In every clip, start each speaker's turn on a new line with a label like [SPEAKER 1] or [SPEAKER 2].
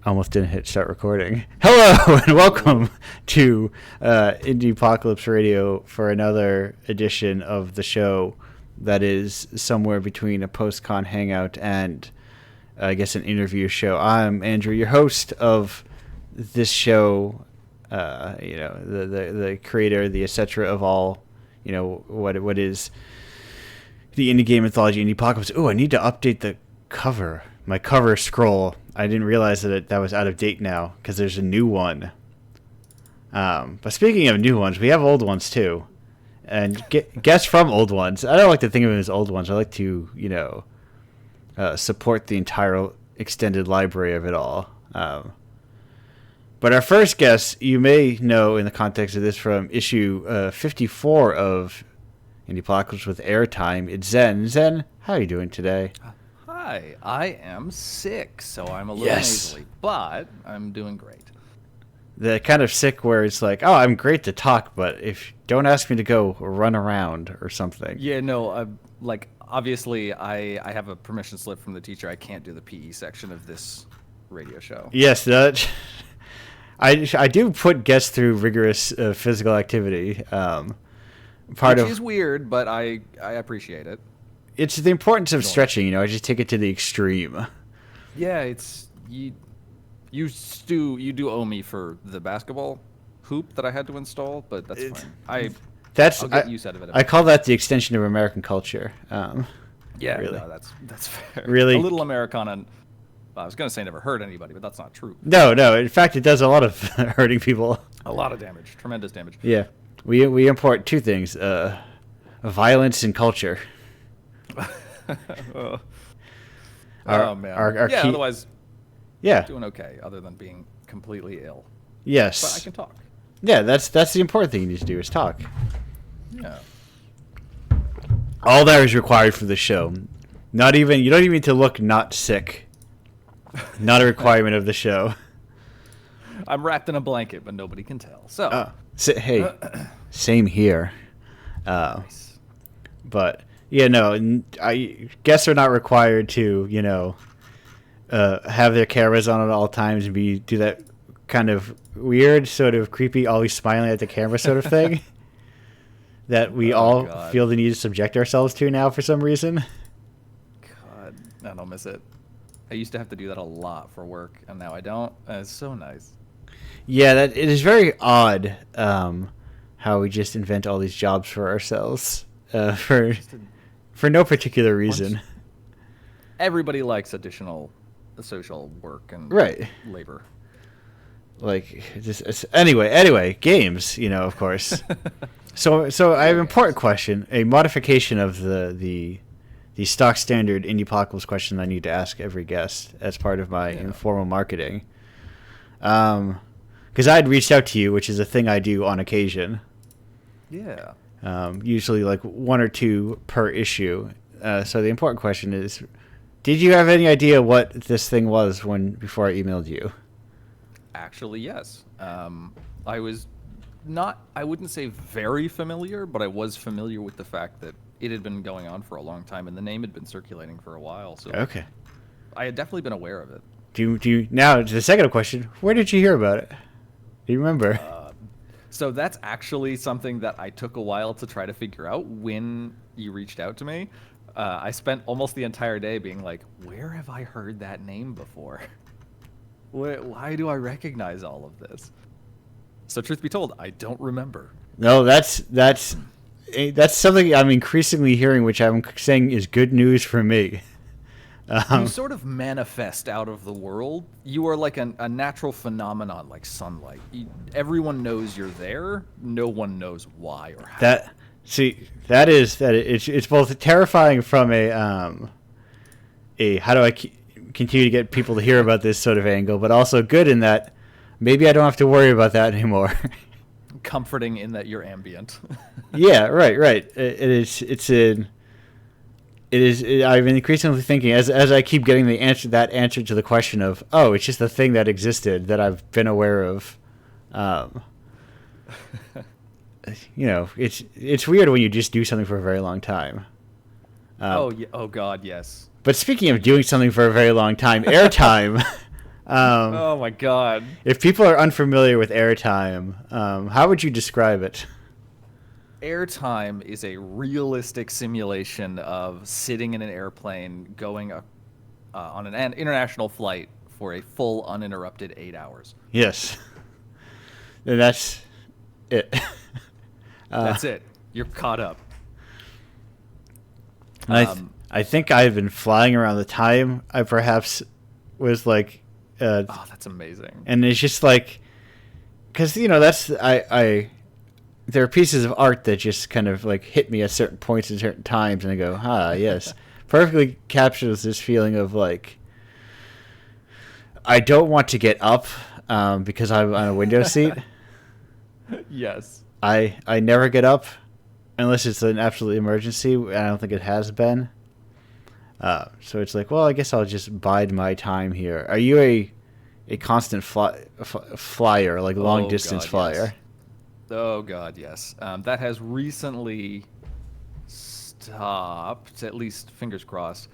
[SPEAKER 1] Almost didn't hit start recording. Hello and welcome to Indiepocalypse Radio for another edition of the show that is somewhere between a post-con hangout and I guess an interview show. I'm Andrew, your host of this show. The creator, the etc. of all, what is the indie game mythology, Indiepocalypse. Oh, I need to update the cover. My cover scroll. I didn't realize that was out of date now because there's a new one. But speaking of new ones, we have old ones too. And guess from old ones. I don't like to think of them as old ones. I like to, support the entire extended library of it all. But our first guest, you may know in the context of this from issue 54 of Indiepocalypse with Airtime. It's Zen. Zen, how are you doing today?
[SPEAKER 2] Hi, I am sick, so I'm a little nasally, but I'm doing great.
[SPEAKER 1] The kind of sick where it's like, oh, I'm great to talk, but if don't ask me to go run around or something.
[SPEAKER 2] Yeah, no, obviously I have a permission slip from the teacher. I can't do the PE section of this radio show.
[SPEAKER 1] Yes, I do put guests through rigorous physical activity.
[SPEAKER 2] Which is weird, but I appreciate it.
[SPEAKER 1] It's the importance of stretching, I just take it to the extreme.
[SPEAKER 2] Yeah, it's you do owe me for the basketball hoop that I had to install, but that's fine. I'll get use out of it.
[SPEAKER 1] I call that the extension of American culture.
[SPEAKER 2] Yeah,
[SPEAKER 1] really.
[SPEAKER 2] No, that's fair.
[SPEAKER 1] Really,
[SPEAKER 2] a little Americana. I was going to say never hurt anybody, but that's not true.
[SPEAKER 1] No. In fact, it does a lot of hurting people.
[SPEAKER 2] A lot of damage, tremendous damage.
[SPEAKER 1] Yeah, we import two things: violence and culture.
[SPEAKER 2] Oh man.
[SPEAKER 1] Otherwise,
[SPEAKER 2] doing okay, other than being completely ill.
[SPEAKER 1] Yes,
[SPEAKER 2] but I can talk.
[SPEAKER 1] Yeah, that's the important thing you need to do is talk.
[SPEAKER 2] Yeah.
[SPEAKER 1] All that is required for the show. You don't even need to look not sick. Not a requirement of the show.
[SPEAKER 2] I'm wrapped in a blanket, but nobody can tell. So,
[SPEAKER 1] hey, same here.
[SPEAKER 2] Nice.
[SPEAKER 1] But guests are not required to, have their cameras on at all times and do that kind of weird, sort of creepy, always smiling at the camera sort of thing that we feel the need to subject ourselves to now for some reason.
[SPEAKER 2] God, I don't miss it. I used to have to do that a lot for work, and now I don't. It's so nice.
[SPEAKER 1] Yeah, it is very odd how we just invent all these jobs for ourselves for no particular reason.
[SPEAKER 2] Everybody likes additional social work and labor.
[SPEAKER 1] Anyway, games, of course. So I have an important question, a modification of the stock standard Indiepocalypse question I need to ask every guest as part of my informal marketing. Because I had reached out to you, which is a thing I do on occasion.
[SPEAKER 2] Yeah.
[SPEAKER 1] Usually like one or two per issue. So the important question is, did you have any idea what this thing was before I emailed you?
[SPEAKER 2] Actually, yes. I wouldn't say very familiar, but I was familiar with the fact that it had been going on for a long time and the name had been circulating for a while. So
[SPEAKER 1] okay.
[SPEAKER 2] I had definitely been aware of it.
[SPEAKER 1] Do you now to the second question, where did you hear about it? Do you remember?
[SPEAKER 2] So that's actually something that I took a while to try to figure out when you reached out to me. I spent almost the entire day being like, where have I heard that name before? Why do I recognize all of this? So truth be told, I don't remember.
[SPEAKER 1] No, that's something I'm increasingly hearing, which I'm saying is good news for me.
[SPEAKER 2] You sort of manifest out of the world. You are like a natural phenomenon, like sunlight. Everyone knows you're there. No one knows why or how. It's both terrifying from a how do I continue to get people to hear about this sort of angle, but also good in that maybe I don't have to worry about that anymore. Comforting in that you're ambient.
[SPEAKER 1] Yeah, right. I've been increasingly thinking as I keep getting that answer to the question of, it's just a thing that existed that I've been aware of. It's weird when you just do something for a very long time.
[SPEAKER 2] Oh God, yes.
[SPEAKER 1] But speaking of doing something for a very long time, Airtime
[SPEAKER 2] Oh my god.
[SPEAKER 1] If people are unfamiliar with airtime, how would you describe it?
[SPEAKER 2] Airtime is a realistic simulation of sitting in an airplane going on an international flight for a full uninterrupted 8 hours.
[SPEAKER 1] Yes. And that's it.
[SPEAKER 2] That's it. You're caught up.
[SPEAKER 1] And I think I've been flying around the time I perhaps was like,
[SPEAKER 2] Oh, that's amazing.
[SPEAKER 1] and it's just like, because that's I there are pieces of art that just kind of like hit me at certain points at certain times, and I go, yes, perfectly captures this feeling of like, I don't want to get up because I'm on a window seat.
[SPEAKER 2] Yes.
[SPEAKER 1] I never get up unless it's an absolute emergency. I don't think it has been. So it's like, well, I guess I'll just bide my time here. Are you a constant flyer, like long distance flyer?
[SPEAKER 2] Yes. Oh god, yes. That has recently stopped, at least fingers crossed.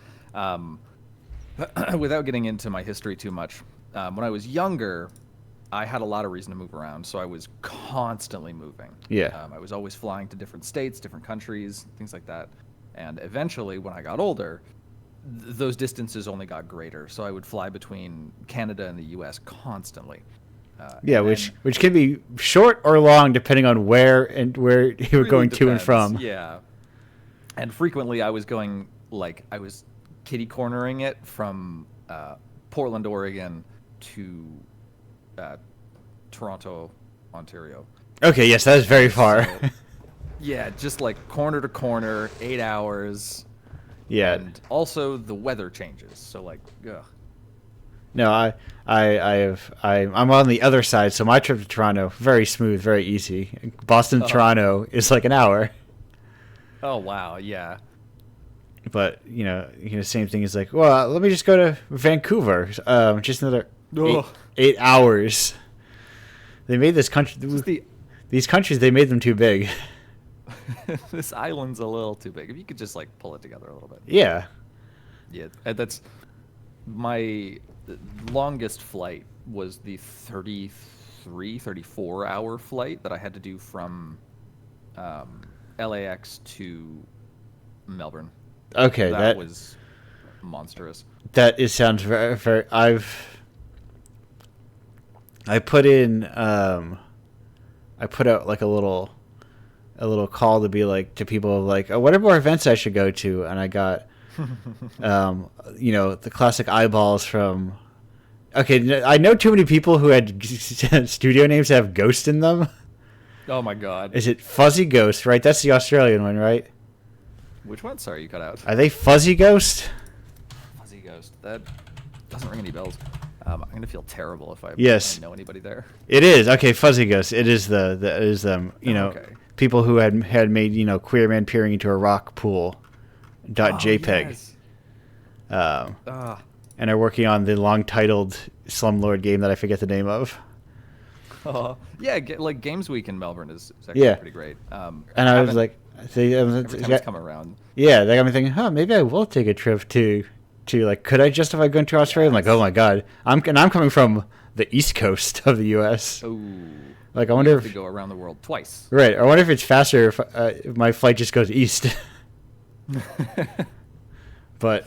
[SPEAKER 2] Without getting into my history too much, when I was younger, I had a lot of reason to move around, so I was constantly moving.
[SPEAKER 1] Yeah.
[SPEAKER 2] I was always flying to different states, different countries, things like that. And eventually, when I got older, those distances only got greater. So I would fly between Canada and the U.S. constantly.
[SPEAKER 1] Yeah, which can be short or long depending on where you were
[SPEAKER 2] really
[SPEAKER 1] going to and
[SPEAKER 2] depends.
[SPEAKER 1] from.
[SPEAKER 2] Yeah. And frequently I was going, I was kitty cornering it from Portland, Oregon to Toronto, Ontario.
[SPEAKER 1] Okay, yes, that is very far.
[SPEAKER 2] So, yeah, just like corner to corner, 8 hours.
[SPEAKER 1] Yeah.
[SPEAKER 2] And also the weather changes. So ugh.
[SPEAKER 1] No, I'm on the other side, so my trip to Toronto, very smooth, very easy. Boston to Toronto is like an hour.
[SPEAKER 2] Oh wow, yeah.
[SPEAKER 1] But same thing is like, well, let me just go to Vancouver. Just another eight hours. They made this country. These countries, they made them too big.
[SPEAKER 2] This island's a little too big. If you could just pull it together a little bit.
[SPEAKER 1] Yeah.
[SPEAKER 2] Yeah, that's my longest flight was the 34 hour flight that I had to do from LAX to Melbourne.
[SPEAKER 1] Okay,
[SPEAKER 2] that was monstrous.
[SPEAKER 1] Sounds very, very. I put out like a little call to be like to people like, oh, what are more events I should go to, and I got the classic eyeballs from. Okay, I know too many people who had studio names that have ghost in them.
[SPEAKER 2] Oh my god!
[SPEAKER 1] Is it Fuzzy Ghost? Right, that's the Australian one, right?
[SPEAKER 2] Which one? Sorry, you cut out.
[SPEAKER 1] Are they Fuzzy Ghost?
[SPEAKER 2] Fuzzy Ghost. That doesn't ring any bells. I'm gonna feel terrible if I know anybody there.
[SPEAKER 1] It is okay. Fuzzy Ghost. It is it is them.
[SPEAKER 2] Okay.
[SPEAKER 1] People who had made queer man peering into a rock pool. .jpg.
[SPEAKER 2] Yes.
[SPEAKER 1] And are working on the long-titled Slumlord game that I forget the name of.
[SPEAKER 2] Yeah, Games Week in Melbourne is actually pretty great.
[SPEAKER 1] And I was like,
[SPEAKER 2] every time it's come around.
[SPEAKER 1] Yeah, they got me thinking, maybe I will take a trip to could I justify going to Australia? I'm like, oh my god, I'm coming from the East Coast of the U.S.
[SPEAKER 2] Oh,
[SPEAKER 1] I wonder if
[SPEAKER 2] to go around the world twice.
[SPEAKER 1] Right, I wonder if it's faster if my flight just goes east. But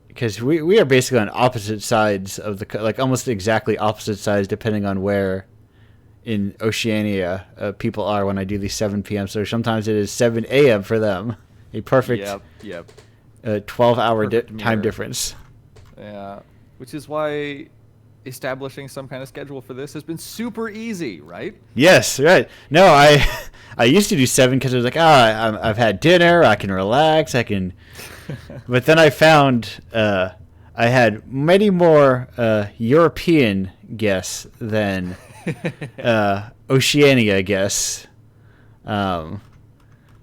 [SPEAKER 1] because we are basically on opposite sides of the almost exactly opposite sides depending on where in Oceania people are when I do these 7 p.m. So sometimes it is 7 a.m. for them. A perfect 12-hour time difference.
[SPEAKER 2] Yeah, which is why establishing some kind of schedule for this has been super easy, right?
[SPEAKER 1] Yes, right. No, I used to do 7 because I was like, I've had dinner, I can relax, I can. But then I found I had many more European guests than Oceania guests.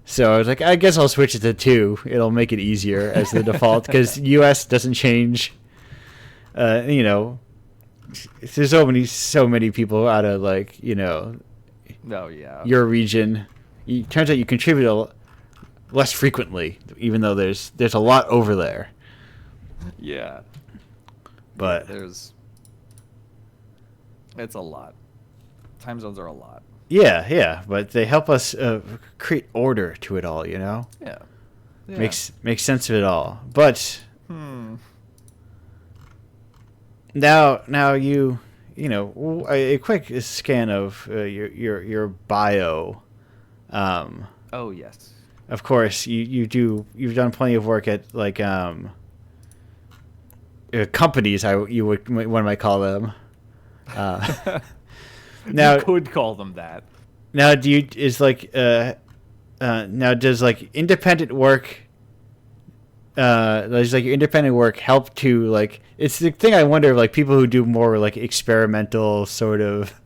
[SPEAKER 1] So I was like, I guess I'll switch it to 2. It'll make it easier as the default because U.S. doesn't change. There's so many people out of your region. It turns out you contribute less frequently, even though there's a lot over there.
[SPEAKER 2] Yeah.
[SPEAKER 1] But
[SPEAKER 2] there's It's a lot. Time zones are a lot.
[SPEAKER 1] Yeah, but they help us create order to it all.
[SPEAKER 2] Yeah. Yeah.
[SPEAKER 1] Makes sense of it all. But
[SPEAKER 2] Hmm.
[SPEAKER 1] now a quick scan of your bio.
[SPEAKER 2] Oh yes.
[SPEAKER 1] Of course, you've done plenty of work at like companies. One might call them. Now,
[SPEAKER 2] You could call them that.
[SPEAKER 1] now do you is like now does like independent work does like your independent work help to like it's the thing I wonder if like people who do more like experimental sort of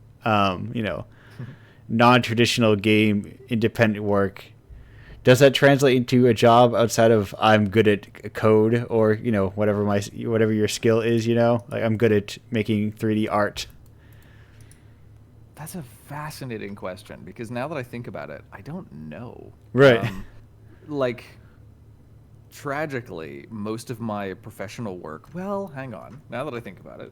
[SPEAKER 1] non-traditional game independent work, does that translate into a job outside of I'm good at code or whatever your skill is, like I'm good at making 3D art.
[SPEAKER 2] That's a fascinating question because now that I think about it, I don't know.
[SPEAKER 1] Right.
[SPEAKER 2] Like, tragically, most of my professional work. Well, hang on. Now that I think about it,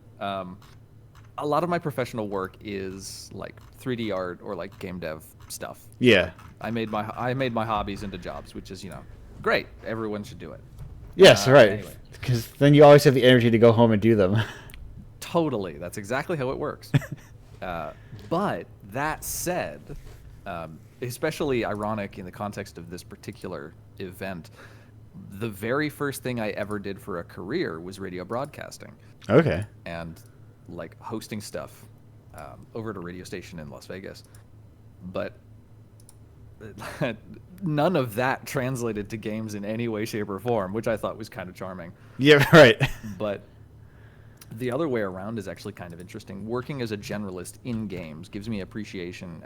[SPEAKER 2] a lot of my professional work is like 3D art or like game dev stuff.
[SPEAKER 1] Yeah.
[SPEAKER 2] I made my hobbies into jobs, which is great. Everyone should do it.
[SPEAKER 1] Yes, right.
[SPEAKER 2] Anyway.
[SPEAKER 1] Because then you always have the energy to go home and do them.
[SPEAKER 2] Totally. That's exactly how it works. But that said, especially ironic in the context of this particular event, the very first thing I ever did for a career was radio broadcasting.
[SPEAKER 1] Okay.
[SPEAKER 2] And like hosting stuff over at a radio station in Las Vegas. But none of that translated to games in any way, shape, or form, which I thought was kind of charming.
[SPEAKER 1] Yeah, right.
[SPEAKER 2] But the other way around is actually kind of interesting. Working as a generalist in games gives me appreciation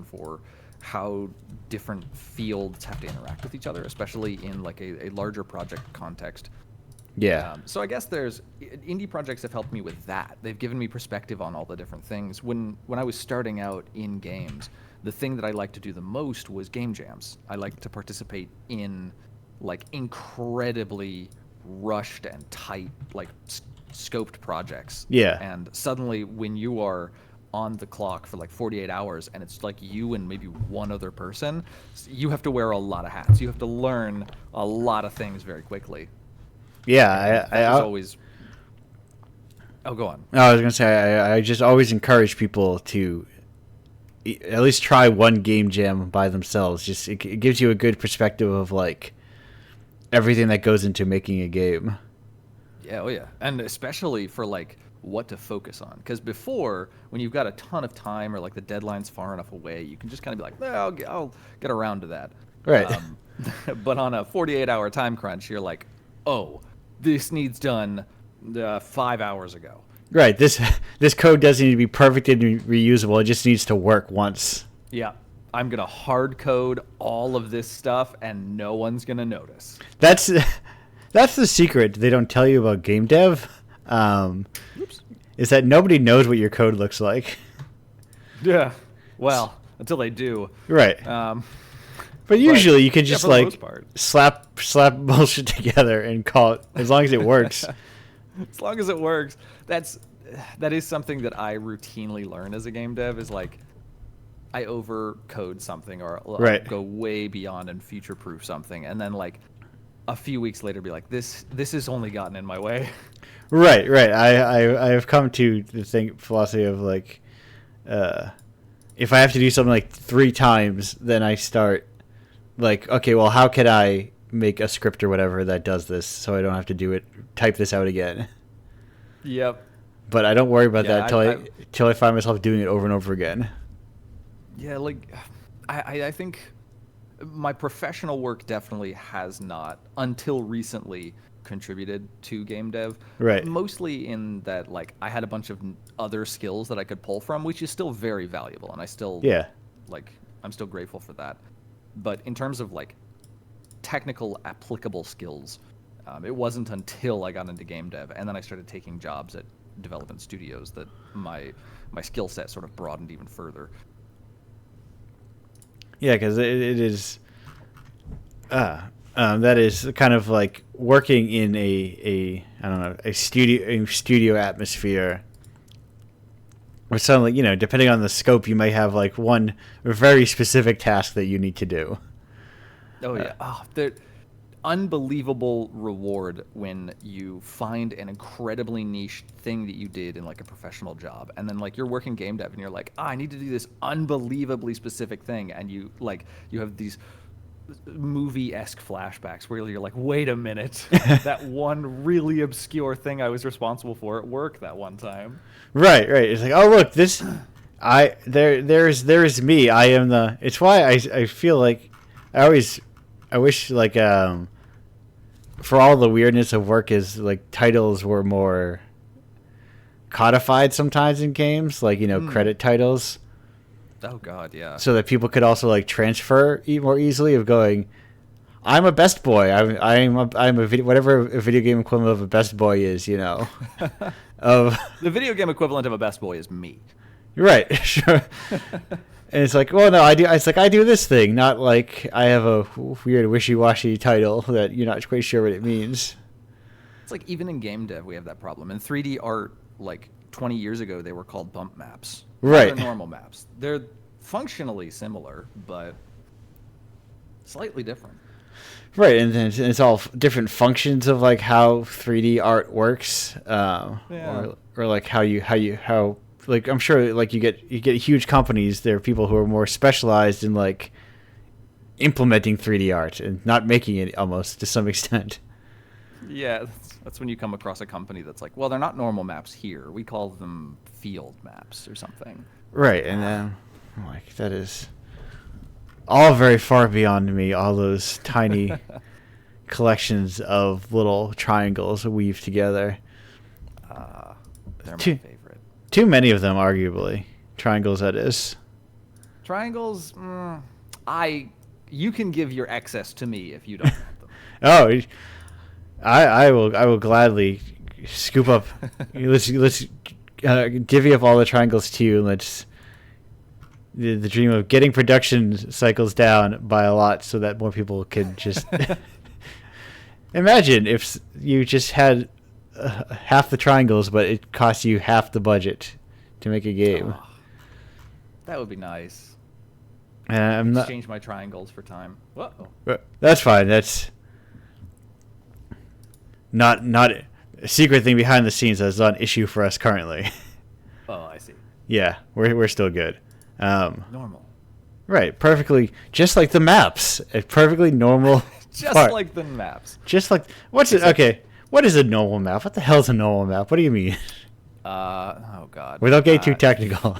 [SPEAKER 2] for how different fields have to interact with each other, especially in like a larger project context.
[SPEAKER 1] Yeah.
[SPEAKER 2] So I guess indie projects have helped me with that. They've given me perspective on all the different things. When I was starting out in games, the thing that I liked to do the most was game jams. I liked to participate in like incredibly rushed and tight, like scoped projects.
[SPEAKER 1] Yeah.
[SPEAKER 2] And suddenly when you are on the clock for like 48 hours and it's like you and maybe one other person, you have to wear a lot of hats. You have to learn a lot of things very quickly.
[SPEAKER 1] Yeah,
[SPEAKER 2] I always. Oh, go on.
[SPEAKER 1] No, I was gonna say I just always encourage people to at least try one game jam by themselves. Just it gives you a good perspective of like everything that goes into making a game.
[SPEAKER 2] Yeah, oh yeah, and especially for like what to focus on, because before when you've got a ton of time or like the deadline's far enough away, you can just kind of be like, well, I'll get around to that.
[SPEAKER 1] Right.
[SPEAKER 2] But on a 48-hour time crunch, you're like, oh, this needs done 5 hours ago.
[SPEAKER 1] Right. This code doesn't need to be perfect and reusable. It just needs to work once.
[SPEAKER 2] Yeah. I'm going to hard code all of this stuff and no one's going to notice.
[SPEAKER 1] That's the secret they don't tell you about game dev. Is that nobody knows what your code looks like.
[SPEAKER 2] Yeah. Well, until they do.
[SPEAKER 1] Right. But usually you can just like slap bullshit together and call it, as long as it works.
[SPEAKER 2] As long as it works. That is something that I routinely learn as a game dev is like I overcode something or
[SPEAKER 1] right.
[SPEAKER 2] go way beyond and future proof something and then like a few weeks later be like this has only gotten in my way.
[SPEAKER 1] Right. I have come to the philosophy of like if I have to do something like 3 times, then I start like, okay, well, how can I make a script or whatever that does this so I don't have to type this out again?
[SPEAKER 2] Yep.
[SPEAKER 1] But I don't worry about that till I find myself doing it over and over again.
[SPEAKER 2] Yeah, like I think my professional work definitely has not, until recently, contributed to game dev.
[SPEAKER 1] Right.
[SPEAKER 2] Mostly in that, like, I had a bunch of other skills that I could pull from, which is still very valuable, and I still, I'm still grateful for that. But in terms of, like, technical applicable skills, it wasn't until I got into game dev, and then I started taking jobs at development studios that my skill set sort of broadened even further.
[SPEAKER 1] Yeah, because it is that is kind of like working in a studio atmosphere Or suddenly, depending on the scope, you may have like one very specific task that you need to do.
[SPEAKER 2] Oh yeah. The unbelievable reward when you find an incredibly niche thing that you did in like a professional job, and then like you're working game dev and you're like, I need to do this unbelievably specific thing, and you have these movie-esque flashbacks where you're like, wait a minute, that one really obscure thing I was responsible for at work that one time.
[SPEAKER 1] Right. It's like, oh look, there's me. I am the. It's why I feel like I wish like for all the weirdness of work is like titles were more codified sometimes in games, like credit titles.
[SPEAKER 2] Oh god, yeah.
[SPEAKER 1] So that people could also like transfer more easily of going, I'm a best boy. I'm a whatever a video game equivalent of a best boy is, of
[SPEAKER 2] the video game equivalent of a best boy is me.
[SPEAKER 1] Right, sure. And it's like, well, no, I do. It's like I do this thing, not like I have a weird wishy-washy title that you're not quite sure what it means.
[SPEAKER 2] It's like even in game dev we have that problem. In 3D art, like 20 years ago, they were called bump maps.
[SPEAKER 1] Right.
[SPEAKER 2] They're normal maps. They're functionally similar, but slightly different.
[SPEAKER 1] Right, and then it's all different functions of like how 3D art works, or like how like I'm sure like you get huge companies. There are people who are more specialized in like implementing 3D art and not making it almost to some extent.
[SPEAKER 2] Yeah, that's when you come across a company that's like, well, they're not normal maps here. We call them field maps or something.
[SPEAKER 1] Right, and then I'm like, that is all very far beyond me. All those tiny collections of little triangles weaved together.
[SPEAKER 2] They're my favorite.
[SPEAKER 1] Too many of them, arguably. Triangles, that is.
[SPEAKER 2] Triangles, you can give your excess to me if you don't want them.
[SPEAKER 1] Oh, I will gladly scoop up. let's divvy up all the triangles to you, and let's the dream of getting production cycles down by a lot, so that more people can just imagine if you just had half the triangles, but it cost you half the budget to make a game.
[SPEAKER 2] Oh, that would be nice.
[SPEAKER 1] I'm not
[SPEAKER 2] exchange my triangles for time. Whoa.
[SPEAKER 1] That's fine. That's not a secret thing behind the scenes. That's not an issue for us currently.
[SPEAKER 2] Oh, I see.
[SPEAKER 1] Yeah, we're still good.
[SPEAKER 2] Normal.
[SPEAKER 1] Right, perfectly, just like the maps. A perfectly normal.
[SPEAKER 2] Just
[SPEAKER 1] part.
[SPEAKER 2] like the maps.
[SPEAKER 1] Just like what's it? Okay, what is a normal map? What the hell is a normal map? What do you mean?
[SPEAKER 2] Oh god.
[SPEAKER 1] Without getting too technical.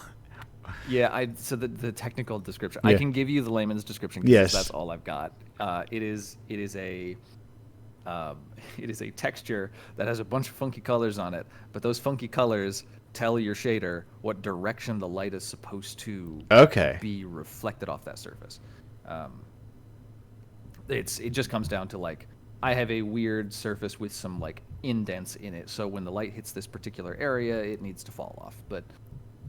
[SPEAKER 2] Yeah, so the technical description.
[SPEAKER 1] Yeah.
[SPEAKER 2] I can give you the layman's description because
[SPEAKER 1] Yes.
[SPEAKER 2] that's all I've got. It is a texture that has a bunch of funky colors on it, but those funky colors tell your shader what direction the light is supposed to be reflected off that surface. It just comes down to like, I have a weird surface with some like indents in it, so when the light hits this particular area, it needs to fall off. But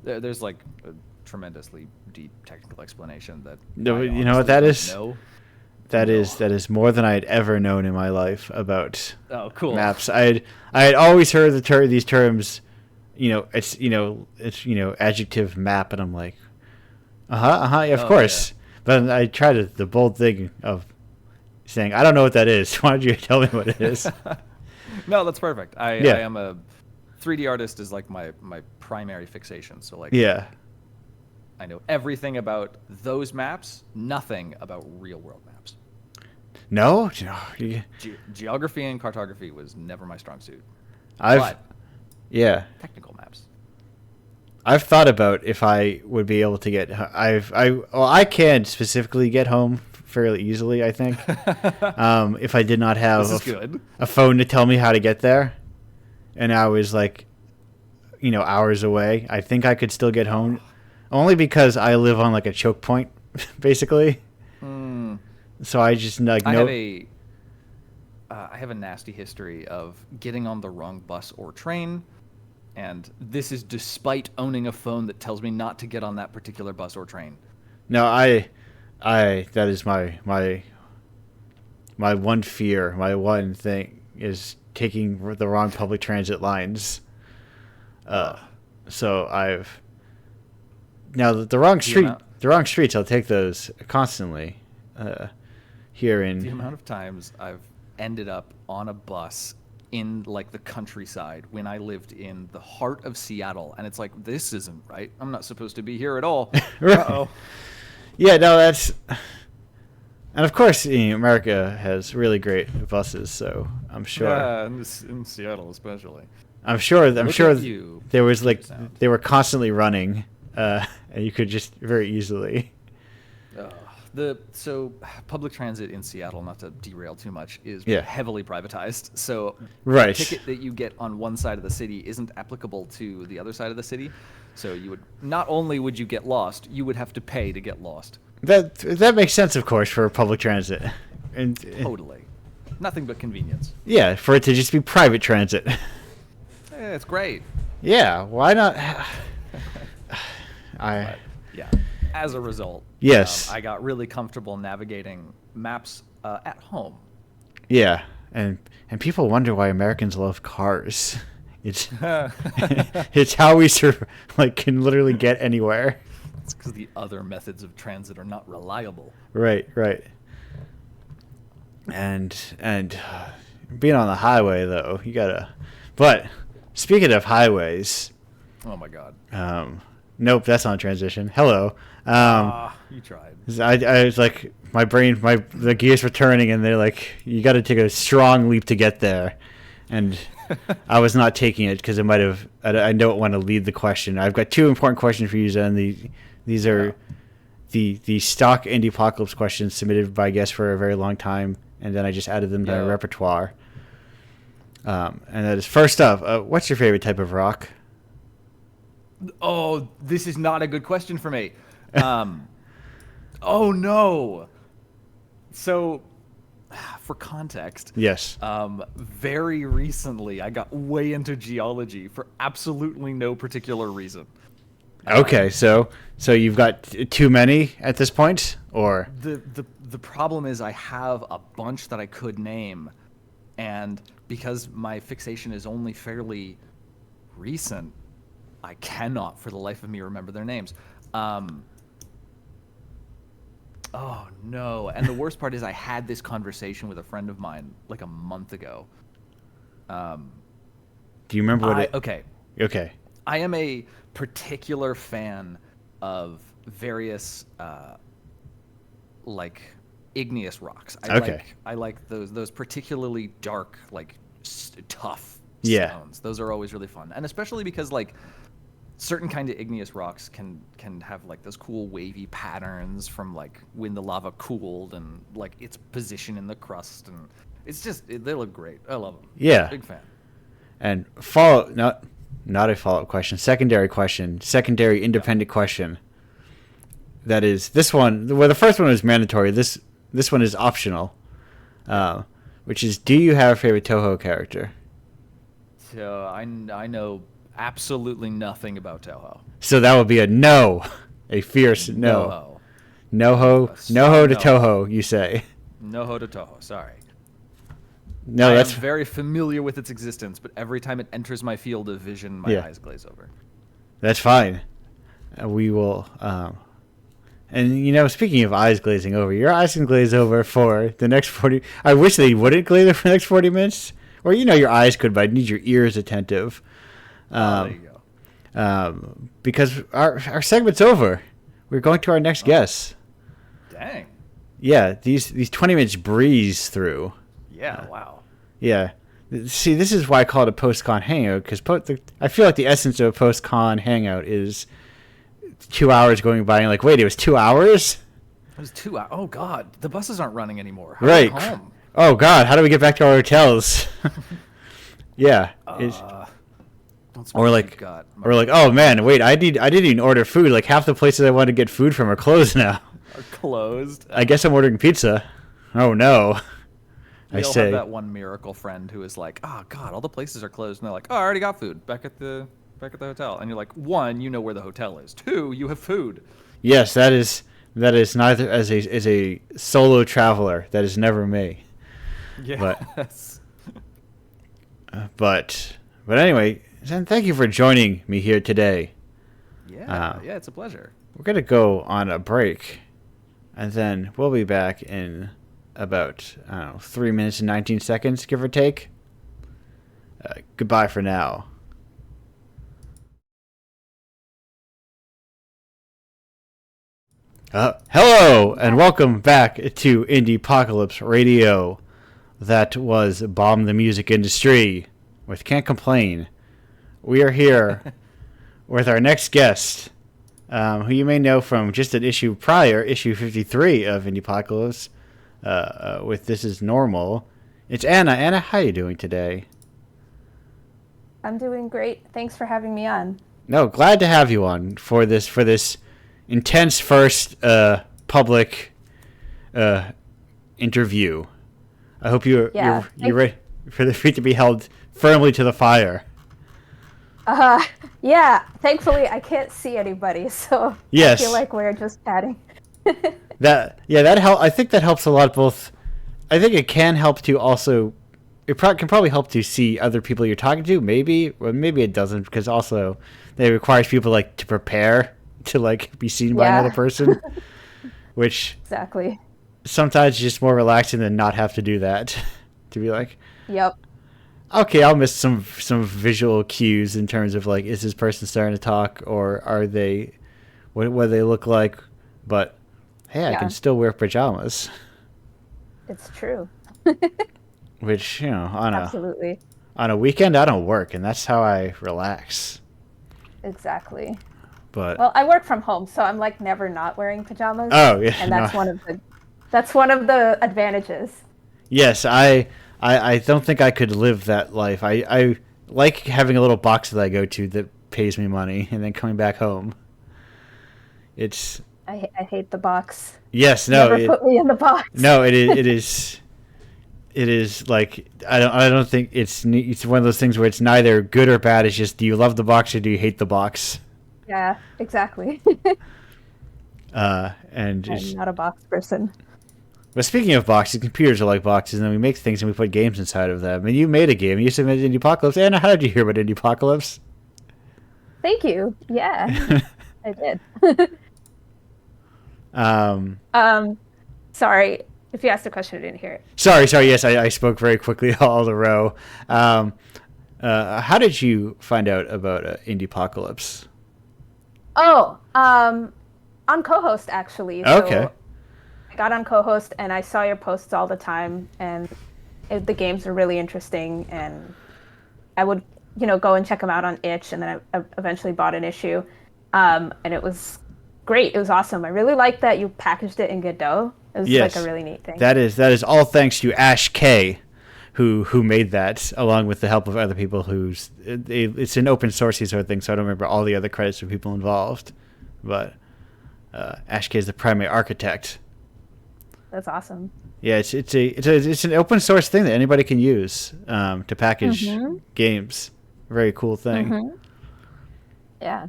[SPEAKER 2] there's like a tremendously deep technical explanation that
[SPEAKER 1] You know what that is?
[SPEAKER 2] No.
[SPEAKER 1] That is more than I had ever known in my life about
[SPEAKER 2] cool.
[SPEAKER 1] maps. I had always heard these terms. It's adjective map, and I'm like, yeah, of course. Yeah. But I tried the bold thing of saying, I don't know what that is. Why don't you tell me what it is?
[SPEAKER 2] No, that's perfect. I am a 3D artist is like my primary fixation. So like,
[SPEAKER 1] yeah,
[SPEAKER 2] I know everything about those maps, nothing about real world maps.
[SPEAKER 1] No.
[SPEAKER 2] Geography and cartography was never my strong suit.
[SPEAKER 1] Yeah.
[SPEAKER 2] Technical maps.
[SPEAKER 1] I've thought about if I would be able to get. I can specifically get home fairly easily. I think. If I did not have a phone to tell me how to get there, and I was like, hours away, I think I could still get home. Only because I live on like a choke point, basically. So I just like
[SPEAKER 2] I have a nasty history of getting on the wrong bus or train. And this is despite owning a phone that tells me not to get on that particular bus or train.
[SPEAKER 1] No, that is my one fear, my one thing is taking the wrong public transit lines. So now the wrong street,
[SPEAKER 2] amount-
[SPEAKER 1] the wrong streets. I'll take those constantly. Here in
[SPEAKER 2] The amount of times I've ended up on a bus in like the countryside when I lived in the heart of Seattle, and it's like, this isn't right. I'm not supposed to be here at all.
[SPEAKER 1] Right.
[SPEAKER 2] Uh-oh.
[SPEAKER 1] Yeah, no, that's, and of course, America has really great buses, so I'm sure.
[SPEAKER 2] Yeah, in Seattle especially.
[SPEAKER 1] I'm sure
[SPEAKER 2] Look at you,
[SPEAKER 1] there was like
[SPEAKER 2] sound.
[SPEAKER 1] they were constantly running, and you could just very easily.
[SPEAKER 2] So public transit in Seattle, not to derail too much, is
[SPEAKER 1] Yeah.
[SPEAKER 2] heavily privatized. So
[SPEAKER 1] Right.
[SPEAKER 2] the ticket that you get on one side of the city isn't applicable to the other side of the city. So you would not only would you get lost, you would have to pay to get lost.
[SPEAKER 1] That makes sense, of course, for public transit, and
[SPEAKER 2] Totally, nothing but convenience.
[SPEAKER 1] yeah, for it to just be private transit.
[SPEAKER 2] It's great.
[SPEAKER 1] Yeah, why not?
[SPEAKER 2] But, yeah. As a result,
[SPEAKER 1] Yes.
[SPEAKER 2] I got really comfortable navigating maps at home.
[SPEAKER 1] Yeah, and people wonder why Americans love cars. It's it's how we can literally get anywhere.
[SPEAKER 2] It's because the other methods of transit are not reliable.
[SPEAKER 1] Right. And being on the highway though, you gotta. But speaking of highways,
[SPEAKER 2] Oh my god.
[SPEAKER 1] nope, that's not a transition. Hello.
[SPEAKER 2] You tried.
[SPEAKER 1] I was like, my brain, the gears were turning, and they're like, you got to take a strong leap to get there, and I was not taking it because it might have. I don't want to lead the question. I've got two important questions for you, and these are the stock Indiepocalypse questions submitted by guests for a very long time, and then I just added them to my repertoire. And that is first up. What's your favorite type of rock?
[SPEAKER 2] Oh, this is not a good question for me. Oh no. So, for context,
[SPEAKER 1] Yes.
[SPEAKER 2] very recently I got way into geology for absolutely no particular reason.
[SPEAKER 1] Okay, so you've got too many at this point, or
[SPEAKER 2] The problem is I have a bunch that I could name, and because my fixation is only fairly recent, I cannot for the life of me remember their names. Oh no. And the worst part is I had this conversation with a friend of mine like a month ago.
[SPEAKER 1] do you remember what
[SPEAKER 2] Okay.
[SPEAKER 1] Okay.
[SPEAKER 2] I am a particular fan of various like igneous rocks.
[SPEAKER 1] Okay.
[SPEAKER 2] I like those particularly dark, like tough
[SPEAKER 1] Yeah.
[SPEAKER 2] stones. Those are always really fun, and especially because like certain kind of igneous rocks can have like those cool wavy patterns from like when the lava cooled and like its position in the crust, and it's just they look great. I love them.
[SPEAKER 1] Yeah.
[SPEAKER 2] Big fan.
[SPEAKER 1] And not a follow-up question, secondary independent question. That is this one. Well, the first one was mandatory. This one is optional, which is, do you have a favorite Toho character?
[SPEAKER 2] So I know absolutely nothing about Toho.
[SPEAKER 1] So that would be a no, a fierce no.
[SPEAKER 2] Noho.
[SPEAKER 1] Noho to
[SPEAKER 2] No.
[SPEAKER 1] Toho, you say.
[SPEAKER 2] Noho to Toho. Sorry.
[SPEAKER 1] No,
[SPEAKER 2] I
[SPEAKER 1] that's
[SPEAKER 2] am very familiar with its existence, but every time it enters my field of vision, my eyes glaze over.
[SPEAKER 1] That's fine. We will. And speaking of eyes glazing over, your eyes can glaze over for the next 40. I wish they wouldn't glaze over for the next 40 minutes. Or your eyes could, but I need your ears attentive.
[SPEAKER 2] There you go.
[SPEAKER 1] Because our segment's over. We're going to our next guest.
[SPEAKER 2] Dang.
[SPEAKER 1] Yeah, these 20 minutes breeze through.
[SPEAKER 2] Yeah. Wow.
[SPEAKER 1] Yeah. See, this is why I call it a post-con hangout, because I feel like the essence of a post-con hangout is 2 hours going by and like, wait, it was 2 hours?
[SPEAKER 2] It was 2 hours. Oh, God. The buses aren't running anymore. How
[SPEAKER 1] Right.
[SPEAKER 2] do we get home?
[SPEAKER 1] Oh, God, how do we get back to our hotels? Yeah.
[SPEAKER 2] Don't
[SPEAKER 1] Or
[SPEAKER 2] speak
[SPEAKER 1] like,
[SPEAKER 2] God.
[SPEAKER 1] oh, man, wait, I didn't even order food. Like, half the places I wanted to get food from are closed now.
[SPEAKER 2] Are closed.
[SPEAKER 1] I guess I'm ordering pizza. Oh, no.
[SPEAKER 2] You'll have that one miracle friend who is like, oh, God, all the places are closed. And they're like, oh, I already got food back at the hotel. And you're like, one, you know where the hotel is. Two, you have food.
[SPEAKER 1] Yes, that is neither as a solo traveler. That is never me.
[SPEAKER 2] Yes.
[SPEAKER 1] But anyway, Zen, thank you for joining me here today.
[SPEAKER 2] Yeah, it's a pleasure.
[SPEAKER 1] we're going to go on a break, and then we'll be back in about, 3 minutes and 19 seconds, give or take. Goodbye for now. Hello, and welcome back to Indiepocalypse Radio. That was Bomb the Music Industry with Can't Complain. We are here with our next guest, who you may know from just an issue prior, issue 53 of Indiepocalypse, with This Is Normal. It's Anna. Anna, how are you doing today?
[SPEAKER 3] I'm doing great. Thanks for having me on.
[SPEAKER 1] No, glad to have you on for this intense first public interview. I hope you're ready for the feet to be held firmly to the fire.
[SPEAKER 3] Yeah. Thankfully, I can't see anybody, so
[SPEAKER 1] yes.
[SPEAKER 3] I feel like we're just chatting.
[SPEAKER 1] that help. I think that helps a lot. Both, I think it can help to also. It can probably help to see other people you're talking to. Maybe, or maybe it doesn't, because also it requires people like to prepare to like be seen by another person, which
[SPEAKER 3] exactly
[SPEAKER 1] sometimes it's just more relaxing than not have to do that. To be like,
[SPEAKER 3] yep.
[SPEAKER 1] Okay, I'll miss some visual cues in terms of like, is this person starting to talk, or are they, what do they look like? But hey, I can still wear pajamas.
[SPEAKER 3] It's true.
[SPEAKER 1] Which,
[SPEAKER 3] Absolutely.
[SPEAKER 1] On a weekend, I don't work, and that's how I relax.
[SPEAKER 3] Exactly.
[SPEAKER 1] But
[SPEAKER 3] well, I work from home, so I'm like never not wearing pajamas.
[SPEAKER 1] Oh yeah,
[SPEAKER 3] and that's one of the advantages.
[SPEAKER 1] Yes, I don't think I could live that life. I like having a little box that I go to that pays me money, and then coming back home. It's
[SPEAKER 3] I hate the box.
[SPEAKER 1] Yes, no.
[SPEAKER 3] Never put me in the box.
[SPEAKER 1] No, it is. It is like I don't think it's one of those things where it's neither good or bad. It's just, do you love the box or do you hate the box?
[SPEAKER 3] Yeah, exactly.
[SPEAKER 1] And
[SPEAKER 3] I'm not a box person.
[SPEAKER 1] But speaking of boxes, computers are like boxes, and then we make things and we put games inside of them. And you made a game. You submitted Indiepocalypse. Anna, how did you hear about Indiepocalypse?
[SPEAKER 3] Thank you. Yeah, I did. Sorry. If you asked a question, I didn't hear it.
[SPEAKER 1] Sorry. Yes, I spoke very quickly all in a row. How did you find out about Indiepocalypse?
[SPEAKER 3] Oh, on co-host, actually.
[SPEAKER 1] Okay.
[SPEAKER 3] So I got on co-host, and I saw your posts all the time, and the games are really interesting, and I would, go and check them out on itch, and then I eventually bought an issue, and it was great. It was awesome. I really liked that you packaged it in Godot. It was like a really neat thing.
[SPEAKER 1] That is all thanks to Ash K, who made that, along with the help of other people. It's an open sourcey sort of thing, so I don't remember all the other credits for people involved, but Ash K is the primary architect.
[SPEAKER 3] That's awesome.
[SPEAKER 1] Yeah, it's an open source thing that anybody can use to package games. Very cool thing.
[SPEAKER 3] Mm-hmm. Yeah.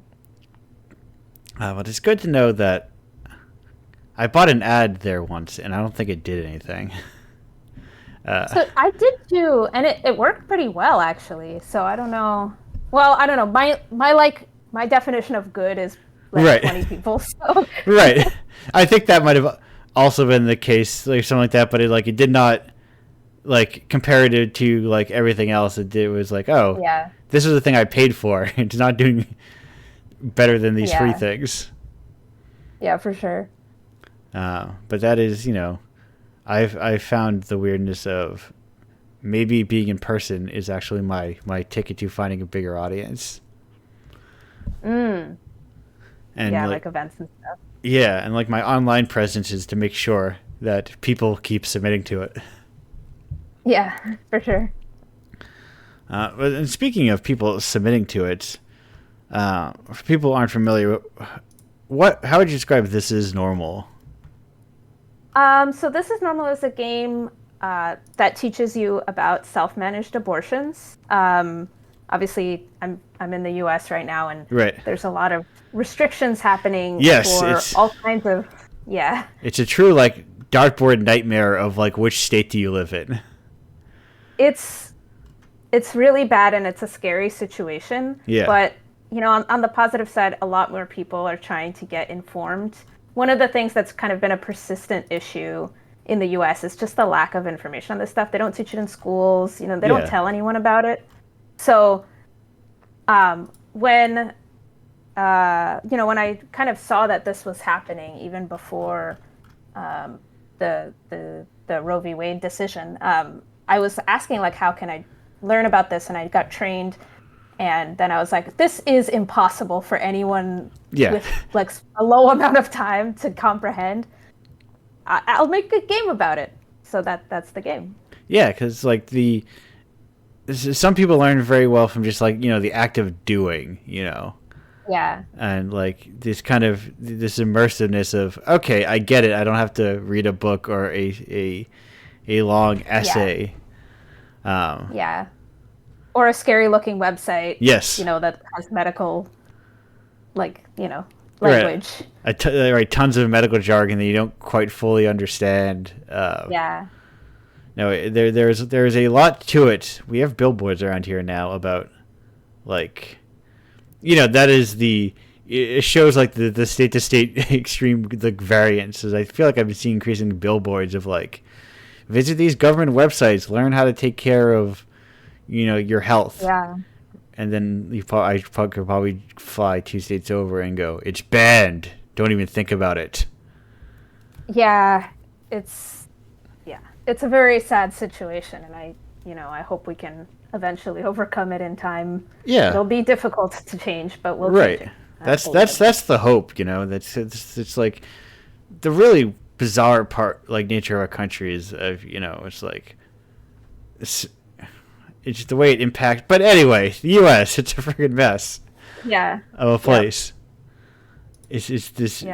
[SPEAKER 1] But it's good to know that I bought an ad there once, and I don't think it did anything.
[SPEAKER 3] So I did too, and it worked pretty well, actually. So I don't know. Well, I don't know. My definition of good is like 20 people. So.
[SPEAKER 1] Right. I think that might have also been the case, like something like that. But it did not, like, comparative to like everything else. It was like, oh, yeah, this is the thing I paid for. It's not doing better than these free things.
[SPEAKER 3] Yeah, for sure.
[SPEAKER 1] But that is, I've found the weirdness of maybe being in person is actually my ticket to finding a bigger audience.
[SPEAKER 3] And yeah, like events and stuff.
[SPEAKER 1] Yeah, and like my online presence is to make sure that people keep submitting to it.
[SPEAKER 3] Yeah, for sure.
[SPEAKER 1] And speaking of people submitting to it, for people who aren't familiar, how would you describe This Is Normal?
[SPEAKER 3] So This Is Normal is a game that teaches you about self-managed abortions. Obviously, I'm in the U.S. right now, and there's a lot of restrictions happening for all kinds of
[SPEAKER 1] It's a true like dartboard nightmare of like which state do you live in.
[SPEAKER 3] It's really bad, and it's a scary situation.
[SPEAKER 1] Yeah.
[SPEAKER 3] But on the positive side, a lot more people are trying to get informed. One of the things that's kind of been a persistent issue in the US is just the lack of information on this stuff. They don't teach it in schools, they don't tell anyone about it. So when when I kind of saw that this was happening even before the Roe v. Wade decision, I was asking like, how can I learn about this? And I got trained, and then I was like, this is impossible for anyone with like a low amount of time to comprehend. I'll make a game about it. So that's the game.
[SPEAKER 1] Yeah, because like some people learn very well from just like the act of doing,
[SPEAKER 3] Yeah.
[SPEAKER 1] And like this kind of this immersiveness of, okay, I get it. I don't have to read a book or a long essay.
[SPEAKER 3] Yeah. Or a scary looking website.
[SPEAKER 1] Yes.
[SPEAKER 3] That has medical, language.
[SPEAKER 1] Right. Tons of medical jargon that you don't quite fully understand.
[SPEAKER 3] Yeah.
[SPEAKER 1] No, there's a lot to it. We have billboards around here now about, like, that is it shows like the state to state extreme like variances. I feel like I've been seeing increasing billboards of like, visit these government websites, learn how to take care of, your health.
[SPEAKER 3] Yeah.
[SPEAKER 1] And then I could probably fly 2 states over and go, it's banned. Don't even think about it.
[SPEAKER 3] Yeah, it's a very sad situation, and I hope we can eventually overcome it in time.
[SPEAKER 1] Yeah,
[SPEAKER 3] it'll be difficult to change, but we'll
[SPEAKER 1] right.
[SPEAKER 3] change it.
[SPEAKER 1] That's the hope. That's it's like the really bizarre part, like nature of our country is of it's like it's just the way it impacts. But anyway, the U.S. it's a freaking mess.
[SPEAKER 3] Yeah.
[SPEAKER 1] Of a place. Yep. It's this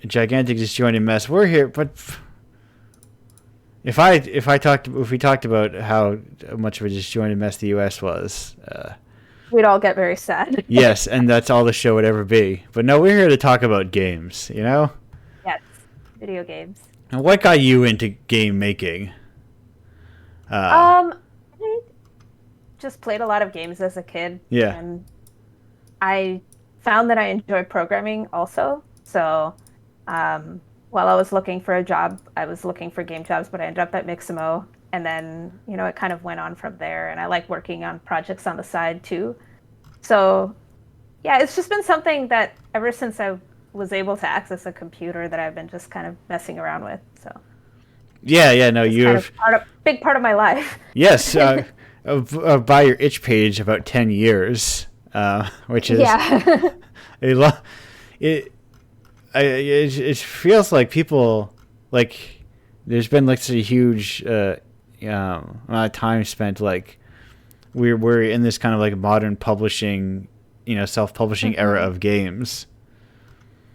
[SPEAKER 1] gigantic disjointed mess. We're here, but. If we talked about how much of a disjointed mess the U.S. was,
[SPEAKER 3] we'd all get very sad.
[SPEAKER 1] Yes, and that's all the show would ever be. But no, we're here to talk about games.
[SPEAKER 3] Yes, video games.
[SPEAKER 1] And what got you into game making?
[SPEAKER 3] I just played a lot of games as a kid.
[SPEAKER 1] Yeah.
[SPEAKER 3] And I found that I enjoy programming also. So, while I was looking for a job, I was looking for game jobs, but I ended up at Mixamo. And then, it kind of went on from there. And I like working on projects on the side too. So, yeah, it's just been something that ever since I was able to access a computer that I've been just kind of messing around with. So.
[SPEAKER 1] Yeah, no,
[SPEAKER 3] you've big part of my life.
[SPEAKER 1] Yes, by your itch page about 10 years, which is a lot. It feels like people like there's been like such a huge amount of time spent like we're in this kind of like modern publishing, self-publishing era of games.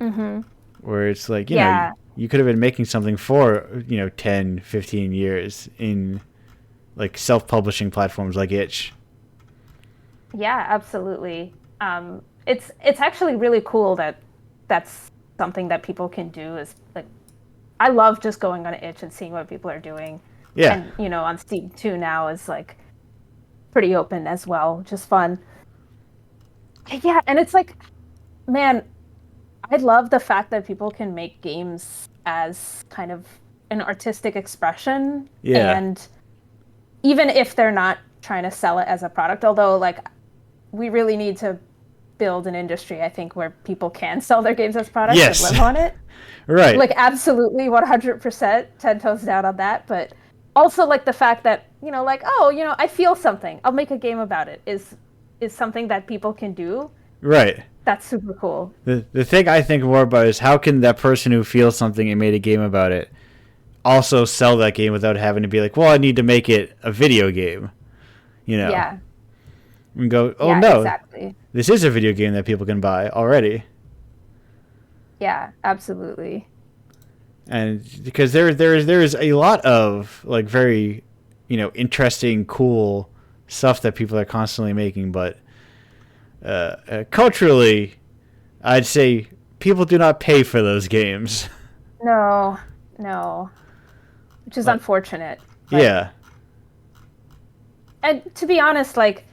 [SPEAKER 1] Mm-hmm. Where it's like you could have been making something for 10, 15 years in like self-publishing platforms like itch.
[SPEAKER 3] Yeah, absolutely. It's actually really cool that's something that people can do. Is like I love just going on itch and seeing what people are doing.
[SPEAKER 1] Yeah.
[SPEAKER 3] And on Steam too now is like pretty open as well, which is fun. Yeah, and it's like, man, I love the fact that people can make games as kind of an artistic expression.
[SPEAKER 1] Yeah.
[SPEAKER 3] And even if they're not trying to sell it as a product, although like we really need to build an industry, I think, where people can sell their games as products and live on it.
[SPEAKER 1] Right.
[SPEAKER 3] Like absolutely 100%, 10 toes down on that. But also like the fact that, I feel something, I'll make a game about it is something that people can do.
[SPEAKER 1] Right.
[SPEAKER 3] That's super cool.
[SPEAKER 1] The thing I think more about is how can that person who feels something and made a game about it also sell that game without having to be like, well, I need to make it a video game,
[SPEAKER 3] Yeah.
[SPEAKER 1] And go, oh
[SPEAKER 3] yeah,
[SPEAKER 1] no,
[SPEAKER 3] exactly.
[SPEAKER 1] This is a video game that people can buy already.
[SPEAKER 3] Yeah, absolutely.
[SPEAKER 1] And because there is a lot of like very, interesting, cool stuff that people are constantly making, but culturally, I'd say people do not pay for those games.
[SPEAKER 3] No, which is unfortunate.
[SPEAKER 1] Yeah.
[SPEAKER 3] And to be honest, like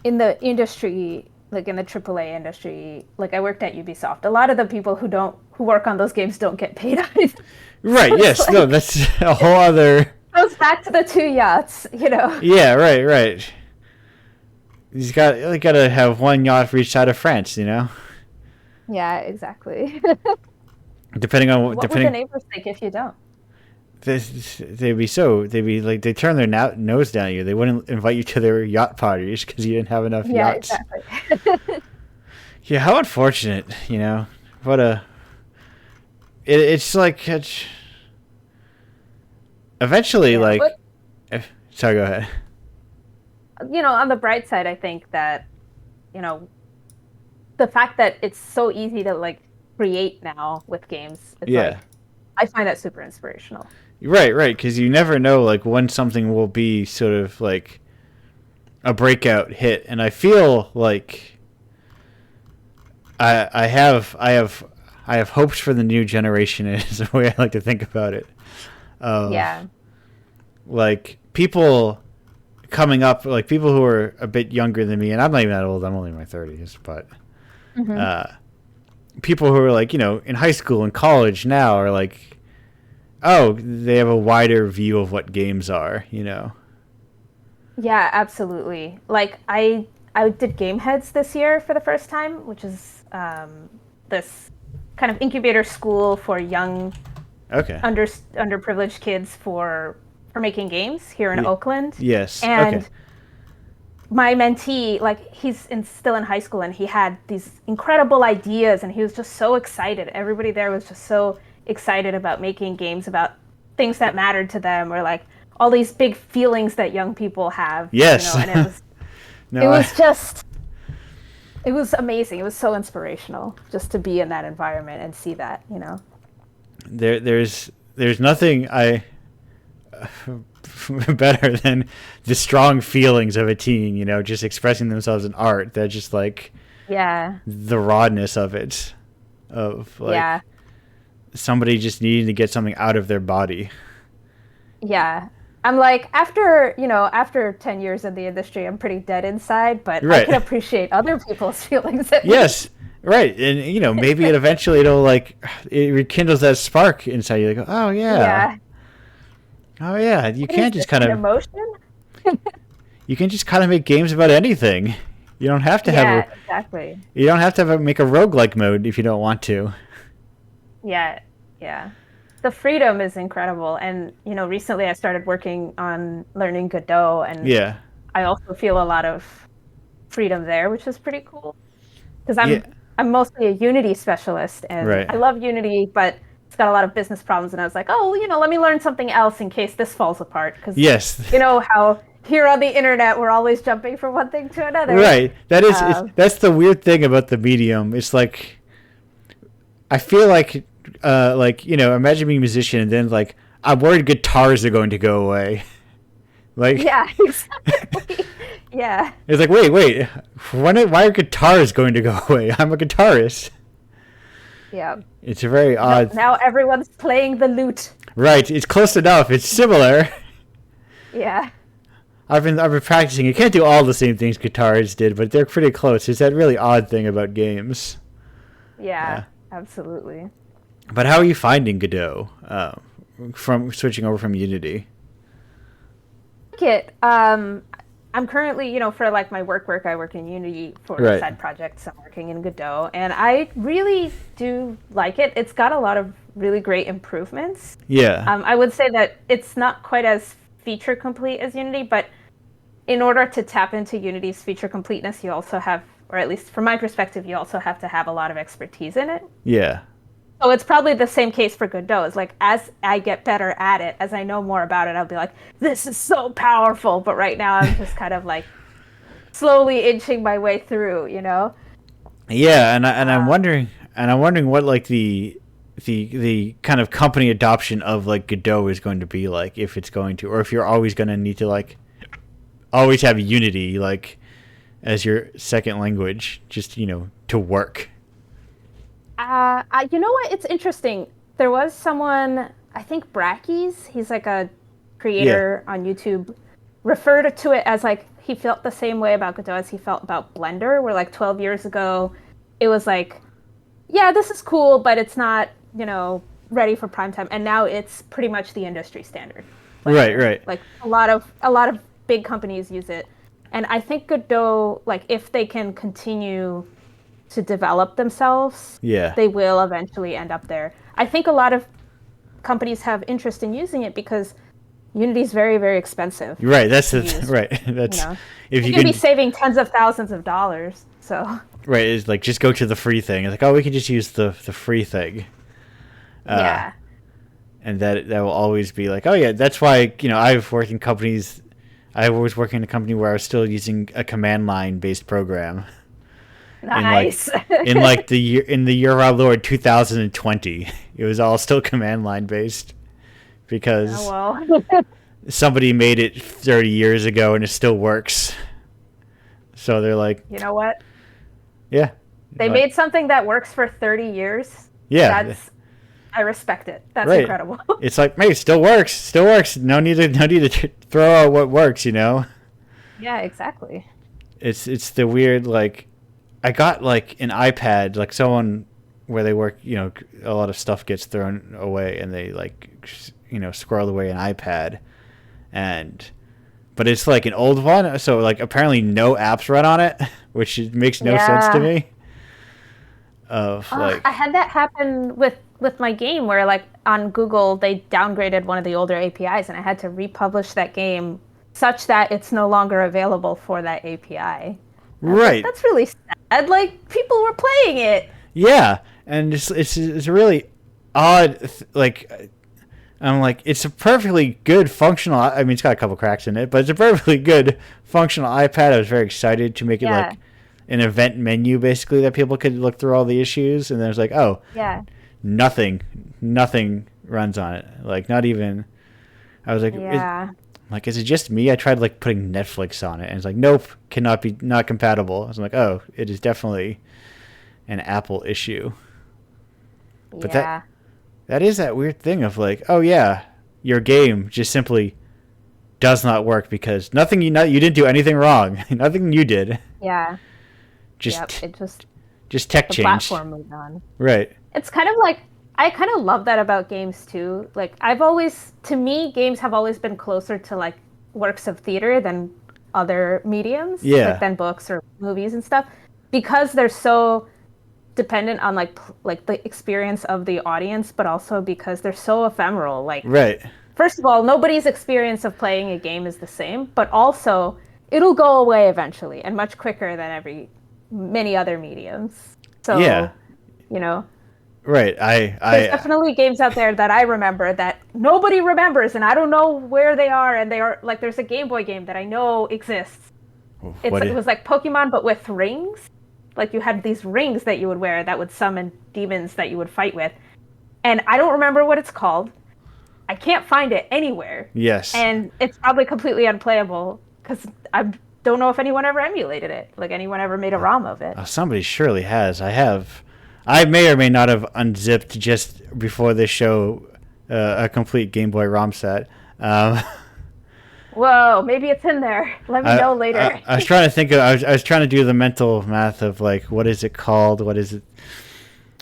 [SPEAKER 3] in the industry, like in the AAA industry, like I worked at Ubisoft. A lot of the people who work on those games don't get paid either.
[SPEAKER 1] Right.
[SPEAKER 3] So it's
[SPEAKER 1] Yes. No.
[SPEAKER 3] like
[SPEAKER 1] That's a whole other.
[SPEAKER 3] goes back to the two yachts, you know.
[SPEAKER 1] Yeah. Right. Right. You gotta have one yacht for each side of France. You know.
[SPEAKER 3] Yeah, exactly.
[SPEAKER 1] Depending on
[SPEAKER 3] What would the neighbors think if you don't?
[SPEAKER 1] they'd be like they turn their nose down at you. They wouldn't invite you to their yacht parties because you didn't have enough
[SPEAKER 3] Yeah,
[SPEAKER 1] yachts.
[SPEAKER 3] exactly.
[SPEAKER 1] Yeah, how unfortunate. You know, what a. It's like eventually
[SPEAKER 3] Yeah,
[SPEAKER 1] like.
[SPEAKER 3] but
[SPEAKER 1] Sorry, go ahead.
[SPEAKER 3] on the bright side, I think that, you know, the fact that it's so easy to like create now with games, it's
[SPEAKER 1] Yeah.
[SPEAKER 3] like I find that super inspirational.
[SPEAKER 1] Right, right, because you never know like when something will be sort of like a breakout hit, and I feel like I have hopes for the new generation. Is the way I like to think about it.
[SPEAKER 3] Yeah.
[SPEAKER 1] Like people coming up, like people who are a bit younger than me, and I'm not even that old. I'm only in my 30s, but people who are like in high school and college now are like, oh, they have a wider view of what games are.
[SPEAKER 3] Yeah, absolutely. Like I did Game Heads this year for the first time, which is this kind of incubator school for young
[SPEAKER 1] Okay.
[SPEAKER 3] underprivileged kids for making games here in Oakland.
[SPEAKER 1] Yes.
[SPEAKER 3] And
[SPEAKER 1] Okay.
[SPEAKER 3] my mentee, like still in high school, and he had these incredible ideas, and he was just so excited. Everybody there was just so excited about making games about things that mattered to them, or like all these big feelings that young people have.
[SPEAKER 1] Yes.
[SPEAKER 3] And it was
[SPEAKER 1] No,
[SPEAKER 3] it was amazing. It was so inspirational just to be in that environment and see that.
[SPEAKER 1] there's nothing I better than the strong feelings of a teen, just expressing themselves in art. They're just like
[SPEAKER 3] Yeah.
[SPEAKER 1] the rawness of it, of like
[SPEAKER 3] Yeah.
[SPEAKER 1] somebody just needing to get something out of their body.
[SPEAKER 3] Yeah. I'm like, after 10 years in the industry, I'm pretty dead inside, but I
[SPEAKER 1] Right.
[SPEAKER 3] can appreciate other people's feelings. At
[SPEAKER 1] Yes, right, and maybe it'll like it rekindles that spark inside you. Like, oh
[SPEAKER 3] Yeah.
[SPEAKER 1] oh yeah, you
[SPEAKER 3] What
[SPEAKER 1] can't
[SPEAKER 3] is
[SPEAKER 1] just
[SPEAKER 3] this,
[SPEAKER 1] kind
[SPEAKER 3] an
[SPEAKER 1] of
[SPEAKER 3] emotion?
[SPEAKER 1] you can just kind of make games about anything. You don't have to
[SPEAKER 3] Yeah,
[SPEAKER 1] have
[SPEAKER 3] exactly.
[SPEAKER 1] you don't have to make a roguelike mode if you don't want to.
[SPEAKER 3] Yeah. Yeah. The freedom is incredible. And, recently I started working on learning Godot, and
[SPEAKER 1] Yeah.
[SPEAKER 3] I also feel a lot of freedom there, which is pretty cool. Because
[SPEAKER 1] Yeah.
[SPEAKER 3] I'm mostly a Unity specialist, and
[SPEAKER 1] Right.
[SPEAKER 3] I love Unity, but it's got a lot of business problems. And I was like, oh, let me learn something else in case this falls apart. Because
[SPEAKER 1] Yes.
[SPEAKER 3] you know how here on the internet we're always jumping from one thing to another.
[SPEAKER 1] Right. That is that's the weird thing about the medium. It's like I feel like imagine being a musician and then like I'm worried guitars are going to go away. Like
[SPEAKER 3] Yeah, exactly. Yeah.
[SPEAKER 1] it's like wait, why are guitars going to go away? I'm a guitarist.
[SPEAKER 3] Yeah.
[SPEAKER 1] It's a very odd.
[SPEAKER 3] Now everyone's playing the lute.
[SPEAKER 1] Right. It's close enough. It's similar.
[SPEAKER 3] Yeah.
[SPEAKER 1] I've been practicing. You can't do all the same things guitars did, but they're pretty close. It's that really odd thing about games.
[SPEAKER 3] Yeah. Absolutely.
[SPEAKER 1] But how are you finding Godot from switching over from Unity?
[SPEAKER 3] I'm currently, for like my work, I work in Unity for
[SPEAKER 1] Right.
[SPEAKER 3] side projects. I'm working in Godot, and I really do like it. It's got a lot of really great improvements.
[SPEAKER 1] Yeah.
[SPEAKER 3] I would say that it's not quite as feature complete as Unity, but in order to tap into Unity's feature completeness, you also have, or at least from my perspective, you also have to have a lot of expertise in it.
[SPEAKER 1] Yeah.
[SPEAKER 3] So it's probably the same case for Godot. It's like, as I get better at it, as I know more about it, I'll be like, this is so powerful. But right now I'm just kind of like slowly inching my way through,
[SPEAKER 1] Yeah, and I'm wondering what like the kind of company adoption of like Godot is going to be like, if it's going to, or if you're always going to need to like always have Unity like as your second language, just to work.
[SPEAKER 3] You know what? It's interesting. There was someone, I think Brackies, he's like a creator on YouTube, referred to it as like he felt the same way about Godot as he felt about Blender, where like 12 years ago, it was like, yeah, this is cool, but it's not, ready for prime time. And now it's pretty much the industry standard.
[SPEAKER 1] Right.
[SPEAKER 3] Like a lot of big companies use it. And I think Godot, like if they can continue to develop themselves, they will eventually end up there. I think a lot of companies have interest in using it because Unity is very, very expensive.
[SPEAKER 1] Right. That's right. That's
[SPEAKER 3] if you could be saving tens of thousands of dollars. So
[SPEAKER 1] right, it's like just go to the free thing. It's like, oh, we can just use the free thing.
[SPEAKER 3] Yeah.
[SPEAKER 1] And that will always be like, oh yeah, that's why I've worked in companies. I was working in a company where I was still using a command line based program.
[SPEAKER 3] Nice.
[SPEAKER 1] In the year of our Lord 2020, it was all still command line based because somebody made it 30 years ago and it still works. So they're like,
[SPEAKER 3] you know what?
[SPEAKER 1] Yeah.
[SPEAKER 3] They made something that works for 30 years.
[SPEAKER 1] Yeah.
[SPEAKER 3] I respect it. That's incredible.
[SPEAKER 1] It's like, hey, it still works. No need to throw out what works,
[SPEAKER 3] Yeah, exactly.
[SPEAKER 1] It's the weird, like, I got like an iPad, like someone where they work, a lot of stuff gets thrown away and they like, squirrel away an iPad, but it's like an old one, so like apparently no apps run on it, which makes no sense to me.
[SPEAKER 3] I had that happen with my game where like on Google they downgraded one of the older APIs and I had to republish that game such that it's no longer available for that API.
[SPEAKER 1] Right.
[SPEAKER 3] That's really sad. Like people were playing it.
[SPEAKER 1] Yeah, and it's a really odd I'm like, it's a perfectly good functional. I mean, it's got a couple cracks in it, but it's a perfectly good functional iPad. I was very excited to make it like an event menu, basically, that people could look through all the issues. And then it's like, oh, nothing runs on it. Like, not even. I was like, is it just me? I tried like putting Netflix on it, and it's like, nope, not compatible. I was like, oh, it is definitely an Apple issue. But that is that weird thing of like, oh yeah, your game just simply does not work because you didn't do anything wrong. Nothing you did.
[SPEAKER 3] Yeah.
[SPEAKER 1] Just tech change.
[SPEAKER 3] The platform moved on.
[SPEAKER 1] Right.
[SPEAKER 3] It's kind of like, I kind of love that about games too. Like to me, games have always been closer to like works of theater than other mediums.
[SPEAKER 1] Yeah.
[SPEAKER 3] Like than books or movies and stuff, because they're so dependent on like the experience of the audience, but also because they're so ephemeral. Like,
[SPEAKER 1] right.
[SPEAKER 3] First of all, nobody's experience of playing a game is the same, but also it'll go away eventually and much quicker than many other mediums. So,
[SPEAKER 1] Right.
[SPEAKER 3] There's definitely games out there that I remember that nobody remembers, and I don't know where they are. And they are like, there's a Game Boy game that I know exists. It was like Pokemon, but with rings. Like you had these rings that you would wear that would summon demons that you would fight with. And I don't remember what it's called. I can't find it anywhere.
[SPEAKER 1] Yes.
[SPEAKER 3] And it's probably completely unplayable because I don't know if anyone ever emulated it. Like anyone ever made a ROM of it.
[SPEAKER 1] Somebody surely has. I may or may not have unzipped just before this show a complete Game Boy ROM set.
[SPEAKER 3] Whoa, maybe it's in there. Let me know later.
[SPEAKER 1] I was trying to think of. I was trying to do the mental math of like, what is it called? What is it?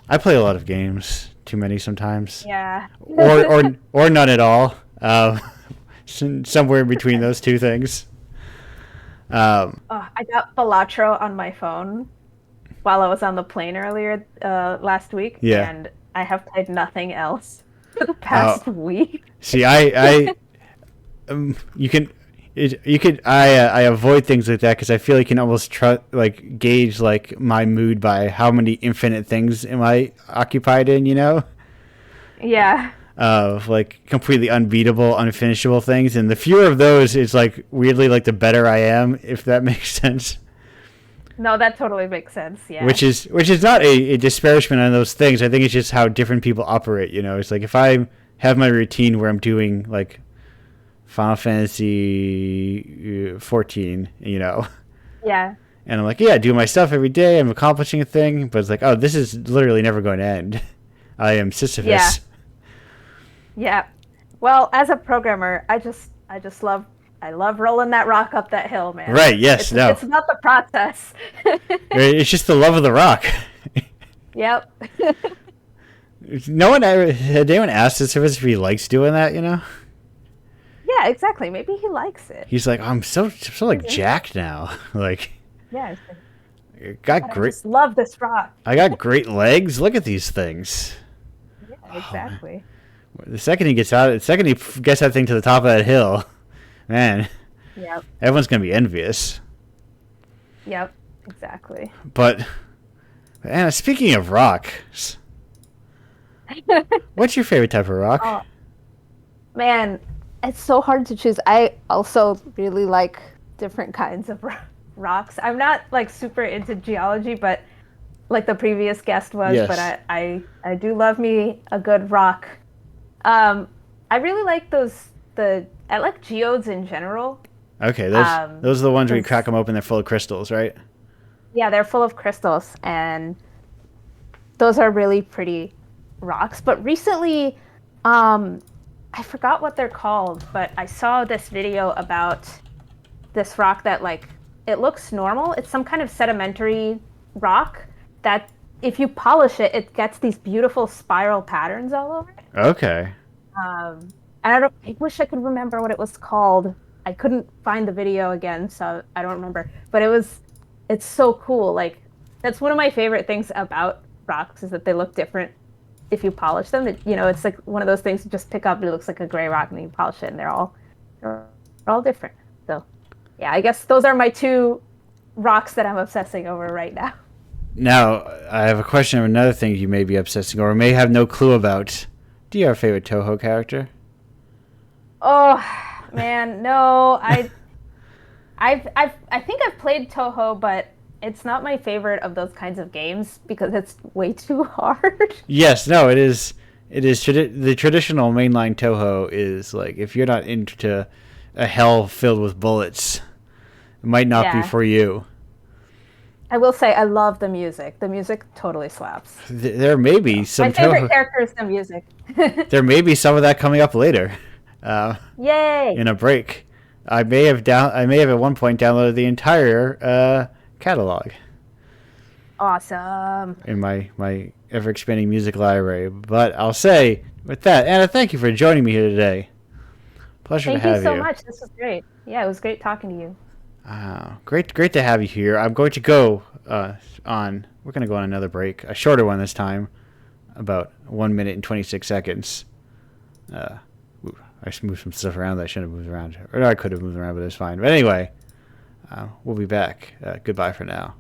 [SPEAKER 1] I play a lot of games. Too many sometimes.
[SPEAKER 3] Yeah.
[SPEAKER 1] or none at all. Somewhere in between those two things.
[SPEAKER 3] I got Balatro on my phone while I was on the plane earlier last week.
[SPEAKER 1] Yeah.
[SPEAKER 3] And I have played nothing else for the past week.
[SPEAKER 1] See, I I avoid things like that because I feel you can almost gauge like my mood by how many infinite things am I occupied in,
[SPEAKER 3] Yeah.
[SPEAKER 1] Of like completely unbeatable, unfinishable things, and the fewer of those is like weirdly like the better I am, if that makes sense.
[SPEAKER 3] No, that totally makes sense. Yeah.
[SPEAKER 1] Which is not a disparagement on those things. I think it's just how different people operate. It's like if I have my routine where I'm doing like Final Fantasy 14,
[SPEAKER 3] Yeah.
[SPEAKER 1] And I'm like, I do my stuff every day. I'm accomplishing a thing, but it's like, oh, this is literally never going to end. I am Sisyphus.
[SPEAKER 3] Yeah. Well, as a programmer, I just love I love rolling that rock up that hill, man.
[SPEAKER 1] Right, yes, no.
[SPEAKER 3] It's about the process.
[SPEAKER 1] It's just the love of the rock.
[SPEAKER 3] Yep.
[SPEAKER 1] No one ever had anyone asked this if he likes doing that, you know?
[SPEAKER 3] Yeah, exactly. Maybe he likes it.
[SPEAKER 1] He's like, I'm so like jacked now. Like,
[SPEAKER 3] Yeah.
[SPEAKER 1] got
[SPEAKER 3] I
[SPEAKER 1] great.
[SPEAKER 3] just love this rock.
[SPEAKER 1] I got great legs. Look at these things.
[SPEAKER 3] Yeah, exactly.
[SPEAKER 1] The second he gets that thing to the top of that hill, man,
[SPEAKER 3] Yep.
[SPEAKER 1] everyone's gonna be envious.
[SPEAKER 3] Yep. Exactly.
[SPEAKER 1] But, Anna, speaking of rocks, what's your favorite type of rock?
[SPEAKER 3] Oh, man, it's so hard to choose. I also really like different kinds of rocks. I'm not like super into geology, but like the previous guest was.
[SPEAKER 1] Yes.
[SPEAKER 3] But I do love me a good rock. I really like I like geodes in general.
[SPEAKER 1] Okay, those are the ones where you crack them open. They're full of crystals, right?
[SPEAKER 3] Yeah, they're full of crystals, and those are really pretty rocks. But recently, I forgot what they're called, but I saw this video about this rock that like it looks normal. It's some kind of sedimentary rock that if you polish it, it gets these beautiful spiral patterns all over it.
[SPEAKER 1] Okay.
[SPEAKER 3] And I wish I could remember what it was called. I couldn't find the video again, so I don't remember. But it's so cool. Like that's one of my favorite things about rocks is that they look different if you polish them. It's like one of those things you just pick up. It looks like a gray rock, and then you polish it, and they're all different. So, yeah, I guess those are my two rocks that I'm obsessing over right now.
[SPEAKER 1] Now, I have a question of another thing you may be obsessing over, or may have no clue about. Do you have a favorite Toho character?
[SPEAKER 3] Oh, man, no. I think I've played Toho, but it's not my favorite of those kinds of games because it's way too hard.
[SPEAKER 1] Yes, no, it is. The traditional mainline Toho is like if you're not into a hell filled with bullets, it might not be for you.
[SPEAKER 3] I will say I love the music. The music totally slaps.
[SPEAKER 1] There may be some.
[SPEAKER 3] My favorite character is the music.
[SPEAKER 1] There may be some of that coming up later.
[SPEAKER 3] Yay!
[SPEAKER 1] In a break, I may have at one point downloaded the entire catalog.
[SPEAKER 3] Awesome.
[SPEAKER 1] In my ever expanding music library. But I'll say with that, Anna, thank you for joining me here today. Pleasure to have you.
[SPEAKER 3] Thank you so much. This was great. Yeah, it was great talking to you.
[SPEAKER 1] Great to have you here. I'm going to go on. We're going to go on another break, a shorter one this time, about 1 minute and 26 seconds. I just moved some stuff around that I shouldn't have moved around, or no, I could have moved around, but it's fine. But anyway, we'll be back. Goodbye for now.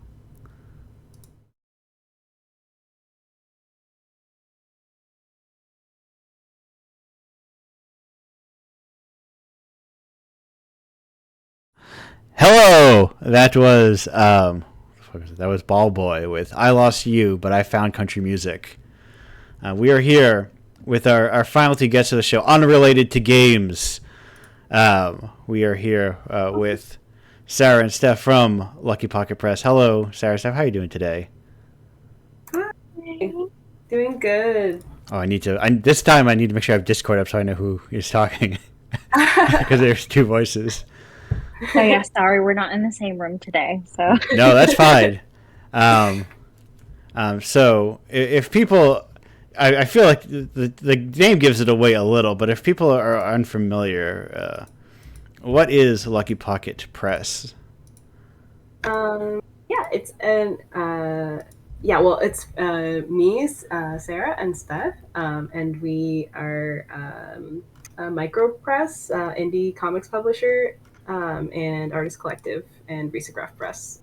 [SPEAKER 1] Hello, that was Ball Boy with "I Lost You, But I Found Country Music." We are here with our final two guests of the show, unrelated to games. We are here with Sarah and Steph from Lucky Pocket Press. Hello, Sarah, Steph. How are you doing today?
[SPEAKER 4] Hi, doing good.
[SPEAKER 1] Oh, this time I need to make sure I have Discord up so I know who is talking because there's two voices.
[SPEAKER 5] Oh yeah, sorry, we're not in the same room today, so.
[SPEAKER 1] No, that's fine. So if people, I feel like the name gives it away a little, but if people are unfamiliar, what is Lucky Pocket Press?
[SPEAKER 4] Yeah, it's it's me, Sarah, and Steph, and we are a micro press, indie comics publisher. And Artist Collective and Risograph Press.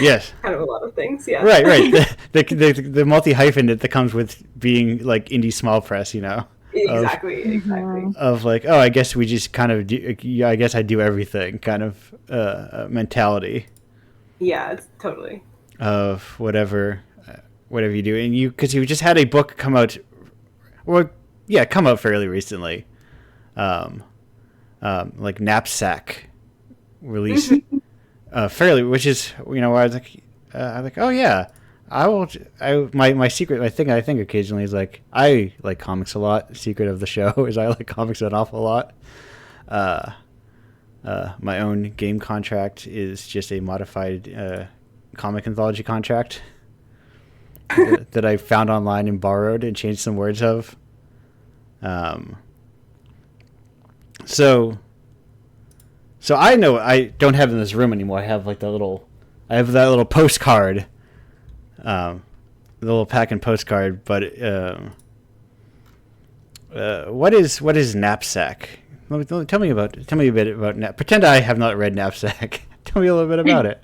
[SPEAKER 1] Yes.
[SPEAKER 4] Kind of a lot of things, yeah.
[SPEAKER 1] Right. The multi-hyphen that comes with being like indie small press, you know?
[SPEAKER 4] Exactly.
[SPEAKER 1] Of like, oh, I guess we just kind of do, I guess I do everything kind of mentality.
[SPEAKER 4] Yeah, it's totally.
[SPEAKER 1] Of whatever you do. And because you just had a book come out, come out fairly recently. Like Knapsack release fairly, which is where I was like, oh yeah, I will. My secret, I think occasionally is like I like comics a lot. Secret of the show is I like comics an awful lot. My own game contract is just a modified comic anthology contract that I found online and borrowed and changed some words of. So I know I don't have it in this room anymore. I have like that little postcard, the little pack and postcard. But what is knapsack? Tell me a bit about Pretend I have not read knapsack. Tell me a little bit about it.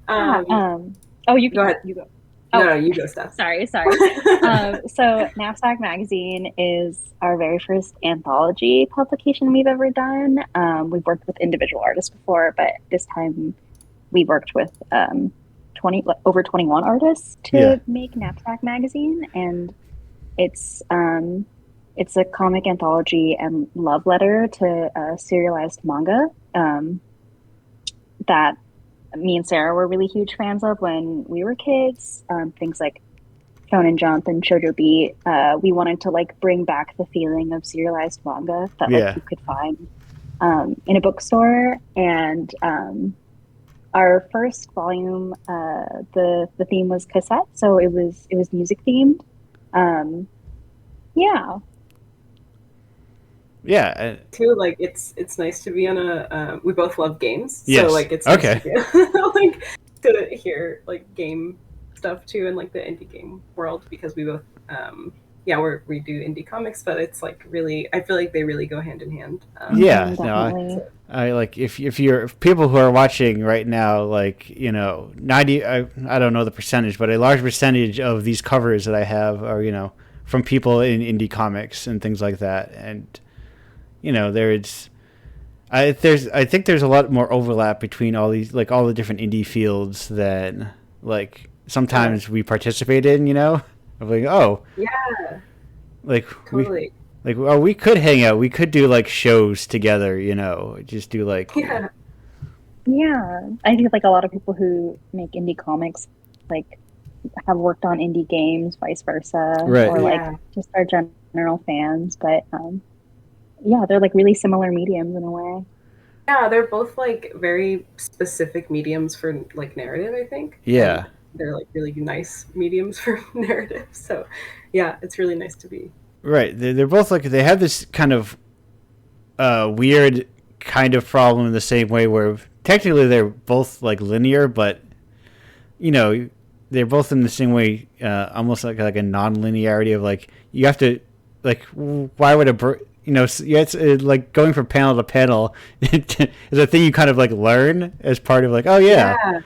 [SPEAKER 5] Oh, you
[SPEAKER 4] Go ahead.
[SPEAKER 5] You go.
[SPEAKER 4] No, you go, Steph.
[SPEAKER 5] Sorry. So Knapsack Magazine is our very first anthology publication we've ever done. We've worked with individual artists before, but this time we worked with over 21 artists to make Knapsack Magazine, and it's a comic anthology and love letter to serialized manga that me and Sarah were really huge fans of when we were kids. Things like Shonen Jump and Shoujo Beat. We wanted to like bring back the feeling of serialized manga that like you could find in a bookstore. And our first volume, the theme was cassette, so it was music themed.
[SPEAKER 1] Yeah.
[SPEAKER 4] Too, like it's nice to be on a. We both love games,
[SPEAKER 1] yes.
[SPEAKER 4] so like it's
[SPEAKER 1] okay.
[SPEAKER 4] Nice to like to hear like game stuff too, in like the indie game world, because we both we do indie comics, but it's like really, I feel like they really go hand in hand.
[SPEAKER 1] No, I like if you're people who are watching right now, like 90, I don't know the percentage, but a large percentage of these covers that I have are from people in indie comics and things like that, and I think there's a lot more overlap between all these, like all the different indie fields that like sometimes we participate in, of like, oh
[SPEAKER 4] yeah,
[SPEAKER 1] like
[SPEAKER 4] totally.
[SPEAKER 1] We could hang out, we could do like shows together, just do like
[SPEAKER 5] yeah. I think like a lot of people who make indie comics like have worked on indie games, vice versa,
[SPEAKER 1] right?
[SPEAKER 5] Or like just are general fans, but they're like really similar mediums in a way.
[SPEAKER 4] Yeah, they're both like very specific mediums for like narrative, I think.
[SPEAKER 1] Yeah.
[SPEAKER 4] And they're like really nice mediums for narrative. So yeah, it's really nice to be.
[SPEAKER 1] Right. They're both like, they have this kind of weird kind of problem in the same way where technically they're both like linear, but they're both in the same way, almost like a non-linearity of like, you have to like, why would it's like going from panel to panel is a thing you kind of like learn as part of like, oh yeah.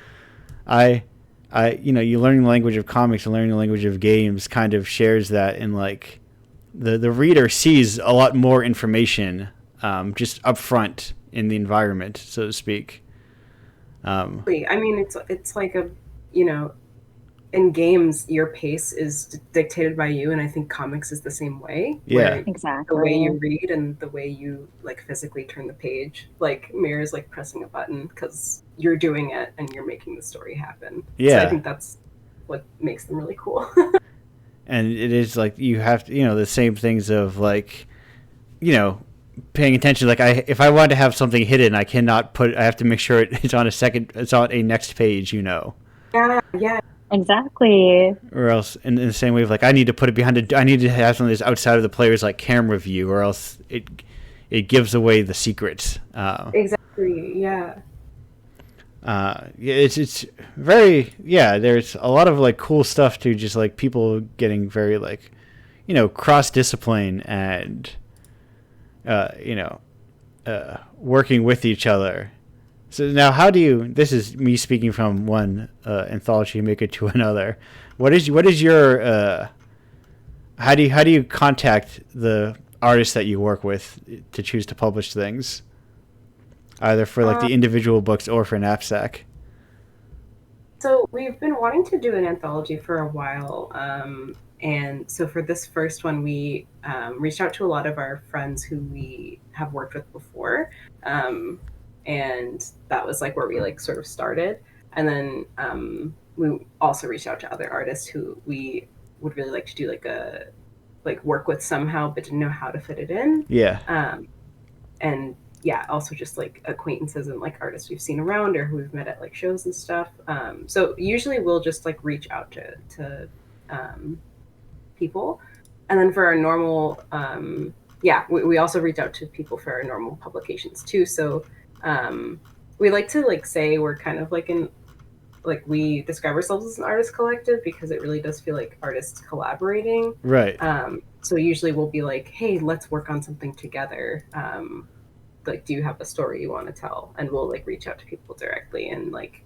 [SPEAKER 1] You learning the language of comics and learning the language of games kind of shares that, and like the reader sees a lot more information just up front in the environment, so to speak.
[SPEAKER 4] I mean, it's like in games, your pace is dictated by you, and I think comics is the same way.
[SPEAKER 1] Yeah,
[SPEAKER 5] exactly.
[SPEAKER 4] The way you read and the way you like physically turn the page, like mirrors like pressing a button, because you're doing it and you're making the story happen.
[SPEAKER 1] Yeah,
[SPEAKER 4] so I think that's what makes them really cool.
[SPEAKER 1] And it is like you have to, the same things of like, paying attention. Like if I want to have something hidden, I have to make sure it's on a next page.
[SPEAKER 4] Yeah.
[SPEAKER 5] Exactly.
[SPEAKER 1] Or else, in the same way of like, I need to put it behind I need to have something that's outside of the player's like camera view, or else it gives away the secrets.
[SPEAKER 4] Exactly. Yeah.
[SPEAKER 1] It's very there's a lot of like cool stuff to just like people getting very like cross discipline and working with each other. So now, this is me speaking from one anthology maker to another. What is your how do you contact the artists that you work with to choose to publish things, either for like the individual books or for Knapsack?
[SPEAKER 4] So we've been wanting to do an anthology for a while, and so for this first one, we reached out to a lot of our friends who we have worked with before. And that was like where we like sort of started, and then we also reached out to other artists who we would really like to do work with somehow, but didn't know how to fit it in.
[SPEAKER 1] Yeah.
[SPEAKER 4] And yeah, also just like acquaintances and like artists we've seen around or who we've met at like shows and stuff. So usually we'll just like reach out to people. And then for our normal, we also reach out to people for our normal publications too. So we like to like say we're kind of like we describe ourselves as an artist collective because it really does feel like artists collaborating.
[SPEAKER 1] Right.
[SPEAKER 4] So usually we'll be like, hey, let's work on something together. Like, do you have a story you want to tell? And we'll like reach out to people directly, and like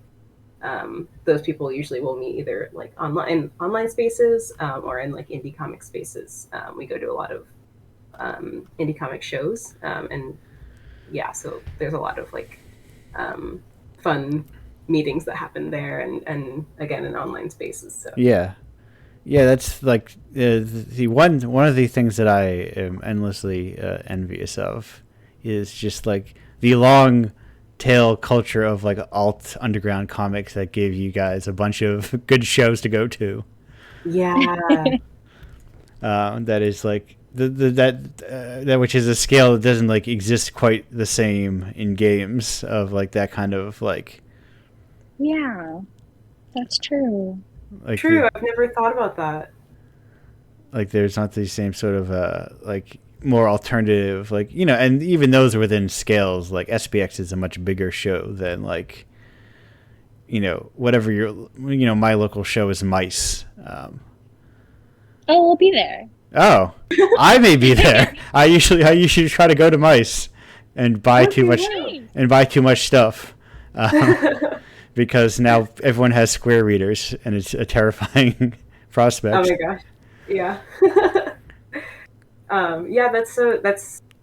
[SPEAKER 4] those people usually will meet either like online spaces or in like indie comic spaces. We go to a lot of indie comic shows, and yeah, so there's a lot of like fun meetings that happen there, and again in online spaces. So
[SPEAKER 1] Yeah, that's like the one of the things that I am endlessly envious of is just like the long tail culture of like alt underground comics that gave you guys a bunch of good shows to go to.
[SPEAKER 4] yeah.
[SPEAKER 1] That is like that which is a scale that doesn't like exist quite the same in games of like that kind of like.
[SPEAKER 5] Yeah, that's true.
[SPEAKER 1] Like
[SPEAKER 4] True, I've never thought about that.
[SPEAKER 1] Like there's not the same sort of like more alternative, like, you know, and even those are within scales. Like SPX is a much bigger show than like, you know, whatever my local show is Mice.
[SPEAKER 5] Oh, we'll be there.
[SPEAKER 1] Oh, I may be there. I usually try to go to Mice and buy too much stuff. Because now everyone has Square readers, and it's a terrifying prospect.
[SPEAKER 4] Oh my gosh, yeah.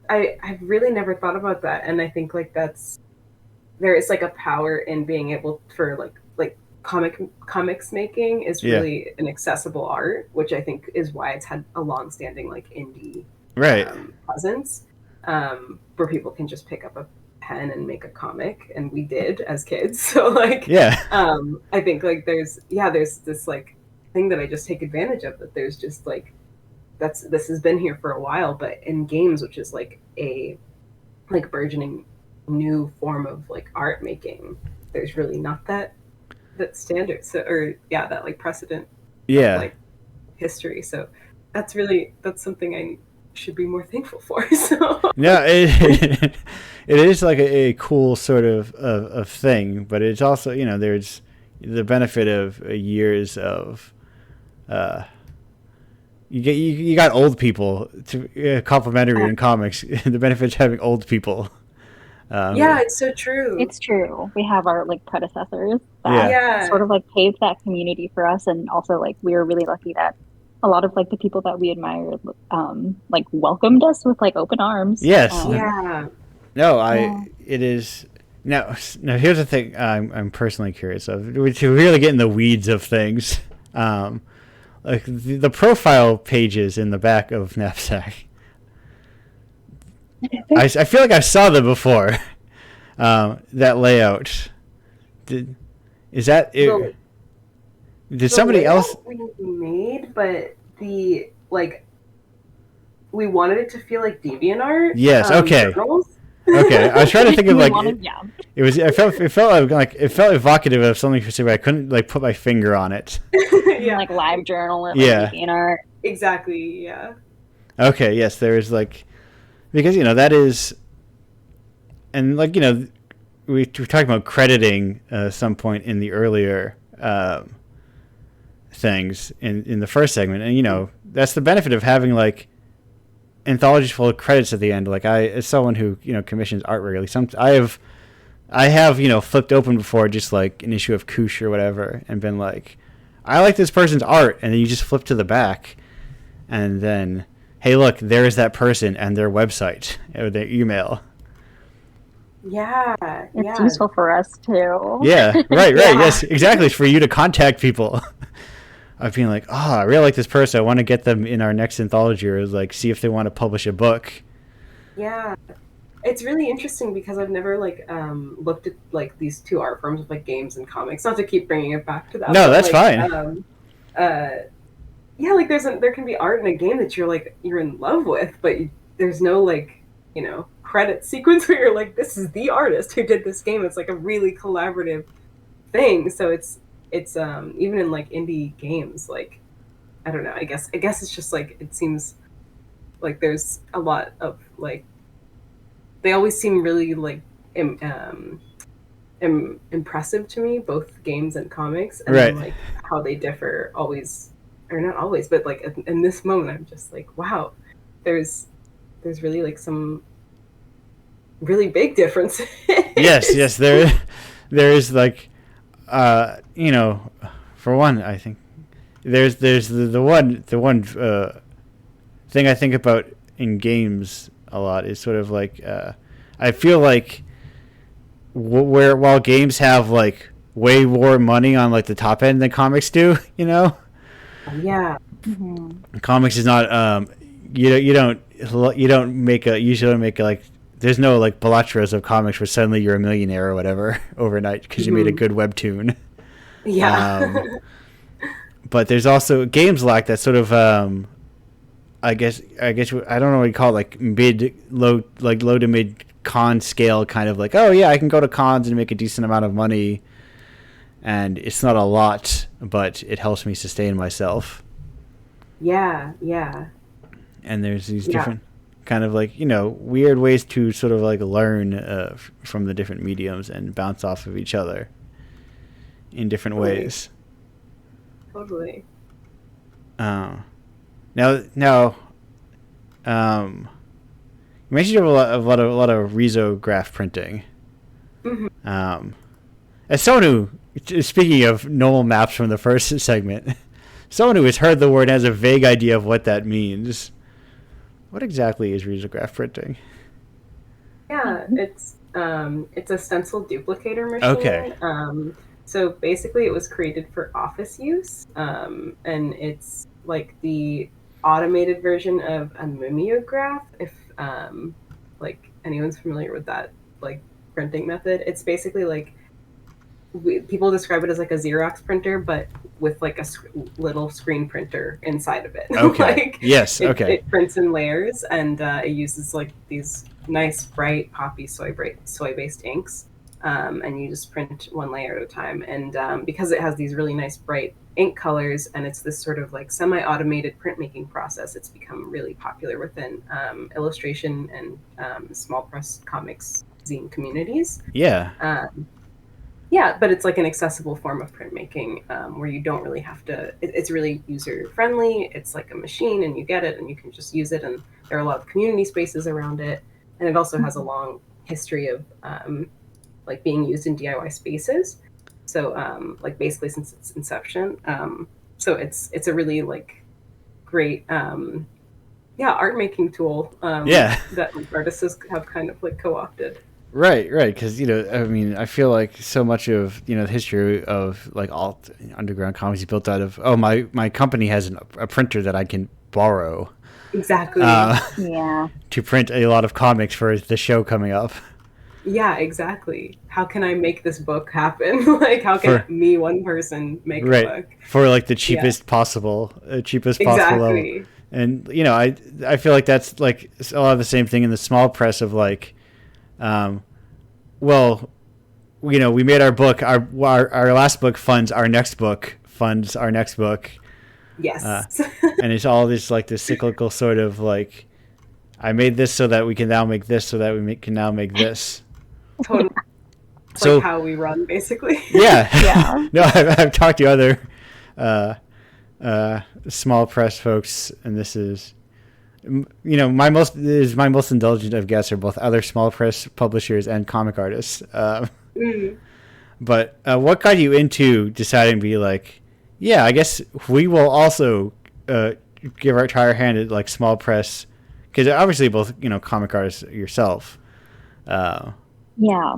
[SPEAKER 4] I've really never thought about that, and I think like there is like a power in being able for like comics making is really an accessible art, which I think is why it's had a long-standing like indie presence, where people can just pick up a pen and make a comic, and we did as kids. So like I think like there's this like thing that I just take advantage of, that there's just like this has been here for a while, but in games, which is like a like burgeoning new form of like art making, there's really not that standard, so that like precedent of, like history. So that's something I should be more thankful for. So
[SPEAKER 1] yeah, it is like a cool sort of thing, but it's also, you know, there's the benefit of years of you got old people to complimentary in comics. The benefit of having old people.
[SPEAKER 4] It's so true.
[SPEAKER 5] It's true. We have our like predecessors that sort of like paved that community for us, and also like we were really lucky that a lot of like the people that we admired like welcomed us with like open arms.
[SPEAKER 1] Yes. It is. Now here's the thing I'm personally curious of, to really get in the weeds of things. Like the profile pages in the back of Knapsack. I feel like I saw them before. That layout. Did somebody else?
[SPEAKER 4] We made, but we wanted it to feel like DeviantArt.
[SPEAKER 1] Yes. Okay. Okay. I was trying to think of like it felt evocative of something specific. I couldn't like put my finger on it.
[SPEAKER 5] Like live journal or like DeviantArt.
[SPEAKER 4] Exactly. Yeah.
[SPEAKER 1] Okay. Yes, there is like, because you know that is, and like, you know, we talked about crediting some point in the earlier things in the first segment, and you know that's the benefit of having like anthologies full of credits at the end. Like as someone who, you know, commissions art regularly, I have you know flipped open before just like an issue of Koosh or whatever, and been like, I like this person's art, and then you just flip to the back, and then, hey, look, there's that person and their website or their email.
[SPEAKER 4] Yeah,
[SPEAKER 5] it's useful for us too.
[SPEAKER 1] Yeah, right. Yes, exactly. It's for you to contact people. Of being like, I really like this person. I want to get them in our next anthology, or like see if they want to publish a book.
[SPEAKER 4] Yeah, it's really interesting because I've never like looked at like these two art forms of like games and comics. Not to keep bringing it back to that.
[SPEAKER 1] No, that's fine.
[SPEAKER 4] Like there can be art in a game that you're in love with, but there's no like credit sequence where you're like, this is the artist who did this game. It's like a really collaborative thing. So it's even in like indie games, like, I don't know, I guess it's just like, it seems like there's a lot of like, they always seem really like impressive to me, both games and comics, and then like how they differ always, or not always, but like in this moment I'm just like, wow, there's really like some really big differences.
[SPEAKER 1] Yes, there is like, for one, I think there's the one thing I think about in games a lot is sort of like, I feel like while games have like way more money on like the top end than comics do,
[SPEAKER 4] Yeah.
[SPEAKER 1] Comics is not, you don't make like, there's no like Balatras of comics where suddenly you're a millionaire or whatever overnight because you made a good webtoon.
[SPEAKER 4] Yeah.
[SPEAKER 1] But there's also games like that sort of, I guess I don't know what you call it, like low to mid con scale kind of like, oh yeah, I can go to cons and make a decent amount of money, and it's not a lot, but it helps me sustain myself.
[SPEAKER 4] Yeah.
[SPEAKER 1] And there's these different kind of like, weird ways to sort of like learn from the different mediums and bounce off of each other in different ways.
[SPEAKER 4] Totally.
[SPEAKER 1] Now, you mentioned you have a lot of risograph printing. As someone who, speaking of normal maps from the first segment, someone who has heard the word has a vague idea of what that means. What exactly is risograph printing?
[SPEAKER 4] Yeah, it's a stencil duplicator machine.
[SPEAKER 1] Okay.
[SPEAKER 4] So basically, it was created for office use, and it's like the automated version of a mimeograph. If like anyone's familiar with that like printing method, it's basically like people describe it as like a Xerox printer, but with like a little screen printer inside of it.
[SPEAKER 1] Okay. Yes. Okay.
[SPEAKER 4] It prints in layers, and it uses like these nice bright poppy soy-based inks, and you just print one layer at a time. And because it has these really nice bright ink colors, and it's this sort of like semi-automated printmaking process, it's become really popular within illustration and small press comics zine communities.
[SPEAKER 1] Yeah.
[SPEAKER 4] Yeah, but it's like an accessible form of printmaking, where you don't really have to. It's really user friendly. It's like a machine, and you get it, and you can just use it. And there are a lot of community spaces around it, and it also has a long history of like being used in DIY spaces. So like basically since its inception. So it's a really like great art making tool. That artists have kind of like co-opted.
[SPEAKER 1] Right, because I mean, I feel like so much of the history of like alt underground comics is built out of, my company has a printer that I can borrow.
[SPEAKER 4] Exactly.
[SPEAKER 1] To print a lot of comics for the show coming up.
[SPEAKER 4] Yeah, exactly. How can I make this book happen? Like, how can me, one person, make a book
[SPEAKER 1] for like the cheapest possible
[SPEAKER 4] exactly.
[SPEAKER 1] level? And I feel like that's like a lot of the same thing in the small press of like. Well, we made our book. Our last book funds our next book.
[SPEAKER 4] Yes.
[SPEAKER 1] And it's all this like this cyclical sort of like, I made this so that we can now make this, so that we can now make this.
[SPEAKER 4] Totally. So like how we run, basically.
[SPEAKER 1] Yeah. No, I've talked to other small press folks, and this is. My most indulgent of guests are both other small press publishers and comic artists. But what got you into deciding to be like, yeah, I guess we will also try our hand at like small press, because obviously both comic artists yourself.
[SPEAKER 5] Yeah.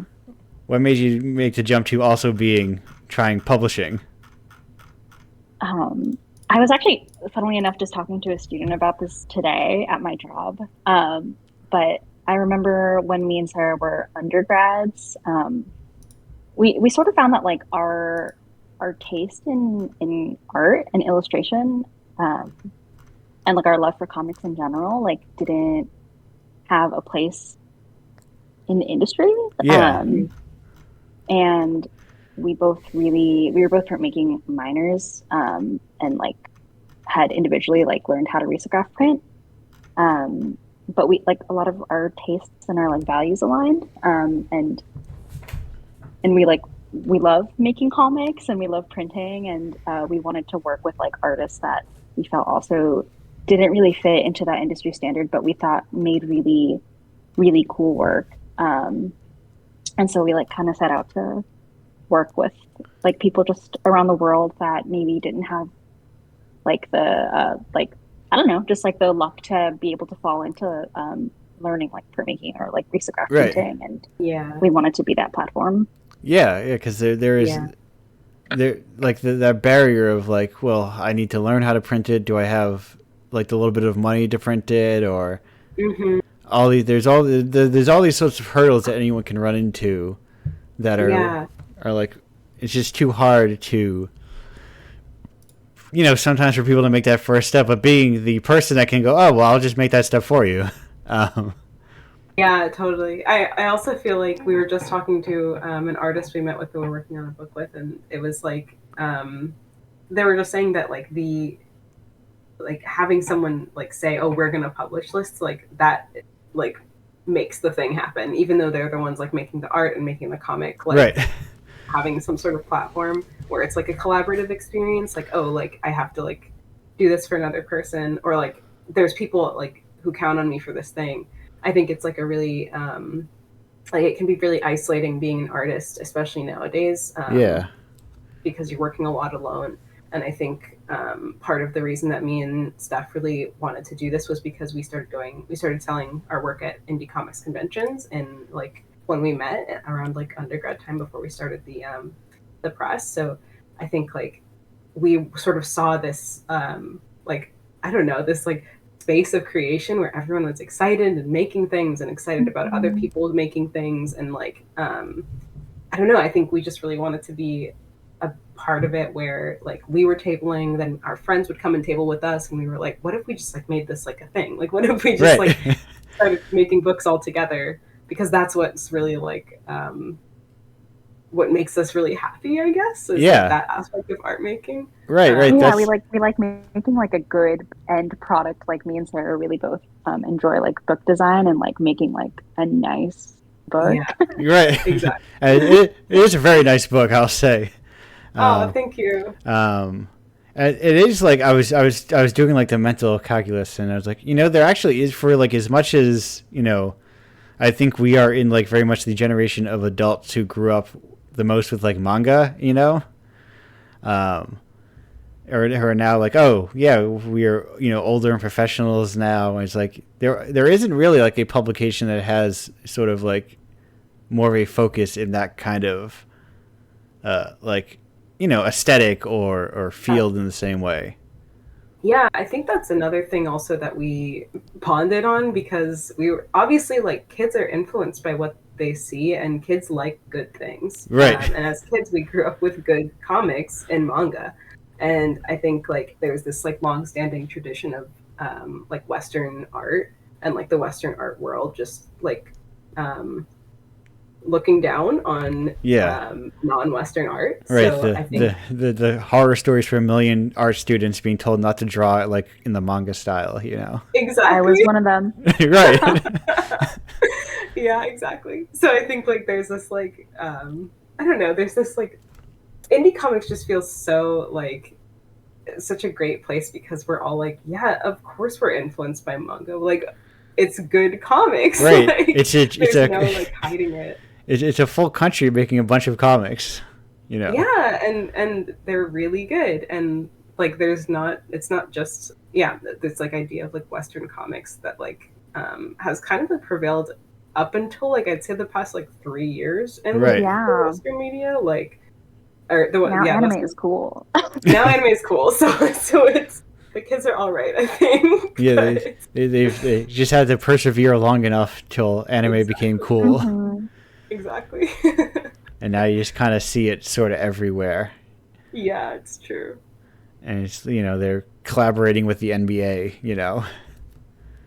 [SPEAKER 1] What made you make the jump to also trying publishing?
[SPEAKER 5] I was actually, funnily enough, just talking to a student about this today at my job. But I remember when me and Sarah were undergrads, we sort of found that like our taste in art and illustration, and like our love for comics in general, like didn't have a place in the industry.
[SPEAKER 1] Yeah.
[SPEAKER 5] And we were both making minors, and like had individually like learned how to risograph print. But we like a lot of our tastes and our like values aligned. And we love making comics and we love printing, and we wanted to work with like artists that we felt also didn't really fit into that industry standard, but we thought made really, really cool work. And so we like kind of set out to work with like people just around the world that maybe didn't have like the like I don't know, just like the luck to be able to fall into learning like printmaking or like risograph
[SPEAKER 1] Right.
[SPEAKER 5] printing, and
[SPEAKER 4] Yeah.
[SPEAKER 5] we wanted to be that platform.
[SPEAKER 1] Yeah, because there is
[SPEAKER 4] Yeah.
[SPEAKER 1] there like that barrier of like, well, I need to learn how to print it. Do I have like the little bit of money to print it, or
[SPEAKER 4] Mm-hmm.
[SPEAKER 1] there's all these sorts of hurdles that anyone can run into that
[SPEAKER 4] Yeah.
[SPEAKER 1] are like, it's just too hard to, sometimes for people to make that first step, but being the person that can go, oh well, I'll just make that step for you.
[SPEAKER 4] Yeah, totally. I also feel like we were just talking to an artist we met with who we're working on a book with, and it was like they were just saying that like having someone like say, oh, we're gonna publish lists, like that like makes the thing happen, even though they're the ones like making the art and making the comic, like
[SPEAKER 1] Right.
[SPEAKER 4] having some sort of platform where it's like a collaborative experience, like, oh, like I have to like do this for another person, or like there's people like who count on me for this thing. I think it's like a really like it can be really isolating being an artist, especially nowadays,
[SPEAKER 1] Yeah.
[SPEAKER 4] because you're working a lot alone. And I think part of the reason that me and Steph really wanted to do this was because we started selling our work at indie comics conventions, and like when we met around like undergrad time before we started the press. So I think like we sort of saw this like I don't know, this like space of creation where everyone was excited and making things and excited about other people making things, and like I don't know, I think we just really wanted to be a part of it where like we were tabling, then our friends would come and table with us, and we were like, what if we just like made this like a thing, like what if we just
[SPEAKER 1] Right.
[SPEAKER 4] like started making books all together, because that's what's really like what makes us really happy, I guess, is
[SPEAKER 1] Yeah.
[SPEAKER 4] like that aspect of art making.
[SPEAKER 1] Right.
[SPEAKER 5] Yeah,
[SPEAKER 1] That's,
[SPEAKER 5] we like making like a good end product. Like me and Sarah really both enjoy like book design and like making like a nice book.
[SPEAKER 4] Yeah,
[SPEAKER 1] right.
[SPEAKER 4] exactly.
[SPEAKER 1] It is a very nice book, I'll say.
[SPEAKER 4] Oh, thank you.
[SPEAKER 1] It is like I was doing like the mental calculus, and I was like, there actually is, for like as much as I think we are in like very much the generation of adults who grew up the most with like manga, or are now like, oh yeah, we are older and professionals now, and it's like there isn't really like a publication that has sort of like more of a focus in that kind of like aesthetic or field in the same way.
[SPEAKER 4] Yeah, I think that's another thing also that we bonded on, because we were obviously like kids are influenced by what they see, and kids like good things.
[SPEAKER 1] Right.
[SPEAKER 4] And as kids, we grew up with good comics and manga. And I think like there's this like long-standing tradition of like Western art and like the Western art world just like looking down on non-Western art.
[SPEAKER 1] Right.
[SPEAKER 4] So I think
[SPEAKER 1] The horror stories for a million art students being told not to draw it like in the manga style,
[SPEAKER 4] exactly.
[SPEAKER 5] I was one of them.
[SPEAKER 1] Right.
[SPEAKER 4] Yeah, exactly. So I think like there's this like I don't know, there's this like indie comics just feels so like such a great place, because we're all like, yeah, of course we're influenced by manga. Like it's good comics.
[SPEAKER 1] Right.
[SPEAKER 4] Like,
[SPEAKER 1] it's
[SPEAKER 4] no like hiding it.
[SPEAKER 1] It's a full country making a bunch of comics,
[SPEAKER 4] Yeah, and they're really good, and like it's not just this like idea of like Western comics that like has kind of like prevailed up until like I'd say the past like 3 years in
[SPEAKER 1] Right.
[SPEAKER 5] Yeah.
[SPEAKER 4] Western media, like now
[SPEAKER 5] Anime
[SPEAKER 4] Western,
[SPEAKER 5] is cool.
[SPEAKER 4] now anime is cool, so it's the kids are all right, I think.
[SPEAKER 1] Yeah, they just had to persevere long enough till anime became cool.
[SPEAKER 5] Mm-hmm.
[SPEAKER 4] Exactly.
[SPEAKER 1] And now you just kind of see it sort of everywhere.
[SPEAKER 4] Yeah, it's true.
[SPEAKER 1] And it's they're collaborating with the NBA,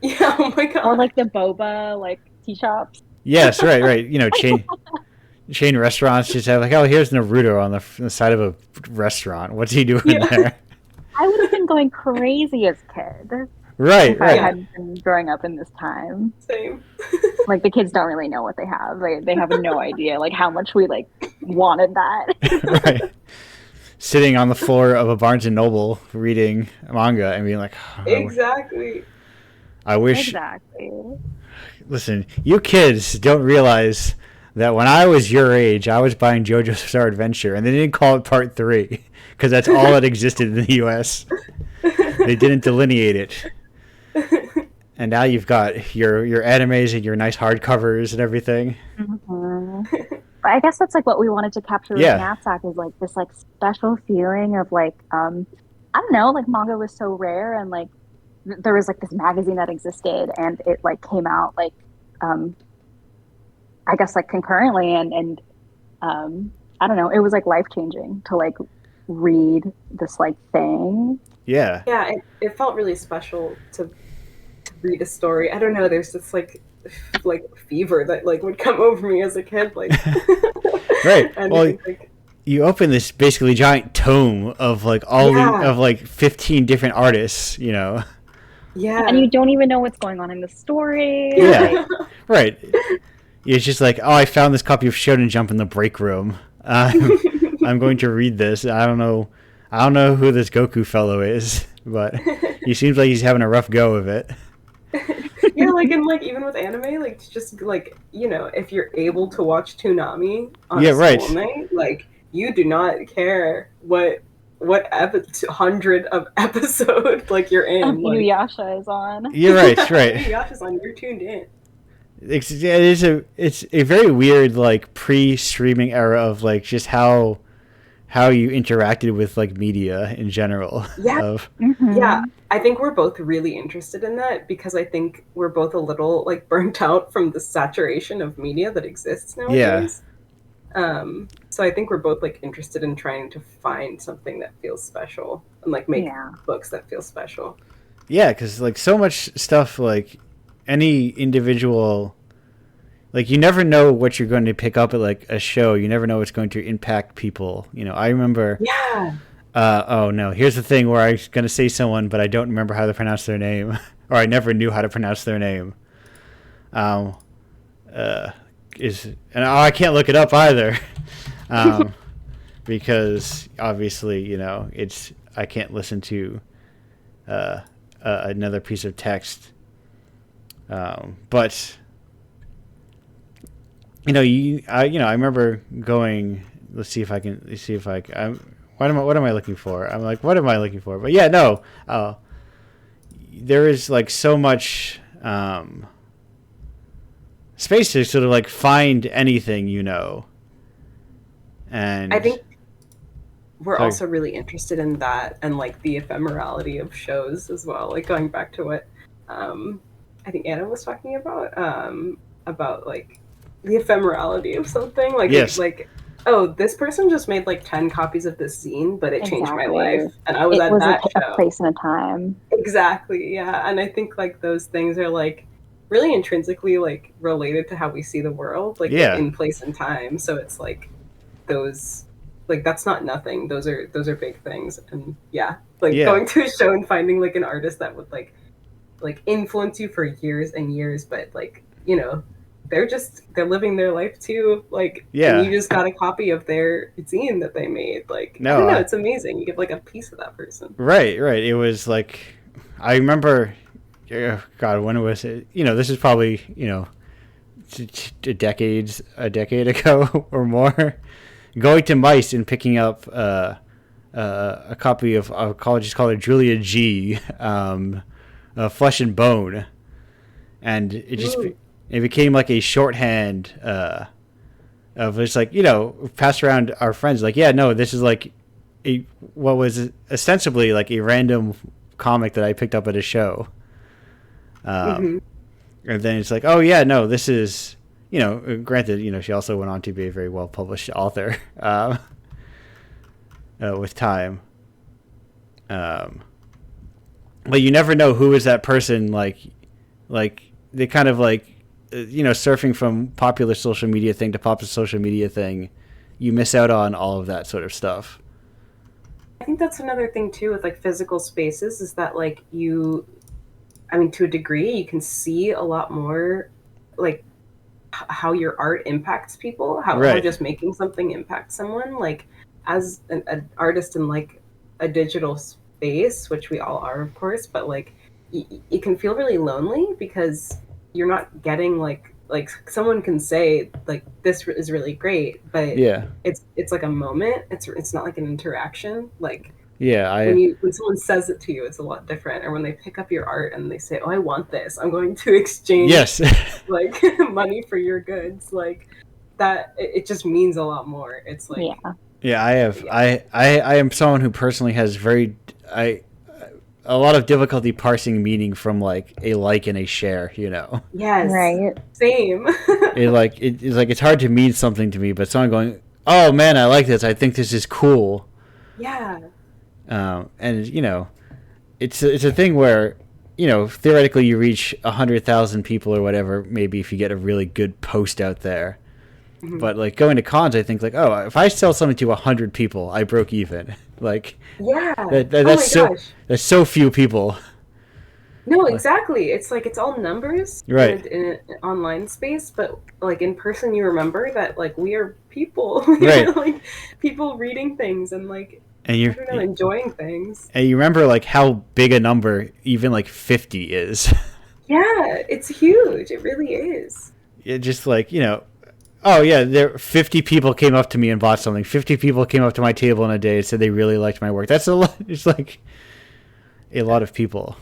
[SPEAKER 4] Yeah, oh my god.
[SPEAKER 5] Or like the boba like tea shops.
[SPEAKER 1] Yes, right. You know, chain restaurants just have like, oh, here's Naruto on the side of a restaurant. What's he doing
[SPEAKER 4] Yeah.
[SPEAKER 1] there?
[SPEAKER 5] I would have been going crazy as a kid
[SPEAKER 1] Right,
[SPEAKER 5] if I
[SPEAKER 1] right.
[SPEAKER 5] had been growing up in this time.
[SPEAKER 4] Same.
[SPEAKER 5] Like the kids don't really know what they have. They have no idea like how much we like wanted that.
[SPEAKER 1] Right. Sitting on the floor of a Barnes and Noble reading manga and being like, oh,
[SPEAKER 4] Exactly.
[SPEAKER 1] I wish.
[SPEAKER 5] Exactly.
[SPEAKER 1] Listen, you kids don't realize that when I was your age, I was buying JoJo's Bizarre Adventure, and they didn't call it Part 3 because that's all that existed in the U.S. They didn't delineate it. And now you've got your animes and your nice hardcovers and everything.
[SPEAKER 5] Mm-hmm. But I guess that's like what we wanted to capture with
[SPEAKER 1] Yeah.
[SPEAKER 5] Knapsack is like this like special feeling of like I don't know, like manga was so rare and like there was like this magazine that existed and it like came out like I guess like concurrently and I don't know, it was like life changing to like read this like thing.
[SPEAKER 1] Yeah.
[SPEAKER 4] Yeah, it felt really special to read a story. I don't know, there's this like fever that like would come over me as a kid, like
[SPEAKER 1] Right.
[SPEAKER 4] and
[SPEAKER 1] Well,
[SPEAKER 4] like,
[SPEAKER 1] you open this basically giant tome of like of like 15 different artists, you know.
[SPEAKER 4] yeah.
[SPEAKER 5] And you don't even know what's going on in the story.
[SPEAKER 1] Yeah. Right. It's just like, oh, I found this copy of Shonen Jump in the break room. I'm going to read this. I don't know who this Goku fellow is, but he seems like he's having a rough go of it.
[SPEAKER 4] Yeah, like and like even with anime, like it's just like, you know, if you're able to watch Toonami on a
[SPEAKER 1] right.
[SPEAKER 4] school night, like you do not care what 100 of episode like you're in. Like,
[SPEAKER 5] Inuyasha is on.
[SPEAKER 1] You're right.
[SPEAKER 4] Inuyasha's on, you're tuned in.
[SPEAKER 1] It's a very weird like pre-streaming era of like just how you interacted with like media in general.
[SPEAKER 4] Yeah. Yeah, I think we're both really interested in that because I think we're both a little like burnt out from the saturation of media that exists nowadays. So I think we're both like interested in trying to find something that feels special and like make books that feel special.
[SPEAKER 1] Yeah, because like so much stuff, like any individual, like you never know what you're going to pick up at like a show. You never know what's going to impact people. You know, I remember.
[SPEAKER 4] Yeah.
[SPEAKER 1] Oh no! Here's the thing where I was going to say someone, but I don't remember how to pronounce their name, or I never knew how to pronounce their name. I can't look it up either, because obviously you know I can't listen to another piece of text. But I remember going. Let's see if I can. What am I looking for? I'm like, what am I looking for? But yeah, no. There is like so much space to sort of like find anything, you know. And
[SPEAKER 4] I think we're also really interested in that and like the ephemerality of shows as well. Like going back to what I think Anna was talking about like the ephemerality of something. Like
[SPEAKER 1] yes.
[SPEAKER 4] like, oh, this person just made like 10 copies of this zine, but it changed my life. And I was at that show.
[SPEAKER 5] A place and a time.
[SPEAKER 4] Exactly, yeah. And I think like those things are like really intrinsically like related to how we see the world, like in place and time. So it's like those, like that's not nothing. Those are big things. And going to a show and finding like an artist that would like influence you for years and years, but like, you know, they're living their life too. Like, and you just got a copy of their zine that they made. Like, I don't know, it's amazing. You get like a piece of that person.
[SPEAKER 1] Right. It was like, I remember, God, when was it? You know, this is probably, you know, a decade ago or more. Going to Mice and picking up a copy of a college called Julia G. Flesh and Bone, and it just it became like a shorthand of just like, you know, passed around our friends like, yeah, no, this is like what was ostensibly like a random comic that I picked up at a show, and then it's like, oh yeah, no, this is, you know, granted, you know, she also went on to be a very well published author with time. But you never know who is that person, like, like they kind of like surfing from popular social media thing to popular social media thing, you miss out on all of that sort of stuff.
[SPEAKER 4] I think that's another thing too with like physical spaces is that like to a degree you can see a lot more like how your art impacts people, how just making something impacts someone. Like as an artist in like a digital space, which we all are of course, but like it can feel really lonely because you're not getting like someone can say like this is really great, but it's like a moment. It's not like an interaction. Like when someone says it to you, it's a lot different. Or when they pick up your art and they say, "Oh, I want this. I'm going to exchange like money for your goods." Like that, it just means a lot more. It's like
[SPEAKER 1] I am someone who personally has a lot of difficulty parsing meaning from like a like and a share,
[SPEAKER 4] Yes.
[SPEAKER 5] Right.
[SPEAKER 4] Same.
[SPEAKER 1] It's hard to mean something to me, but someone going, "Oh man, I like this. I think this is cool."
[SPEAKER 4] Yeah.
[SPEAKER 1] And it's a thing where theoretically you reach 100,000 people or whatever, maybe if you get a really good post out there. Mm-hmm. But like going to cons, I think like, oh, if I sell something to 100 people, I broke even. Like, that's so few people.
[SPEAKER 4] No, exactly. It's like it's all numbers,
[SPEAKER 1] right?
[SPEAKER 4] In an online space, but like in person, you remember that like we are people,
[SPEAKER 1] right?
[SPEAKER 4] Like people reading things and like enjoying things.
[SPEAKER 1] And you remember like how big a number even like 50 is.
[SPEAKER 4] Yeah, it's huge. It really is.
[SPEAKER 1] It just like oh yeah, 50 people came up to me and bought something. 50 people came up to my table in a day and said they really liked my work. That's a lot. It's like a lot of people.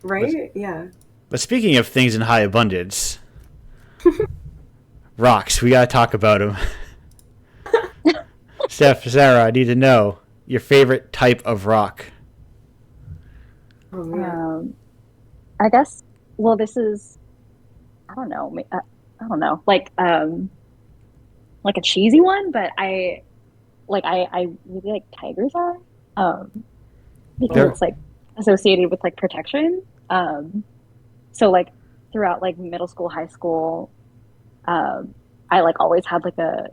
[SPEAKER 4] Right? Yeah.
[SPEAKER 1] But speaking of things in high abundance, rocks, we gotta talk about them. Sarah, I need to know your favorite type of rock.
[SPEAKER 4] Oh man.
[SPEAKER 5] I guess. Well, this is. I don't know. Like a cheesy one, but I really like tiger's eye. Because it's like associated with like protection. So like throughout like middle school, high school, I like always had like a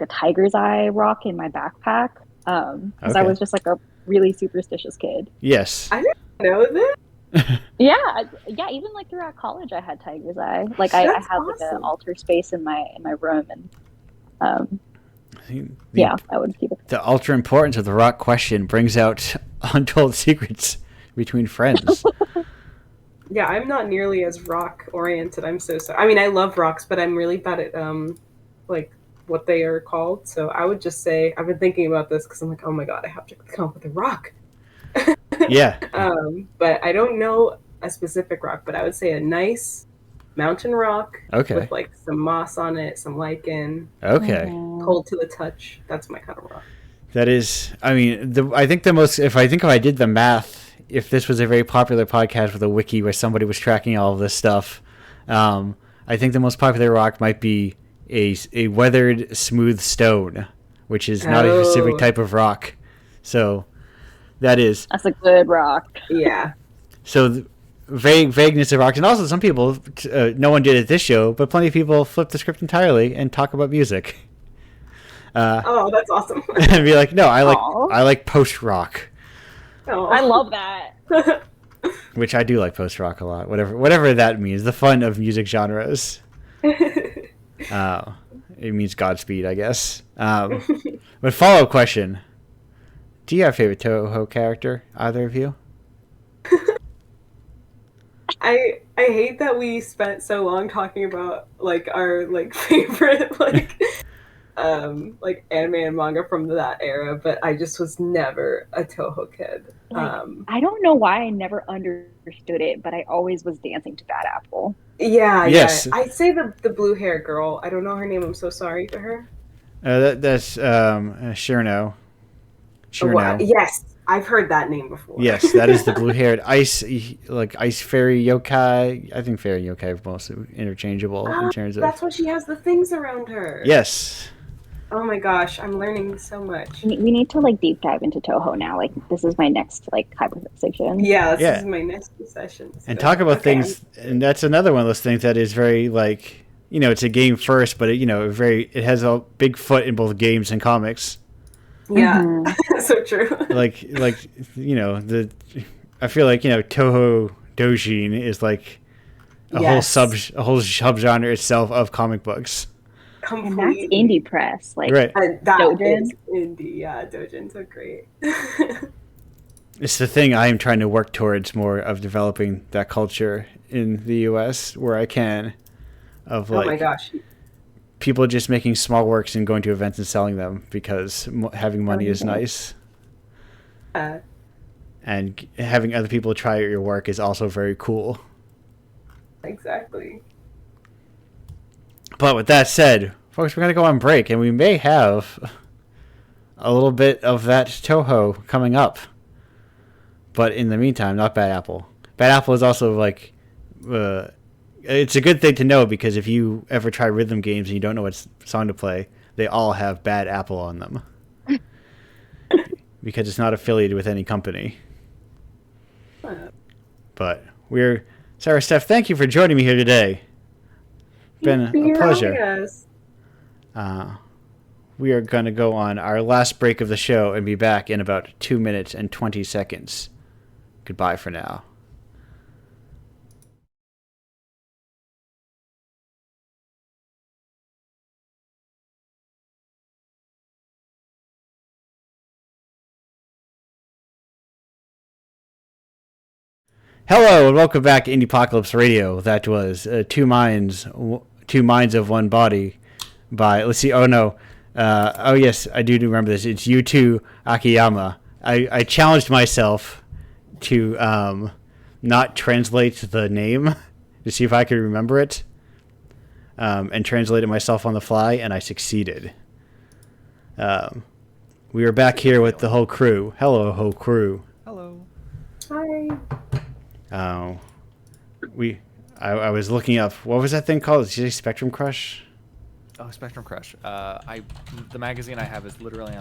[SPEAKER 5] tiger's eye rock in my backpack. Because I was just like a really superstitious kid.
[SPEAKER 1] Yes.
[SPEAKER 4] I didn't know that.
[SPEAKER 5] yeah, even like throughout college I had tiger's eye. Like I had like an altar space in my room, and I would keep it.
[SPEAKER 1] The ultra importance of the rock question brings out untold secrets between friends.
[SPEAKER 4] Yeah, I'm not nearly as rock oriented. I'm so sorry. I mean, I love rocks, but I'm really bad at like what they are called. So I would just say I've been thinking about this because I'm like, oh my god, I have to come up with a rock.
[SPEAKER 1] Yeah.
[SPEAKER 4] But I don't know a specific rock, but I would say a nice mountain rock.
[SPEAKER 1] Okay.
[SPEAKER 4] With like some moss on it, some lichen.
[SPEAKER 1] Okay.
[SPEAKER 4] Cold to the touch. That's my kind of rock.
[SPEAKER 1] That is, I mean, I think if I did the math, if this was a very popular podcast with a wiki where somebody was tracking all of this stuff, I think the most popular rock might be a weathered smooth stone, which is not a specific type of rock. So that's
[SPEAKER 5] a good rock.
[SPEAKER 4] Yeah.
[SPEAKER 1] So the vagueness of rocks, and also some people, no one did at this show, but plenty of people flip the script entirely and talk about music.
[SPEAKER 4] That's awesome.
[SPEAKER 1] And be like, no, I like post rock.
[SPEAKER 5] I love that.
[SPEAKER 1] Which I do like post rock a lot. Whatever that means. The fun of music genres. It means Godspeed, I guess. But follow-up question: do you have a favorite Toho character? Either of you?
[SPEAKER 4] I hate that we spent so long talking about like our like favorite like anime and manga from that era, but I just was never a Toho kid.
[SPEAKER 5] I don't know why I never understood it, but I always was dancing to Bad Apple.
[SPEAKER 4] Yeah,
[SPEAKER 1] yes.
[SPEAKER 4] Yeah. I'd say the blue hair girl. I don't know her name. I'm so sorry for her.
[SPEAKER 1] That's Shirno.
[SPEAKER 4] Shirno. Yes, I've heard that name before.
[SPEAKER 1] Yes, that is the blue-haired ice fairy yokai. I think fairy yokai are mostly interchangeable in terms of.
[SPEAKER 4] That's why she has the things around her.
[SPEAKER 1] Yes.
[SPEAKER 4] Oh my gosh, I'm learning so much.
[SPEAKER 5] We need to like deep dive into Toho now. Like this is my next like hyperfixation.
[SPEAKER 4] Yeah, this
[SPEAKER 1] Yeah.
[SPEAKER 4] is my next session.
[SPEAKER 1] And
[SPEAKER 4] So,
[SPEAKER 1] talk about
[SPEAKER 4] okay,
[SPEAKER 1] things, and that's another one of those things that is very like, it's a game first, but it has a big foot in both games and comics.
[SPEAKER 4] Yeah,
[SPEAKER 5] Mhm.
[SPEAKER 4] so true.
[SPEAKER 1] I feel like Toho Dojin is like a whole
[SPEAKER 4] Yes.
[SPEAKER 1] subgenre itself of comic books.
[SPEAKER 5] And that's
[SPEAKER 4] Completely.
[SPEAKER 5] indie press. Like
[SPEAKER 1] Right.
[SPEAKER 4] That
[SPEAKER 5] Dojin.
[SPEAKER 4] is indie. Yeah, Dojin's so great.
[SPEAKER 1] It's the thing I am trying to work towards more of developing that culture in the U.S. where I can, of
[SPEAKER 4] Oh
[SPEAKER 1] like
[SPEAKER 4] my gosh.
[SPEAKER 1] people just making small works and going to events and selling them because having money is nice, and having other people try out your work is also very cool.
[SPEAKER 4] Exactly.
[SPEAKER 1] But with that said, folks, we're going to go on break, and we may have a little bit of that Toho coming up. But in the meantime, not Bad Apple. Bad Apple is also like, it's a good thing to know because if you ever try rhythm games and you don't know what song to play, they all have Bad Apple on them. Because it's not affiliated with any company. But Sarah, Steph, thank you for joining me here today. Been a pleasure.
[SPEAKER 4] Yes.
[SPEAKER 1] We are going to go on our last break of the show and be back in about 2 minutes and 20 seconds. Goodbye for now. Hello and welcome back to Indiepocalypse Radio. That was Two Minds of One Body by, let's see, oh yes, I do remember this. It's U2 Akiyama. I challenged myself to not translate the name to see if I could remember it, and translate it myself on the fly, and I succeeded. We are back here with the whole crew. Hello, whole crew.
[SPEAKER 2] Hello.
[SPEAKER 4] Hi.
[SPEAKER 1] I was looking up, what was that thing called? Did you say Spectrum Crush?
[SPEAKER 2] Oh, Spectrum Crush. The magazine I have is literally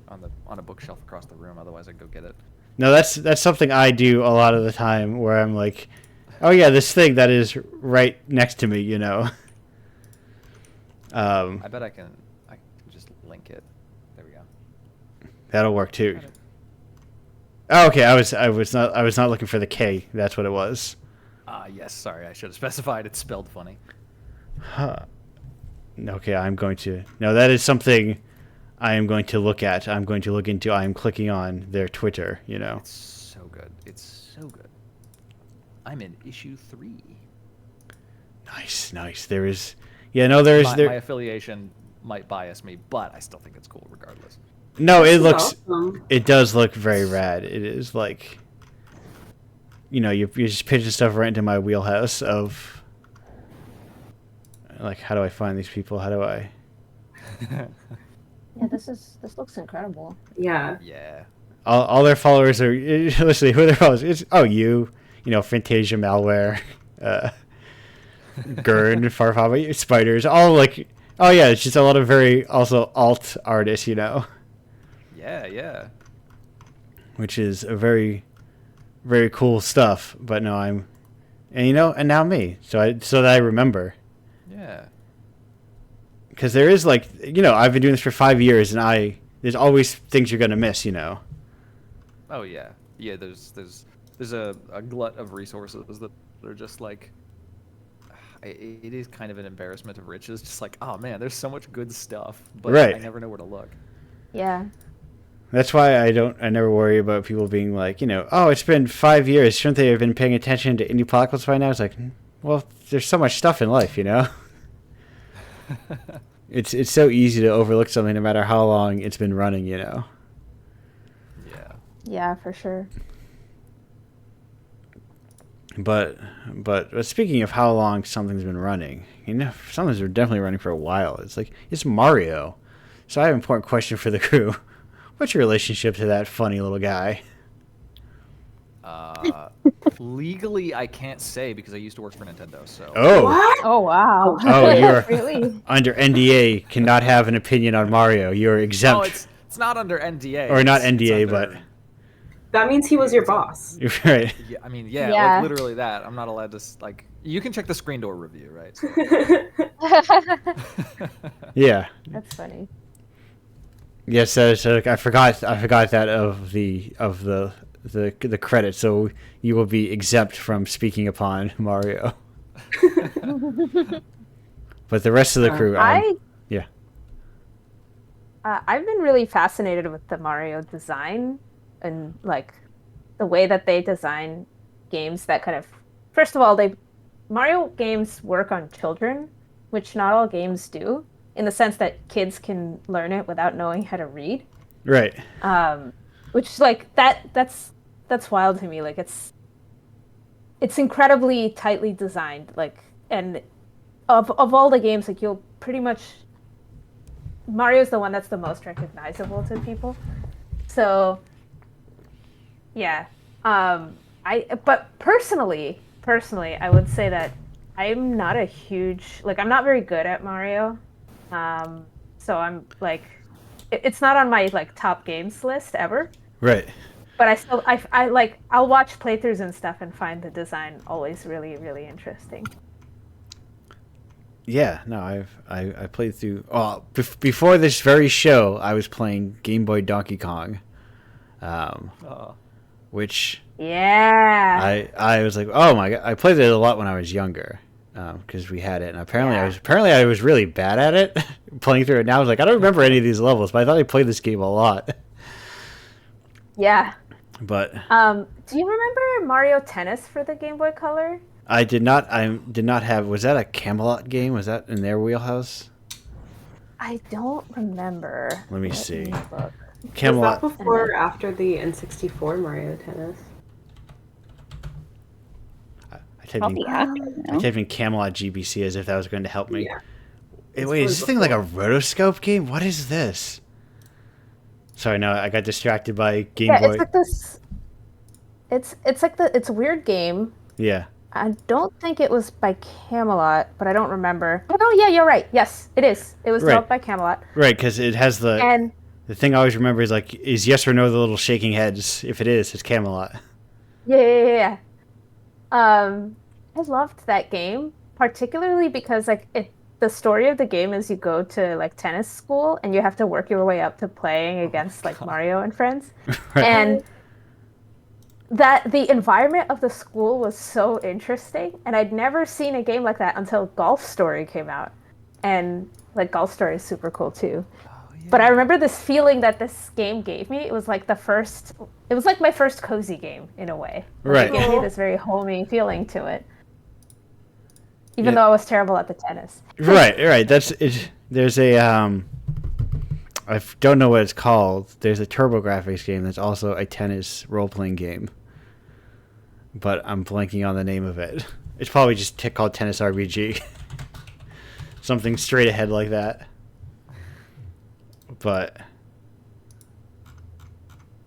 [SPEAKER 2] on a bookshelf across the room. Otherwise, I'd go get it.
[SPEAKER 1] No, that's something I do a lot of the time where I'm like, oh yeah, this thing that is right next to me,
[SPEAKER 2] I bet I can just link it. There we go.
[SPEAKER 1] That'll work too. Oh, okay, I was not looking for the K. That's what it was.
[SPEAKER 2] Yes, sorry, I should have specified. It's spelled funny.
[SPEAKER 1] Huh. Okay, that is something I am going to look at. I'm going to look into. I am clicking on their Twitter,
[SPEAKER 2] It's so good. It's so good. I'm in issue 3.
[SPEAKER 1] Nice. There is, there is
[SPEAKER 2] My affiliation might bias me, but I still think it's cool regardless.
[SPEAKER 1] No, it
[SPEAKER 4] That's
[SPEAKER 1] looks.
[SPEAKER 4] awesome.
[SPEAKER 1] It does look very rad. It is like, you just pitching stuff right into my wheelhouse of, like, how do I find these people? How do I?
[SPEAKER 3] Yeah, this looks incredible.
[SPEAKER 4] Yeah.
[SPEAKER 2] Yeah.
[SPEAKER 1] All their followers are literally who are their followers. It's Fantasia Malware, Gurn, Farfaba, Spiders, all like. Oh yeah, it's just a lot of very also alt artists,
[SPEAKER 2] Yeah.
[SPEAKER 1] which is a very, very cool stuff. But no, and now me. So that I remember.
[SPEAKER 2] Yeah.
[SPEAKER 1] Because there is like, I've been doing this for 5 years, and there's always things you're gonna miss,
[SPEAKER 2] Oh yeah. Yeah. There's a glut of resources that are just like. It is kind of an embarrassment of riches. Just like, oh man, there's so much good stuff, but
[SPEAKER 1] Right.
[SPEAKER 2] I never know where to look.
[SPEAKER 3] Yeah.
[SPEAKER 1] That's why I never worry about people being like, oh, it's been 5 years. Shouldn't they have been paying attention to Indiepocalypse by now? It's like, well, there's so much stuff in life, It's so easy to overlook something no matter how long it's been running,
[SPEAKER 2] Yeah.
[SPEAKER 3] Yeah, for sure.
[SPEAKER 1] But speaking of how long something's been running, something's been definitely running for a while. It's like, it's Mario. So I have an important question for the crew. What's your relationship to that funny little guy?
[SPEAKER 2] Legally, I can't say because I used to work for Nintendo. So.
[SPEAKER 1] Oh.
[SPEAKER 4] What?
[SPEAKER 3] Oh wow.
[SPEAKER 1] Oh, you're
[SPEAKER 3] really?
[SPEAKER 1] under NDA, cannot have an opinion on Mario. You're exempt.
[SPEAKER 2] No, it's not under NDA.
[SPEAKER 1] Or not
[SPEAKER 2] it's
[SPEAKER 1] NDA,
[SPEAKER 2] under-
[SPEAKER 1] but
[SPEAKER 4] That means he was your boss.
[SPEAKER 1] you're right.
[SPEAKER 2] Yeah, I mean,
[SPEAKER 3] Yeah.
[SPEAKER 2] like literally that. I'm not allowed to like. You can check the screen door review, right? So.
[SPEAKER 1] Yeah.
[SPEAKER 3] That's funny.
[SPEAKER 1] Yes, so I forgot that of the credit. So you will be exempt from speaking upon Mario. But the rest of the crew, yeah.
[SPEAKER 3] I've been really fascinated with the Mario design and like the way that they design games that kind of, first of all, Mario games work on children, which not all games do, in the sense that kids can learn it without knowing how to read.
[SPEAKER 1] Right.
[SPEAKER 3] Which like that's wild to me. Like it's incredibly tightly designed. Like, and of all the games, like you'll pretty much, Mario's the one that's the most recognizable to people. So yeah. But personally, I would say that I'm not a huge, like, I'm not very good at Mario. So I'm like, it's not on my like top games list ever.
[SPEAKER 1] Right.
[SPEAKER 3] But I like, I'll watch playthroughs and stuff and find the design always really, really interesting.
[SPEAKER 1] Yeah, no, I played through. Oh, before this very show, I was playing Game Boy Donkey Kong, which
[SPEAKER 3] Yeah.
[SPEAKER 1] I was like, oh my god, I played it a lot when I was younger, because we had it, and apparently I was really bad at it. Playing through it now, I was like, I don't remember any of these levels, but I thought I played this game a lot.
[SPEAKER 3] Yeah.
[SPEAKER 1] But
[SPEAKER 3] do you remember Mario Tennis for the Game Boy Color?
[SPEAKER 1] I did not have. Was that a Camelot game? Was that in their wheelhouse?
[SPEAKER 3] I don't remember.
[SPEAKER 1] Let me see.
[SPEAKER 3] Look.
[SPEAKER 1] Camelot.
[SPEAKER 4] Was that before or after the N64 Mario Tennis?
[SPEAKER 1] I typed
[SPEAKER 5] Probably
[SPEAKER 1] in,
[SPEAKER 5] after.
[SPEAKER 1] I
[SPEAKER 5] No?
[SPEAKER 1] typed in Camelot GBC as if that was going to help me.
[SPEAKER 4] Yeah.
[SPEAKER 1] Wait, is this thing like a rotoscope game? What is this? Sorry, no, I got distracted by Game
[SPEAKER 3] Yeah,
[SPEAKER 1] Boy.
[SPEAKER 3] it's like this. It's a weird game.
[SPEAKER 1] Yeah.
[SPEAKER 3] I don't think it was by Camelot, but I don't remember. Oh no, yeah, you're right. Yes, it is. It was
[SPEAKER 1] Right.
[SPEAKER 3] developed by Camelot.
[SPEAKER 1] Right, because it has
[SPEAKER 3] And
[SPEAKER 1] the thing I always remember is like, is yes or no the little shaking heads? If it is, it's Camelot.
[SPEAKER 3] yeah. I loved that game, particularly because like the story of the game is you go to like tennis school and you have to work your way up to playing against like Mario and friends.
[SPEAKER 1] Right.
[SPEAKER 3] And that the environment of the school was so interesting, and I'd never seen a game like that until Golf Story came out. And like Golf Story is super cool too. But I remember this feeling that this game gave me. It was like my first cozy game in a way.
[SPEAKER 1] Right.
[SPEAKER 3] It gave me this very homey feeling to it. Even
[SPEAKER 1] Yeah.
[SPEAKER 3] though I was terrible at the tennis.
[SPEAKER 1] Right. That's it. There's a I don't know what it's called. There's a TurboGrafx game that's also a tennis role-playing game, but I'm blanking on the name of it. It's probably just called Tennis RPG. Something straight ahead like that. But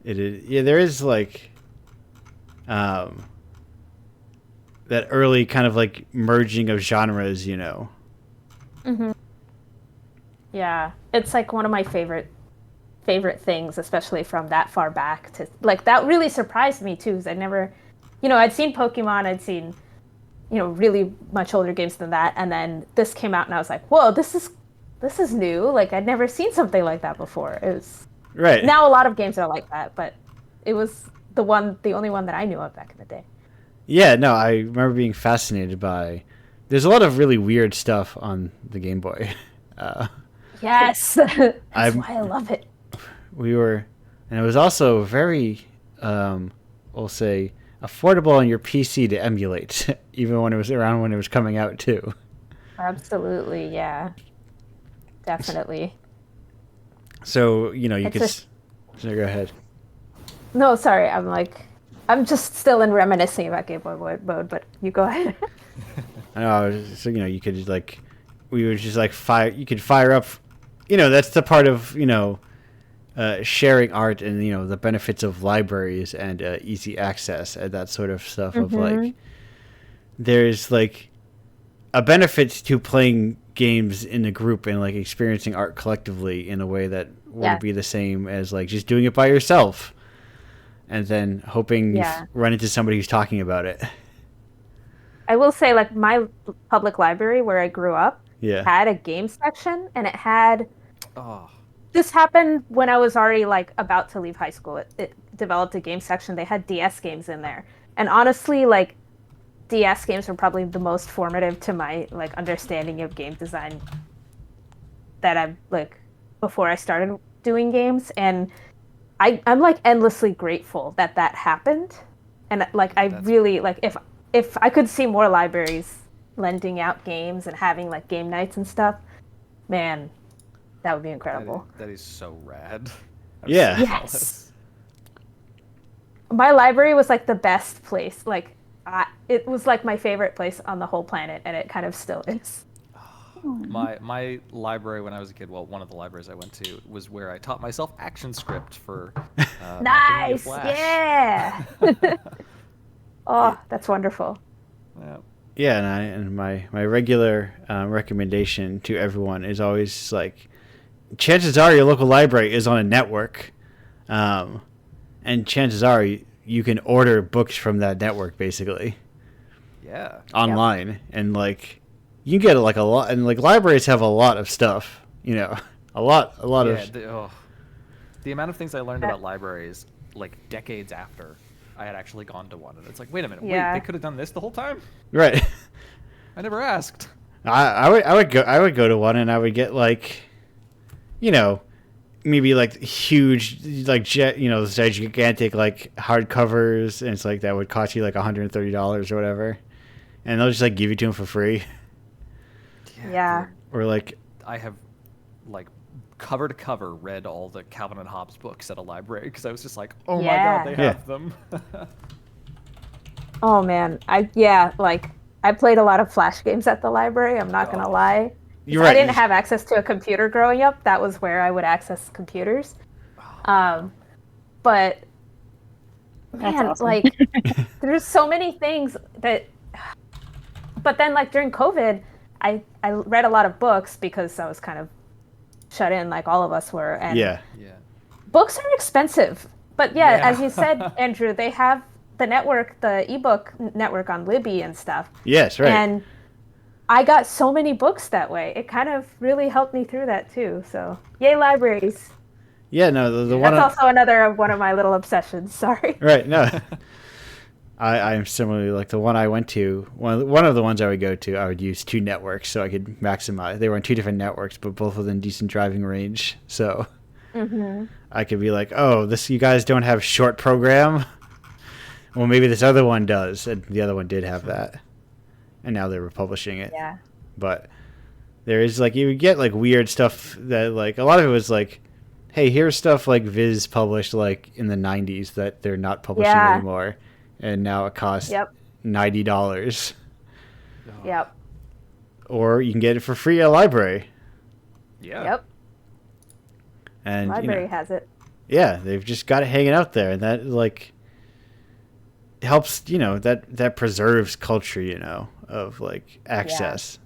[SPEAKER 1] it is, yeah, there is like that early kind of like merging of genres, you know.
[SPEAKER 3] Mm-hmm. Yeah, it's like one of my favorite things, especially from that far back. To like that really surprised me too, because I never, I'd seen Pokemon, I'd seen, really much older games than that, and then this came out, and I was like, whoa, this is new. Like I'd never seen something like that before. It was
[SPEAKER 1] Right.
[SPEAKER 3] Now a lot of games are like that, but it was the only one that I knew of back in the day.
[SPEAKER 1] Yeah, no, I remember being fascinated by. There's a lot of really weird stuff on the Game Boy.
[SPEAKER 3] Yes, that's
[SPEAKER 1] I'm-
[SPEAKER 3] why I love it.
[SPEAKER 1] And it was also very, we'll say, affordable on your PC to emulate, even when it was around when it was coming out too.
[SPEAKER 3] Absolutely, yeah, definitely.
[SPEAKER 1] So you
[SPEAKER 3] It's
[SPEAKER 1] could. So go ahead.
[SPEAKER 3] No, sorry, I'm just still in reminiscing about Game Boy mode, but you go ahead.
[SPEAKER 1] I know. So you could we would just like fire. You could fire up. That's the part of sharing art and the benefits of libraries and easy access and that sort of stuff of like there's like a benefit to playing games in a group and like experiencing art collectively in a way that wouldn't be the same as like just doing it by yourself and then hoping you run into somebody who's talking about it.
[SPEAKER 3] I will say, like, my public library where I grew up had a game section, and it had this happened when I was already like about to leave high school. It developed a game section. They had DS games in there, and honestly, like, DS games were probably the most formative to my like understanding of game design that I've like before I started doing games, and I'm like endlessly grateful that happened, and like I really like if I could see more libraries lending out games and having like game nights and stuff, man, that would be incredible.
[SPEAKER 2] That is so rad.
[SPEAKER 1] Yeah.
[SPEAKER 2] So
[SPEAKER 3] yes. My library was like the best place. Like, it was like my favorite place on the whole planet, and it kind of still is.
[SPEAKER 2] My library when I was a kid, well, one of the libraries I went to was where I taught myself ActionScript for
[SPEAKER 3] nice,
[SPEAKER 2] Flash.
[SPEAKER 3] yeah. Oh, that's wonderful.
[SPEAKER 2] Yeah.
[SPEAKER 1] Yeah, and my regular recommendation to everyone is always like, chances are your local library is on a network, and chances are you can order books from that network basically.
[SPEAKER 2] Yeah.
[SPEAKER 1] Online, and like you can get like a lot, and like libraries have a lot of stuff, a lot of.
[SPEAKER 2] The amount of things I learned about libraries like decades after I had actually gone to one, and it's like, wait a minute, wait, they could have done this the whole time?
[SPEAKER 1] Right.
[SPEAKER 2] I never asked.
[SPEAKER 1] I would go to one, and I would get like, maybe like huge, like those gigantic like hardcovers, and it's like that would cost you like $130 or whatever, and they'll just like give it to them for free.
[SPEAKER 3] Yeah.
[SPEAKER 1] Or like,
[SPEAKER 2] I have like cover to cover read all the Calvin and Hobbes books at a library because I was just like, oh my god, they have them.
[SPEAKER 3] Oh man, I played a lot of Flash games at the library. I'm not gonna lie.
[SPEAKER 1] You're right.
[SPEAKER 3] I didn't have access to a computer growing up. That was where I would access computers. But man,
[SPEAKER 5] awesome.
[SPEAKER 3] like there's so many things that. But then, like during COVID, I read a lot of books because I was kind of shut in, like all of us were. And books are expensive. But as you said, Andrew, they have the network, the ebook network on Libby and stuff.
[SPEAKER 1] Yes, right.
[SPEAKER 3] And I got so many books that way. It kind of really helped me through that too. So, yay libraries.
[SPEAKER 1] Yeah, no, the one.
[SPEAKER 3] That's also another one of my little obsessions. Sorry.
[SPEAKER 1] Right. No. I am similarly like the one I went to. One of the ones I would go to, I would use two networks so I could maximize. They were on two different networks, but both within decent driving range. So I could be like, oh, you guys don't have short program. Well, maybe this other one does, and the other one did have that, and now they're republishing it.
[SPEAKER 3] Yeah.
[SPEAKER 1] But there is like you would get like weird stuff that like a lot of it was like, hey, here's stuff like Viz published like in the 90s that they're not publishing anymore. And now it costs $90.
[SPEAKER 3] Yep.
[SPEAKER 1] Or you can get it for free at a library.
[SPEAKER 2] Yeah.
[SPEAKER 3] Yep.
[SPEAKER 1] And
[SPEAKER 3] library has it.
[SPEAKER 1] Yeah, they've just got it hanging out there, and that like helps. That preserves culture. Of like access.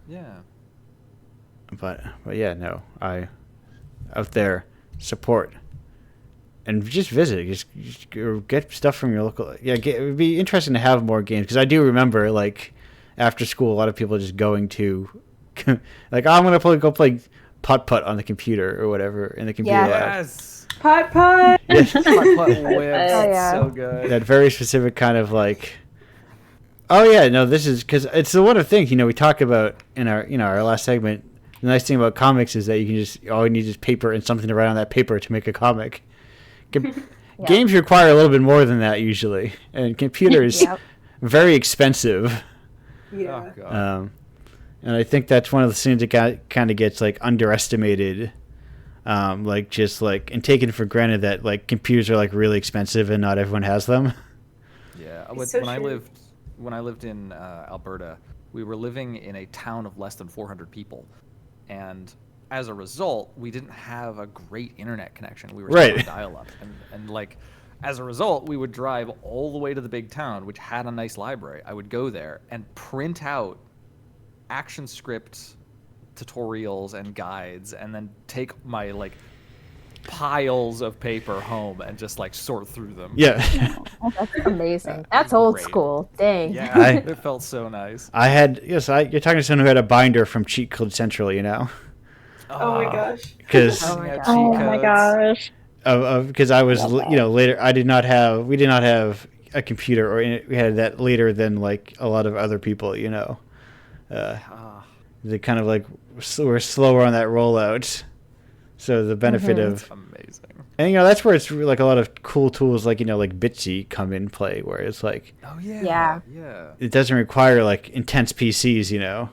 [SPEAKER 2] Yeah.
[SPEAKER 1] But yeah, no, I out there support. And just visit, just get stuff from your local. Yeah, it would be interesting to have more games because I do remember like after school, a lot of people just going to like, oh, I'm gonna go play putt on the computer or whatever in the computer lab.
[SPEAKER 2] Yes.
[SPEAKER 4] Putt.
[SPEAKER 1] Yes.
[SPEAKER 2] Putt whips. So good.
[SPEAKER 1] That very specific kind of like. Oh yeah, no, this is because it's the one of the things we talk about in our last segment. The nice thing about comics is that you can just all you need is paper and something to write on that paper to make a comic. Games require a little bit more than that usually, and computers very expensive.
[SPEAKER 4] Yeah.
[SPEAKER 2] Oh, God.
[SPEAKER 1] And I think that's one of the things that kind of gets like underestimated, like just like and taken for granted that like computers are like really expensive and not everyone has them.
[SPEAKER 2] Yeah.
[SPEAKER 4] So
[SPEAKER 2] When I lived in Alberta, we were living in a town of less than 400 people, and as a result, we didn't have a great internet connection. We were
[SPEAKER 1] Right.
[SPEAKER 2] still on dial-up, and like, as a result, we would drive all the way to the big town, which had a nice library. I would go there and print out action script tutorials and guides, and then take my like piles of paper home and just like sort through them.
[SPEAKER 1] Yeah.
[SPEAKER 3] Oh, that's amazing. That's old
[SPEAKER 2] Great.
[SPEAKER 3] school. Dang.
[SPEAKER 2] Yeah, it felt so nice.
[SPEAKER 1] I had you're talking to someone who had a binder from Cheat Code Central, you know,
[SPEAKER 4] Oh my gosh.
[SPEAKER 1] because
[SPEAKER 3] Oh my
[SPEAKER 2] Yeah,
[SPEAKER 3] God.
[SPEAKER 2] cheat
[SPEAKER 5] Oh my
[SPEAKER 2] codes.
[SPEAKER 5] gosh.
[SPEAKER 1] because I was
[SPEAKER 5] Love that.
[SPEAKER 1] later. We did not have a computer, or we had that later than like a lot of other people, you know.
[SPEAKER 2] Ah,
[SPEAKER 1] They kind of like were slower on that rollout. So the benefit of
[SPEAKER 2] amazing.
[SPEAKER 1] and that's where it's like a lot of cool tools like like Bitsy come in play, where it's like
[SPEAKER 2] Oh yeah.
[SPEAKER 3] Yeah.
[SPEAKER 2] Yeah.
[SPEAKER 1] it doesn't require like intense PCs, you know.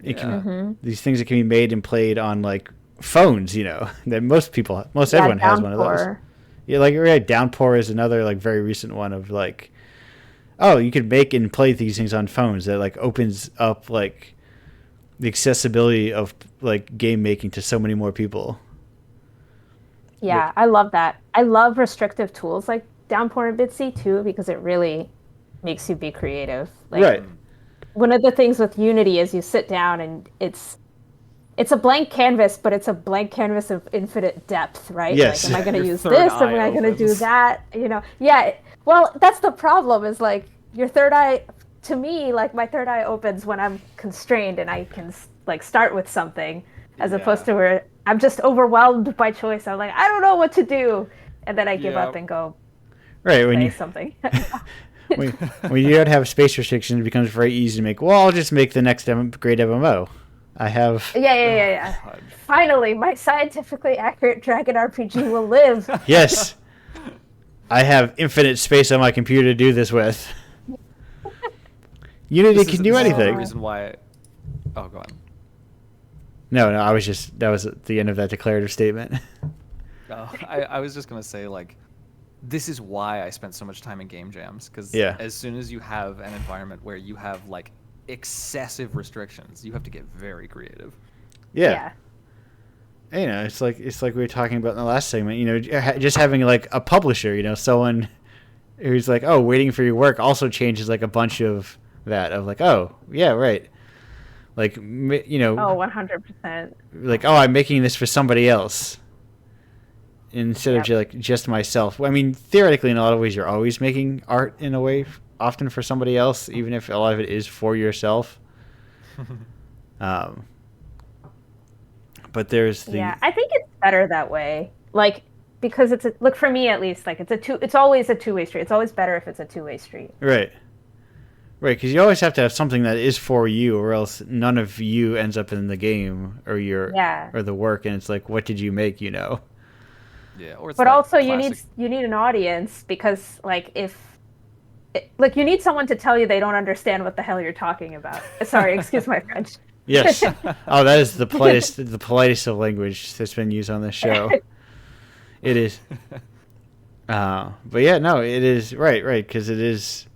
[SPEAKER 1] It
[SPEAKER 2] Yeah.
[SPEAKER 1] can these things that can be made and played on like phones, you know, that most everyone has one of those.
[SPEAKER 3] Downpour.
[SPEAKER 1] Yeah, like right, Downpour is another like very recent one of like, oh, you could make and play these things on phones. That like opens up like the accessibility of like game making to so many more people.
[SPEAKER 3] Yeah, I love that. I love restrictive tools like Downpour and Bitsy too, because it really makes you be creative. Like,
[SPEAKER 1] Right.
[SPEAKER 3] one of the things with Unity is you sit down and it's a blank canvas, but it's a blank canvas of infinite depth, right?
[SPEAKER 1] Yes.
[SPEAKER 3] Like, am I going to
[SPEAKER 2] Your
[SPEAKER 3] use
[SPEAKER 2] third
[SPEAKER 3] this? Am
[SPEAKER 2] eye
[SPEAKER 3] I going to do
[SPEAKER 2] opens.
[SPEAKER 3] that? You know? Yeah. Well, that's the problem. Is like your third eye. To me, like my third eye opens when I'm constrained and I can like start with something, as opposed to where I'm just overwhelmed by choice. I'm like, I don't know what to do, and then I give up
[SPEAKER 2] Yeah.
[SPEAKER 3] and go
[SPEAKER 1] Right. When
[SPEAKER 3] play
[SPEAKER 1] you
[SPEAKER 3] something.
[SPEAKER 1] when you don't have space restrictions, it becomes very easy to make. Well, I'll just make the next great MMO. I have.
[SPEAKER 3] Yeah.
[SPEAKER 2] God.
[SPEAKER 3] Finally, my scientifically accurate Dragon RPG will live.
[SPEAKER 1] Yes. I have infinite space on my computer to do this with. Unity
[SPEAKER 2] This
[SPEAKER 1] can
[SPEAKER 2] is
[SPEAKER 1] do
[SPEAKER 2] the
[SPEAKER 1] anything.
[SPEAKER 2] reason why. Oh, go on.
[SPEAKER 1] No, I was just that was the end of that declarative statement.
[SPEAKER 2] Oh, I was just gonna say like, this is why I spent so much time in game jams, because
[SPEAKER 1] Yeah.
[SPEAKER 2] as soon as you have an environment where you have like excessive restrictions, you have to get very creative.
[SPEAKER 1] Yeah. You know, it's like we were talking about in the last segment. You know, just having like a publisher. You know, someone who's like, oh, waiting for your work also changes like a bunch of that of like, oh, yeah, right. Like, you know,
[SPEAKER 3] Oh, 100%.
[SPEAKER 1] like, oh, I'm making this for somebody else instead of like just myself. I mean, theoretically, in a lot of ways, you're always making art in a way, often for somebody else, even if a lot of it is for yourself. But there's the
[SPEAKER 3] Yeah, I think it's better that way. Like, because it's look, for me at least, like it's always a two-way street. It's always better if it's a two-way street.
[SPEAKER 1] right, because you always have to have something that is for you, or else none of you ends up in the game or or the work, and it's like, what did you make? You know.
[SPEAKER 2] Yeah. Or it's
[SPEAKER 3] But
[SPEAKER 2] that
[SPEAKER 3] also
[SPEAKER 2] classic-
[SPEAKER 3] you need an audience, because like like you need someone to tell you they don't understand what the hell you're talking about. Sorry, excuse my French.
[SPEAKER 1] Yes. Oh, that is the politest of language that's been used on this show. It is. But yeah, no, it is right, because it is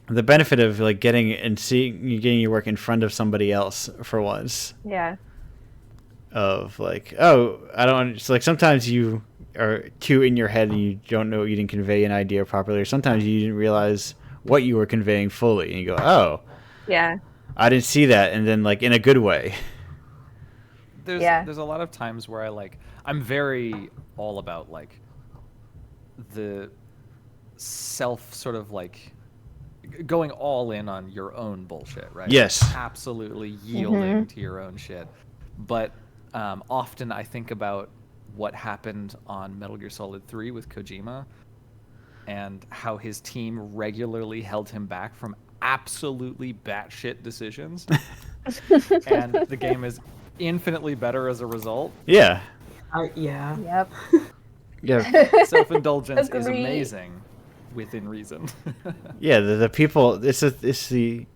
[SPEAKER 1] the benefit of like getting your work in front of somebody else for once.
[SPEAKER 3] Yeah.
[SPEAKER 1] Of like, oh, I don't. It's like sometimes you are too in your head and you don't know, you didn't convey an idea properly, or sometimes you didn't realize what you were conveying fully, and you go, oh,
[SPEAKER 3] Yeah.
[SPEAKER 1] I didn't see that, and then like in a good way.
[SPEAKER 2] There's a lot of times where I'm very all about like the self sort of like going all in on your own bullshit, right?
[SPEAKER 1] Yes.
[SPEAKER 2] Absolutely yielding to your own shit. But often I think about what happened on Metal Gear Solid 3 with Kojima, and how his team regularly held him back from absolutely batshit decisions. And the game is infinitely better as a result.
[SPEAKER 1] Yeah.
[SPEAKER 4] Yeah.
[SPEAKER 3] Yep.
[SPEAKER 1] Yeah.
[SPEAKER 2] Self-indulgence is
[SPEAKER 3] Agreed.
[SPEAKER 2] amazing within reason.
[SPEAKER 1] Yeah, the people. It's the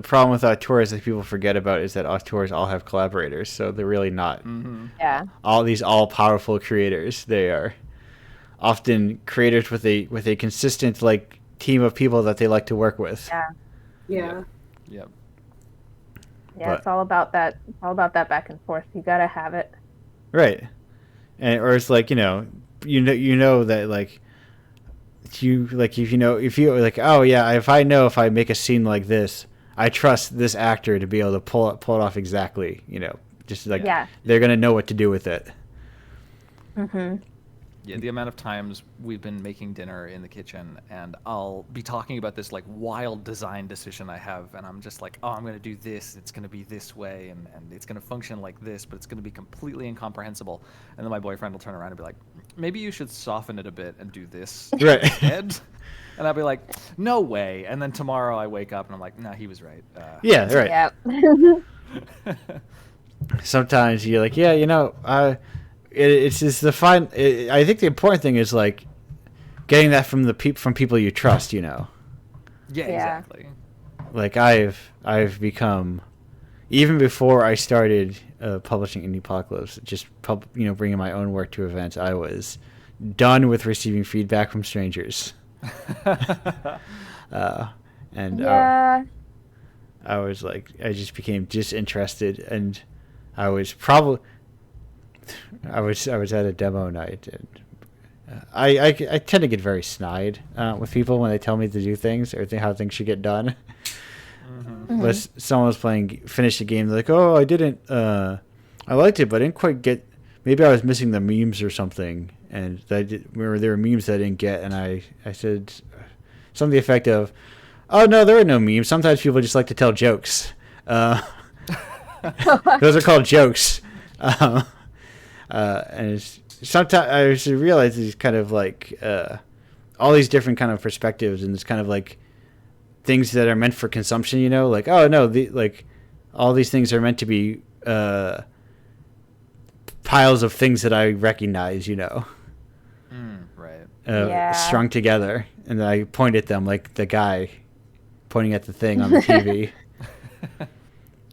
[SPEAKER 1] problem with auteurs that people forget about is that auteurs all have collaborators, so they're really not
[SPEAKER 3] Yeah.
[SPEAKER 1] all these all-powerful creators. They are often creators with a consistent like team of people that they like to work with.
[SPEAKER 3] Yeah.
[SPEAKER 4] Yeah.
[SPEAKER 2] Yep.
[SPEAKER 3] Yeah,
[SPEAKER 1] But
[SPEAKER 3] it's all about that. It's all about that back and forth. You gotta have it.
[SPEAKER 1] right, and or it's like you know that like you like if you like, oh yeah, if I know if I make a scene like this, I trust this actor to be able to pull it off exactly. Just like
[SPEAKER 3] Yeah.
[SPEAKER 1] they're gonna know what to do with it.
[SPEAKER 3] Mm-hmm.
[SPEAKER 2] Yeah, the amount of times we've been making dinner in the kitchen and I'll be talking about this like wild design decision I have, and I'm just like, oh, I'm going to do this, it's going to be this way, and it's going to function like this, but it's going to be completely incomprehensible. And then my boyfriend will turn around and be like, maybe you should soften it a bit and do this
[SPEAKER 1] Right.
[SPEAKER 2] instead. And I'll be like, no way. And then tomorrow I wake up and I'm like, nah, he was right.
[SPEAKER 1] Yeah, right.
[SPEAKER 3] Yeah.
[SPEAKER 1] Sometimes you're like, yeah, it's just the fine. I think the important thing is like getting that from from people you trust.
[SPEAKER 2] Yeah,
[SPEAKER 3] Yeah.
[SPEAKER 2] exactly.
[SPEAKER 1] Like I've become, even before I started publishing Indiepocalypse, just bringing my own work to events, I was done with receiving feedback from strangers. And
[SPEAKER 3] Yeah.
[SPEAKER 1] I was like, I just became disinterested, and I was probably, I was at a demo night, and I tend to get very snide with people when they tell me to do things or how things should get done.
[SPEAKER 2] Mm-hmm.
[SPEAKER 1] But someone was finished the game, they're like, oh, I didn't, I liked it, but I didn't quite get, maybe I was missing the memes or something, and there were memes that I didn't get, and I said something to the effect of, oh no, there are no memes. Sometimes people just like to tell jokes. Those are called jokes. And sometimes I just realize these kind of like all these different kind of perspectives, and it's kind of like things that are meant for consumption. Like, oh no, like all these things are meant to be piles of things that I recognize.
[SPEAKER 2] Right.
[SPEAKER 1] Strung together, and then I point at them like the guy pointing at the thing on the TV.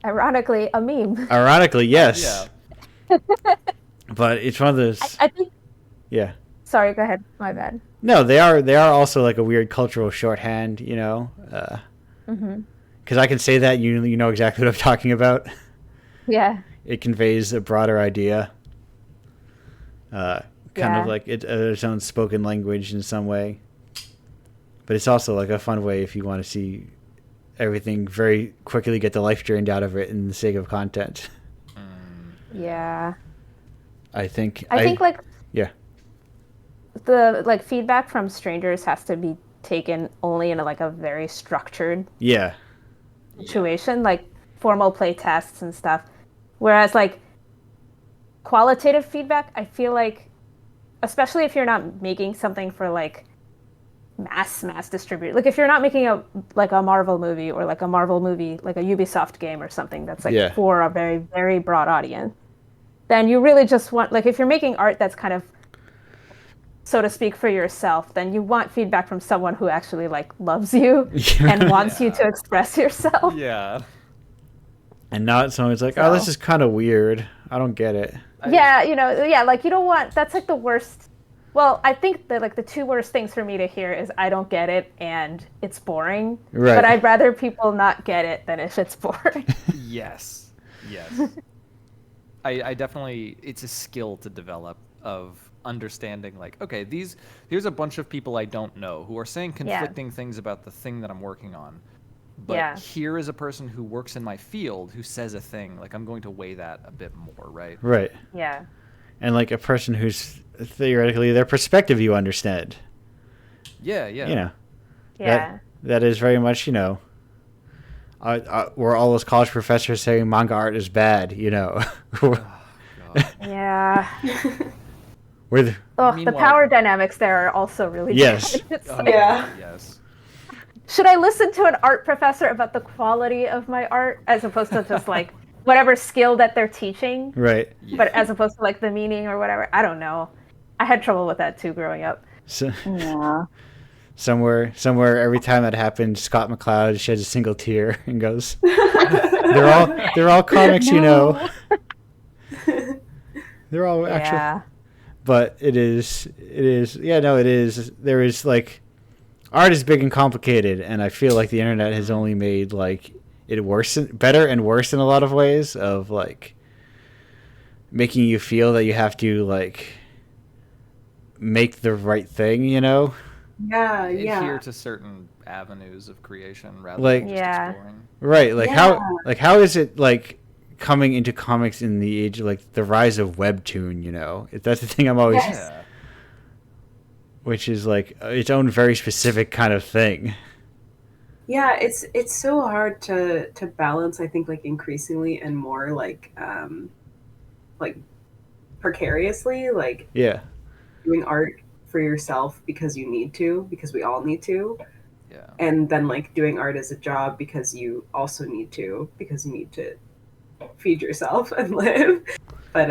[SPEAKER 3] Ironically, a meme.
[SPEAKER 1] Ironically, yes.
[SPEAKER 2] Yeah.
[SPEAKER 1] But it's one of those.
[SPEAKER 3] I think.
[SPEAKER 1] Yeah.
[SPEAKER 3] Sorry, go ahead. My bad.
[SPEAKER 1] No, they are also like a weird cultural shorthand, because I can say that you know exactly what I'm talking about.
[SPEAKER 3] Yeah.
[SPEAKER 1] It conveys a broader idea. Kind of like its own spoken language in some way. But it's also like a fun way if you want to see everything very quickly get the life drained out of it in the sake of content.
[SPEAKER 3] Yeah.
[SPEAKER 1] I think
[SPEAKER 3] like
[SPEAKER 1] yeah.
[SPEAKER 3] the like feedback from strangers has to be taken only in a very structured
[SPEAKER 1] Yeah.
[SPEAKER 3] situation, like formal play tests and stuff. Whereas like qualitative feedback, I feel like, especially if you're not making something for like mass distributed, like if you're not making a Marvel movie or like a Marvel movie, like a Ubisoft game or something that's like for a very, very broad audience, then you really just want, like if you're making art that's kind of, so to speak, for yourself, then you want feedback from someone who actually like loves you and wants you to express yourself.
[SPEAKER 2] Yeah.
[SPEAKER 1] And not someone's like, oh, this is kind of weird. I don't get it.
[SPEAKER 3] Like you don't want, that's like the worst. Well, I think that like the two worst things for me to hear is I don't get it and it's boring.
[SPEAKER 1] Right.
[SPEAKER 3] But I'd rather people not get it than if it's boring.
[SPEAKER 2] Yes. I definitely, it's a skill to develop of understanding like, okay, here's a bunch of people I don't know who are saying conflicting things about the thing that I'm working on. But here is a person who works in my field who says a thing, like I'm going to weigh that a bit more, right?
[SPEAKER 1] Right.
[SPEAKER 3] Yeah.
[SPEAKER 1] And like a person who's theoretically their perspective you understand.
[SPEAKER 2] Yeah.
[SPEAKER 3] Yeah.
[SPEAKER 1] That is very much, we're all those college professors saying manga art is bad,
[SPEAKER 3] Yeah.
[SPEAKER 1] The
[SPEAKER 3] power dynamics there are also really
[SPEAKER 1] yes.
[SPEAKER 3] bad.
[SPEAKER 2] Yes.
[SPEAKER 3] Should I listen to an art professor about the quality of my art as opposed to just like whatever skill that they're teaching?
[SPEAKER 1] Right.
[SPEAKER 3] But as opposed to like the meaning or whatever. I don't know. I had trouble with that too growing up.
[SPEAKER 1] So,
[SPEAKER 5] Yeah.
[SPEAKER 1] Somewhere, every time that happens, Scott McCloud sheds a single tear and goes, "They're all comics,
[SPEAKER 5] No.
[SPEAKER 1] They're all actual." But it is. Yeah, no, it is. There is like, art is big and complicated, and I feel like the internet has only made like it better and worse in a lot of ways, of like making you feel that you have to like make the right thing, you know?
[SPEAKER 4] Yeah,
[SPEAKER 2] Adhere
[SPEAKER 4] yeah.
[SPEAKER 2] to certain avenues of creation rather
[SPEAKER 1] Like-
[SPEAKER 2] than just
[SPEAKER 3] Yeah.
[SPEAKER 2] exploring.
[SPEAKER 1] Right, like
[SPEAKER 4] Yeah.
[SPEAKER 1] how is it like coming into comics in the age, like the rise of webtoon, you know? That's the thing I'm always
[SPEAKER 4] Yes.
[SPEAKER 2] Yeah.
[SPEAKER 1] which is like its own very specific kind of thing.
[SPEAKER 4] Yeah, it's so hard to balance, I think, like increasingly and more like precariously, like
[SPEAKER 1] Yeah.
[SPEAKER 4] doing art for yourself because you need to, because we all need to,
[SPEAKER 2] Yeah.
[SPEAKER 4] and then like doing art as a job because you also need to, because you need to feed yourself and live. But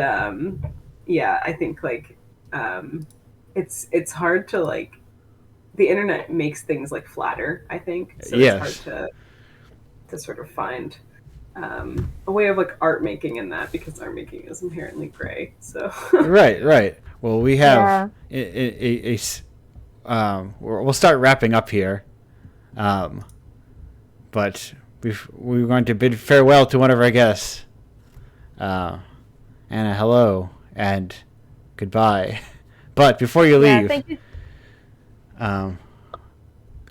[SPEAKER 4] yeah, I think like it's hard to like, the internet makes things like flatter, I think. So it's hard
[SPEAKER 1] Yes.
[SPEAKER 4] to sort of find a way of like art making in that, because art making is inherently gray. So
[SPEAKER 1] Right, right. Well, we have
[SPEAKER 3] Yeah.
[SPEAKER 1] we'll start wrapping up here. But we're going to bid farewell to one of our guests. Anna, hello and goodbye. But before you
[SPEAKER 3] Yeah,
[SPEAKER 1] leave,
[SPEAKER 3] thank you.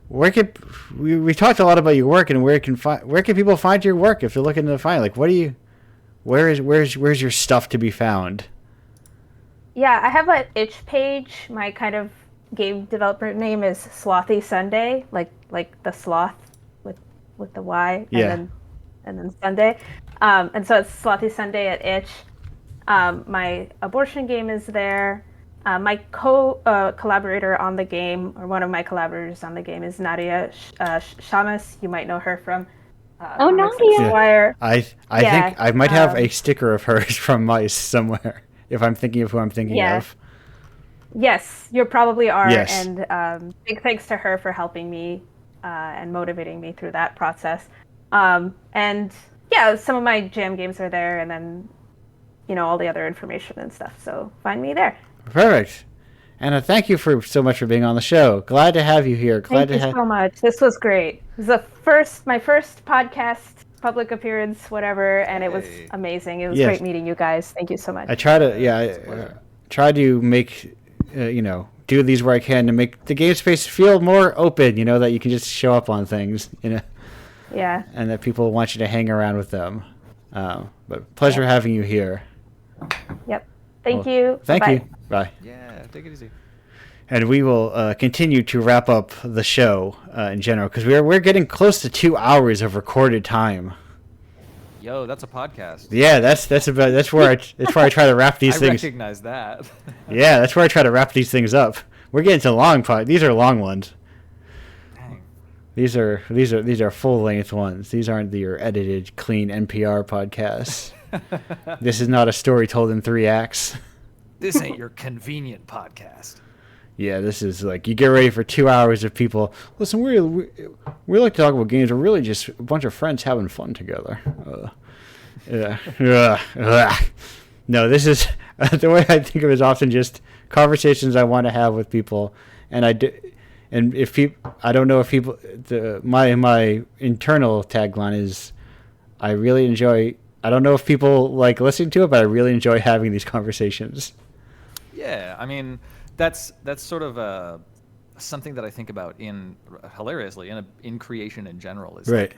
[SPEAKER 1] where can we talked a lot about your work, and where can people find your work if they're looking to find, like, where's your stuff to be found?
[SPEAKER 3] Yeah, I have an itch page. My kind of game developer name is Slothy Sunday, like the sloth with the Y,
[SPEAKER 1] Yeah.
[SPEAKER 3] and then Sunday. And so it's Slothy Sunday at itch. My abortion game is there. My collaborator on the game, or one of my collaborators on the game, is Nadia Shamas. You might know her from
[SPEAKER 5] Oh,
[SPEAKER 3] Comics
[SPEAKER 5] Nadia!
[SPEAKER 3] Esquire.
[SPEAKER 1] I
[SPEAKER 3] Yeah,
[SPEAKER 1] think I might have a sticker of hers from Mice somewhere, if I'm thinking of who I'm thinking
[SPEAKER 3] Yeah.
[SPEAKER 1] of.
[SPEAKER 3] Yes, you probably are.
[SPEAKER 1] Yes.
[SPEAKER 3] And big thanks to her for helping me and motivating me through that process. And yeah, some of my jam games are there, and then, all the other information and stuff. So find me there.
[SPEAKER 1] Perfect. Anna, thank you so much for being on the show. Glad to have you here. Glad
[SPEAKER 3] Thank
[SPEAKER 1] to
[SPEAKER 3] you so much. This was great. It was my first podcast, public appearance, whatever, and it was
[SPEAKER 2] Hey.
[SPEAKER 3] amazing. It was
[SPEAKER 1] Yes.
[SPEAKER 3] great meeting you guys. Thank you so much.
[SPEAKER 1] I try to
[SPEAKER 2] It's a pleasure.
[SPEAKER 1] try to make do these where I can to make the game space feel more open, that you can just show up on things,
[SPEAKER 3] Yeah.
[SPEAKER 1] and that people want you to hang around with them. But pleasure having you here.
[SPEAKER 3] Yep. Thank
[SPEAKER 1] Well,
[SPEAKER 3] you.
[SPEAKER 1] Thank
[SPEAKER 3] Bye-bye.
[SPEAKER 1] you. Bye.
[SPEAKER 2] Yeah, take it easy.
[SPEAKER 1] And we will continue to wrap up the show in general, because we're getting close to 2 hours of recorded time.
[SPEAKER 2] Yo, that's a podcast.
[SPEAKER 1] Yeah, that's where I try to wrap these
[SPEAKER 2] I
[SPEAKER 1] things.
[SPEAKER 2] recognize that.
[SPEAKER 1] Yeah, that's where I try to wrap these things up. We're getting to long These are long ones.
[SPEAKER 2] Dang.
[SPEAKER 1] These are full length ones. These aren't your edited, clean NPR podcasts. This is not a story told in 3 acts.
[SPEAKER 2] This ain't your convenient podcast.
[SPEAKER 1] Yeah, this is like, you get ready for 2 hours of people. Listen, we like to talk about games. We're really just a bunch of friends having fun together. No, this is the way I think of it is often just conversations I want to have with people, and if people, I don't know if people, my internal tagline is, I really enjoy. I don't know if people like listening to it, but I really enjoy having these conversations.
[SPEAKER 2] Yeah, I mean, that's sort of something that I think about hilariously in creation in general. Is
[SPEAKER 1] Right.
[SPEAKER 2] like,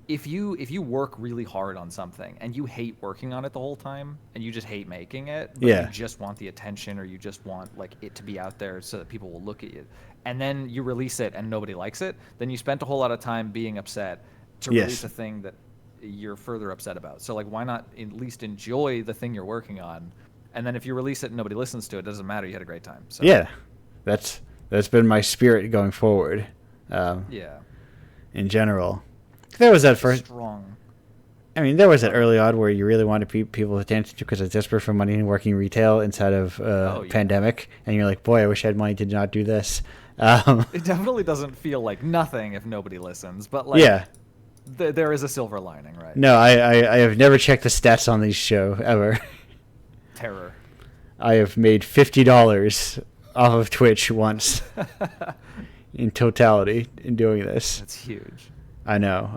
[SPEAKER 2] if you work really hard on something and you hate working on it the whole time and you just hate making it, but
[SPEAKER 1] Yeah.
[SPEAKER 2] you just want the attention, or you just want like it to be out there so that people will look at you, and then you release it and nobody likes it, then you spent a whole lot of time being upset to
[SPEAKER 1] Yes.
[SPEAKER 2] release a thing that you're further upset about. So like, why not at least enjoy the thing you're working on? And then if you release it and nobody listens to it, it doesn't matter. You had a great time. So
[SPEAKER 1] Yeah, that's been my spirit going forward.
[SPEAKER 2] yeah,
[SPEAKER 1] In general, there was that first.
[SPEAKER 2] strong.
[SPEAKER 1] I mean, there was that early on where you really wanted people attention to because I was desperate for money and working retail inside of
[SPEAKER 2] Oh, yeah.
[SPEAKER 1] pandemic, and you're like, boy, I wish I had money to not do this.
[SPEAKER 2] It definitely doesn't feel like nothing if nobody listens, but like,
[SPEAKER 1] Yeah.
[SPEAKER 2] there is a silver lining, right?
[SPEAKER 1] No, I have never checked the stats on these show ever.
[SPEAKER 2] Terror.
[SPEAKER 1] I have made $50 off of Twitch once in totality in doing this.
[SPEAKER 2] That's huge.
[SPEAKER 1] I know.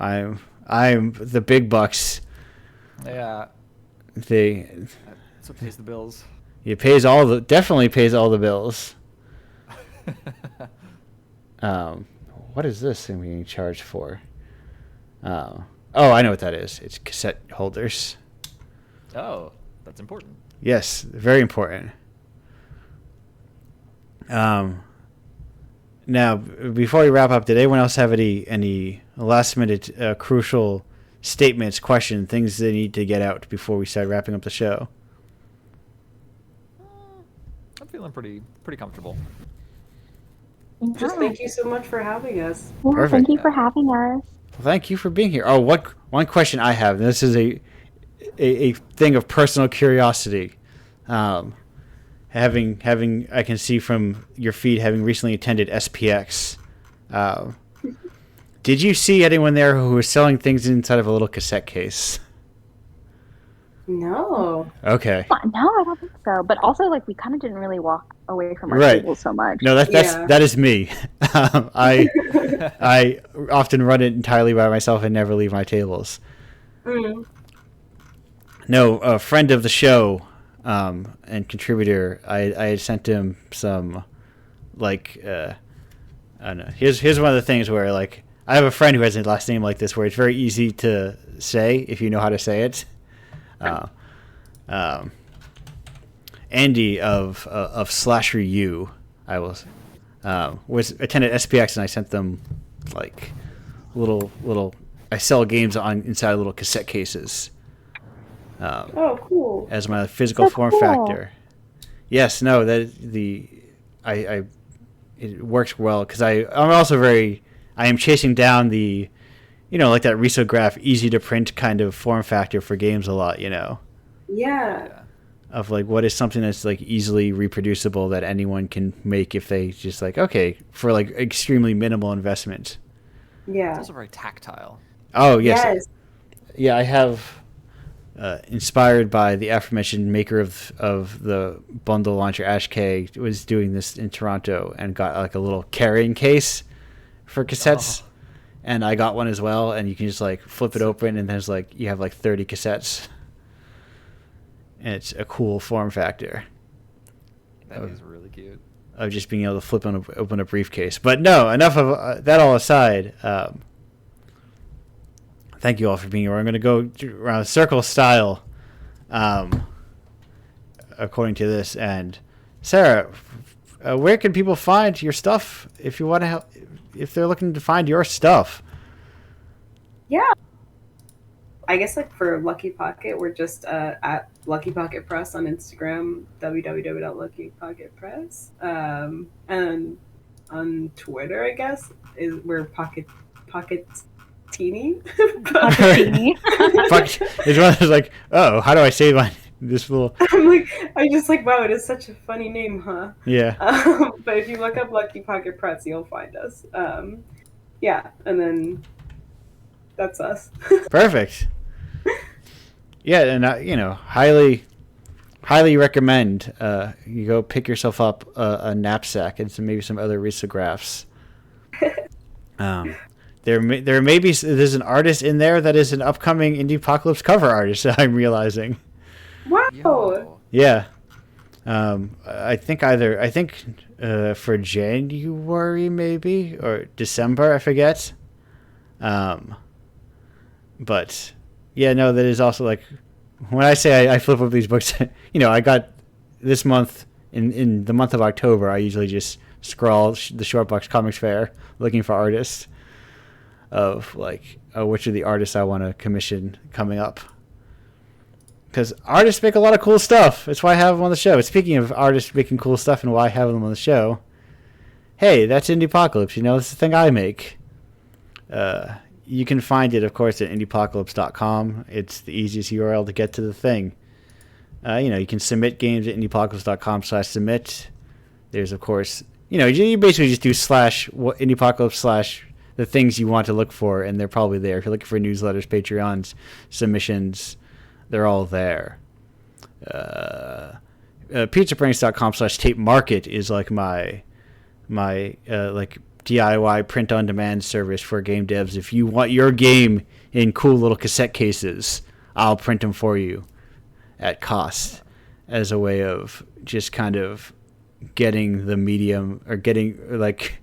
[SPEAKER 1] I'm the big bucks.
[SPEAKER 2] Yeah,
[SPEAKER 1] They
[SPEAKER 2] that's what pays the bills.
[SPEAKER 1] it definitely pays all the bills. What is this thing being charged for? Oh, I know what that is. It's cassette holders.
[SPEAKER 2] Oh, that's important.
[SPEAKER 1] Yes, very important. Now, before we wrap up, did anyone else have any last minute crucial statements, questions, things they need to get out before we start wrapping up the show?
[SPEAKER 2] I'm feeling pretty comfortable.
[SPEAKER 4] Just thank you so much for having us.
[SPEAKER 5] Yeah,
[SPEAKER 1] Perfect.
[SPEAKER 5] thank you for having us.
[SPEAKER 1] Well, thank you for being here. Oh, one question I have. And this is a thing of personal curiosity. Having I can see from your feed having recently attended SPX. Did you see anyone there who was selling things inside of a little cassette case?
[SPEAKER 4] No.
[SPEAKER 1] Okay.
[SPEAKER 5] No, I don't think so. But also, like, we kind of didn't really walk away from our
[SPEAKER 1] Right.
[SPEAKER 5] tables so much.
[SPEAKER 1] No,
[SPEAKER 4] Yeah.
[SPEAKER 1] that is me. I often run it entirely by myself and never leave my tables.
[SPEAKER 4] Mm.
[SPEAKER 1] No, a friend of the show and contributor, I had sent him some, like, I don't know. Here's one of the things where, like, I have a friend who has a last name like this where it's very easy to say if you know how to say it. Andy of Slasher U, I was attended SPX and I sent them like little. I sell games on inside little cassette cases.
[SPEAKER 4] Oh, cool.
[SPEAKER 1] As my physical
[SPEAKER 5] So
[SPEAKER 1] form
[SPEAKER 5] cool.
[SPEAKER 1] factor. Yes, no, that it works well because I'm also I am chasing down the, like that risograph, easy to print kind of form factor for games a lot,
[SPEAKER 4] Yeah.
[SPEAKER 1] of like what is something that's like easily reproducible that anyone can make if they just like, okay, for like extremely minimal investment.
[SPEAKER 2] It's
[SPEAKER 4] Yeah.
[SPEAKER 2] also very tactile.
[SPEAKER 1] Oh, yes.
[SPEAKER 4] Yes.
[SPEAKER 1] Yeah, I have, inspired by the aforementioned maker of the bundle launcher Ash K, was doing this in Toronto and got like a little carrying case for cassettes. And I got one as well, and you can just like flip it open and there's like, you have like 30 cassettes. And it's a cool form factor
[SPEAKER 2] That is really cute.
[SPEAKER 1] of just being able to open a briefcase. But no, enough of that all aside. Thank you all for being here. I'm going to go around circle style, according to this. And Sarah, where can people find your stuff if you want to help? If they're looking to find your stuff?
[SPEAKER 4] Yeah. I guess like for Lucky Pocket, we're just at Lucky Pocket Press on Instagram, www.luckypocketpress. And on Twitter, I guess, we're Pocket Teeny.
[SPEAKER 5] Pocketini.
[SPEAKER 1] Fuck, it's one of those like, oh, how do I say this little?
[SPEAKER 4] I just like, wow, it is such a funny name, huh?
[SPEAKER 1] Yeah.
[SPEAKER 4] But if you look up Lucky Pocket Press, you'll find us. Yeah, and then that's us.
[SPEAKER 1] Perfect. Yeah, and highly recommend you go pick yourself up a knapsack and maybe some other risographs. There's an artist in there that is an upcoming Indiepocalypse cover artist. I'm realizing.
[SPEAKER 4] Wow.
[SPEAKER 2] Yo.
[SPEAKER 1] Yeah. I think for January maybe or December, I forget. But yeah, no, that is also like when I say I flip up these books, I got this month in the month of October, I usually just scroll the Shortbox Comics Fair looking for artists of like, which are the artists I want to commission coming up. Because artists make a lot of cool stuff. That's why I have them on the show. Speaking of artists making cool stuff and why I have them on the show, hey, that's Indiepocalypse. It's the thing I make. You can find it, of course, at indiepocalypse.com. It's the easiest URL to get to the thing. You can submit games at indiepocalypse.com/submit. There's, of course, you basically just do /indiepocalypse/ the things you want to look for, and they're probably there. If you're looking for newsletters, Patreons, submissions, they're all there. Pizzabrains.com/tape market is like my like DIY print-on-demand service for game devs. If you want your game in cool little cassette cases, I'll print them for you at cost, as a way of just kind of getting the medium, or getting, like,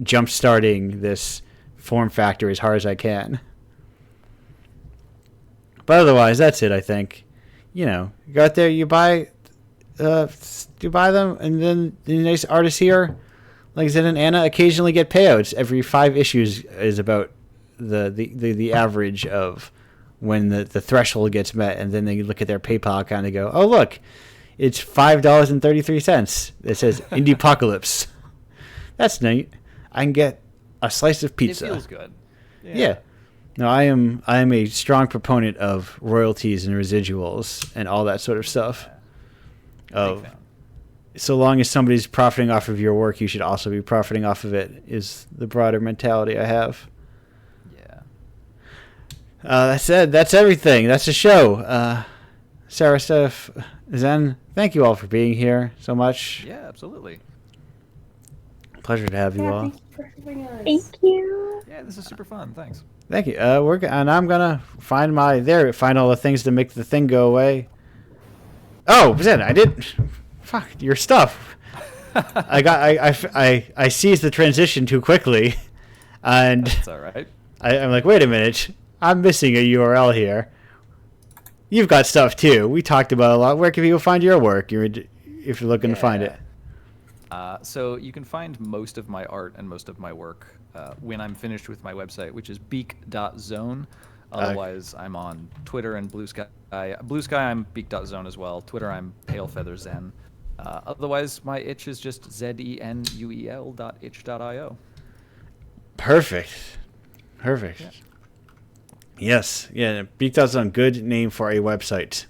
[SPEAKER 1] jump-starting this form factor as hard as I can. But otherwise, that's it, I think. You know, you go out there, you buy them, and then the nice artists here, like Zen and Anna, occasionally get payouts. Every 5 issues is about the average of when the threshold gets met, and then they look at their PayPal account and go, oh, look, it's $5.33. It says Indiepocalypse. That's neat. I can get a slice of pizza.
[SPEAKER 2] It feels good.
[SPEAKER 1] Yeah. No, I am a strong proponent of royalties and residuals and all that sort of stuff. Of, so long as somebody's profiting off of your work, you should also be profiting off of it, is the broader mentality I have.
[SPEAKER 2] Yeah.
[SPEAKER 1] That said, that's everything. That's the show. Sarah, Steph, Zen, thank you all for being here so much.
[SPEAKER 2] Yeah, absolutely.
[SPEAKER 1] Pleasure to have you all.
[SPEAKER 4] Thank you for having us.
[SPEAKER 5] Thank you.
[SPEAKER 2] Yeah, this is super fun. Thanks.
[SPEAKER 1] Thank you. And I'm gonna find all the things to make the thing go away. Oh, Zen, I did. Fuck your stuff. I seized the transition too quickly, and
[SPEAKER 2] That's all right.
[SPEAKER 1] I'm like, wait a minute, I'm missing a URL here. You've got stuff too. We talked about a lot. Where can people find your work? If you're looking to find it.
[SPEAKER 2] So you can find most of my art and most of my work when I'm finished with my website, which is beak.zone. Otherwise, I'm on Twitter and Blue Sky. Blue Sky, I'm beak.zone as well. Twitter, I'm palefeatherzen. Otherwise, my itch is just zenuel.itch.io.
[SPEAKER 1] Perfect. Yeah. Yes. Yeah, beak.zone, good name for a website.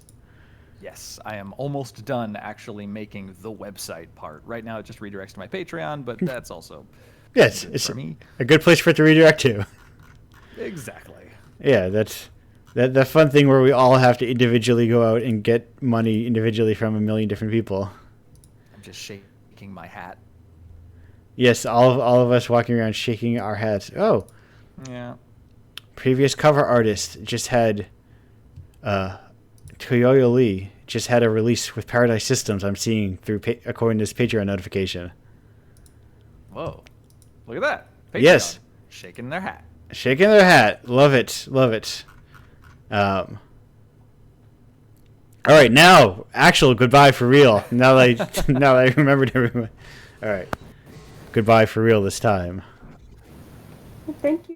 [SPEAKER 2] Yes, I am almost done actually making the website part. Right now, it just redirects to my Patreon, but that's also
[SPEAKER 1] Yes,
[SPEAKER 2] good
[SPEAKER 1] it's
[SPEAKER 2] for me.
[SPEAKER 1] a good place for it to redirect to.
[SPEAKER 2] Exactly.
[SPEAKER 1] Yeah, that's the fun thing where we all have to individually go out and get money individually from a million different people.
[SPEAKER 2] I'm just shaking my hat.
[SPEAKER 1] Yes, all of us walking around shaking our hats. Oh,
[SPEAKER 2] Yeah.
[SPEAKER 1] previous cover artist just had Toyoyo Lee just had a release with Paradise Systems. I'm seeing through according to this Patreon notification.
[SPEAKER 2] Whoa. Look at that. Patreon,
[SPEAKER 1] Yes.
[SPEAKER 2] shaking their hat.
[SPEAKER 1] Shaking their hat. Love it. All right, now actual goodbye for real. Now that I remembered everyone. All right, goodbye for real this time.
[SPEAKER 4] Thank you.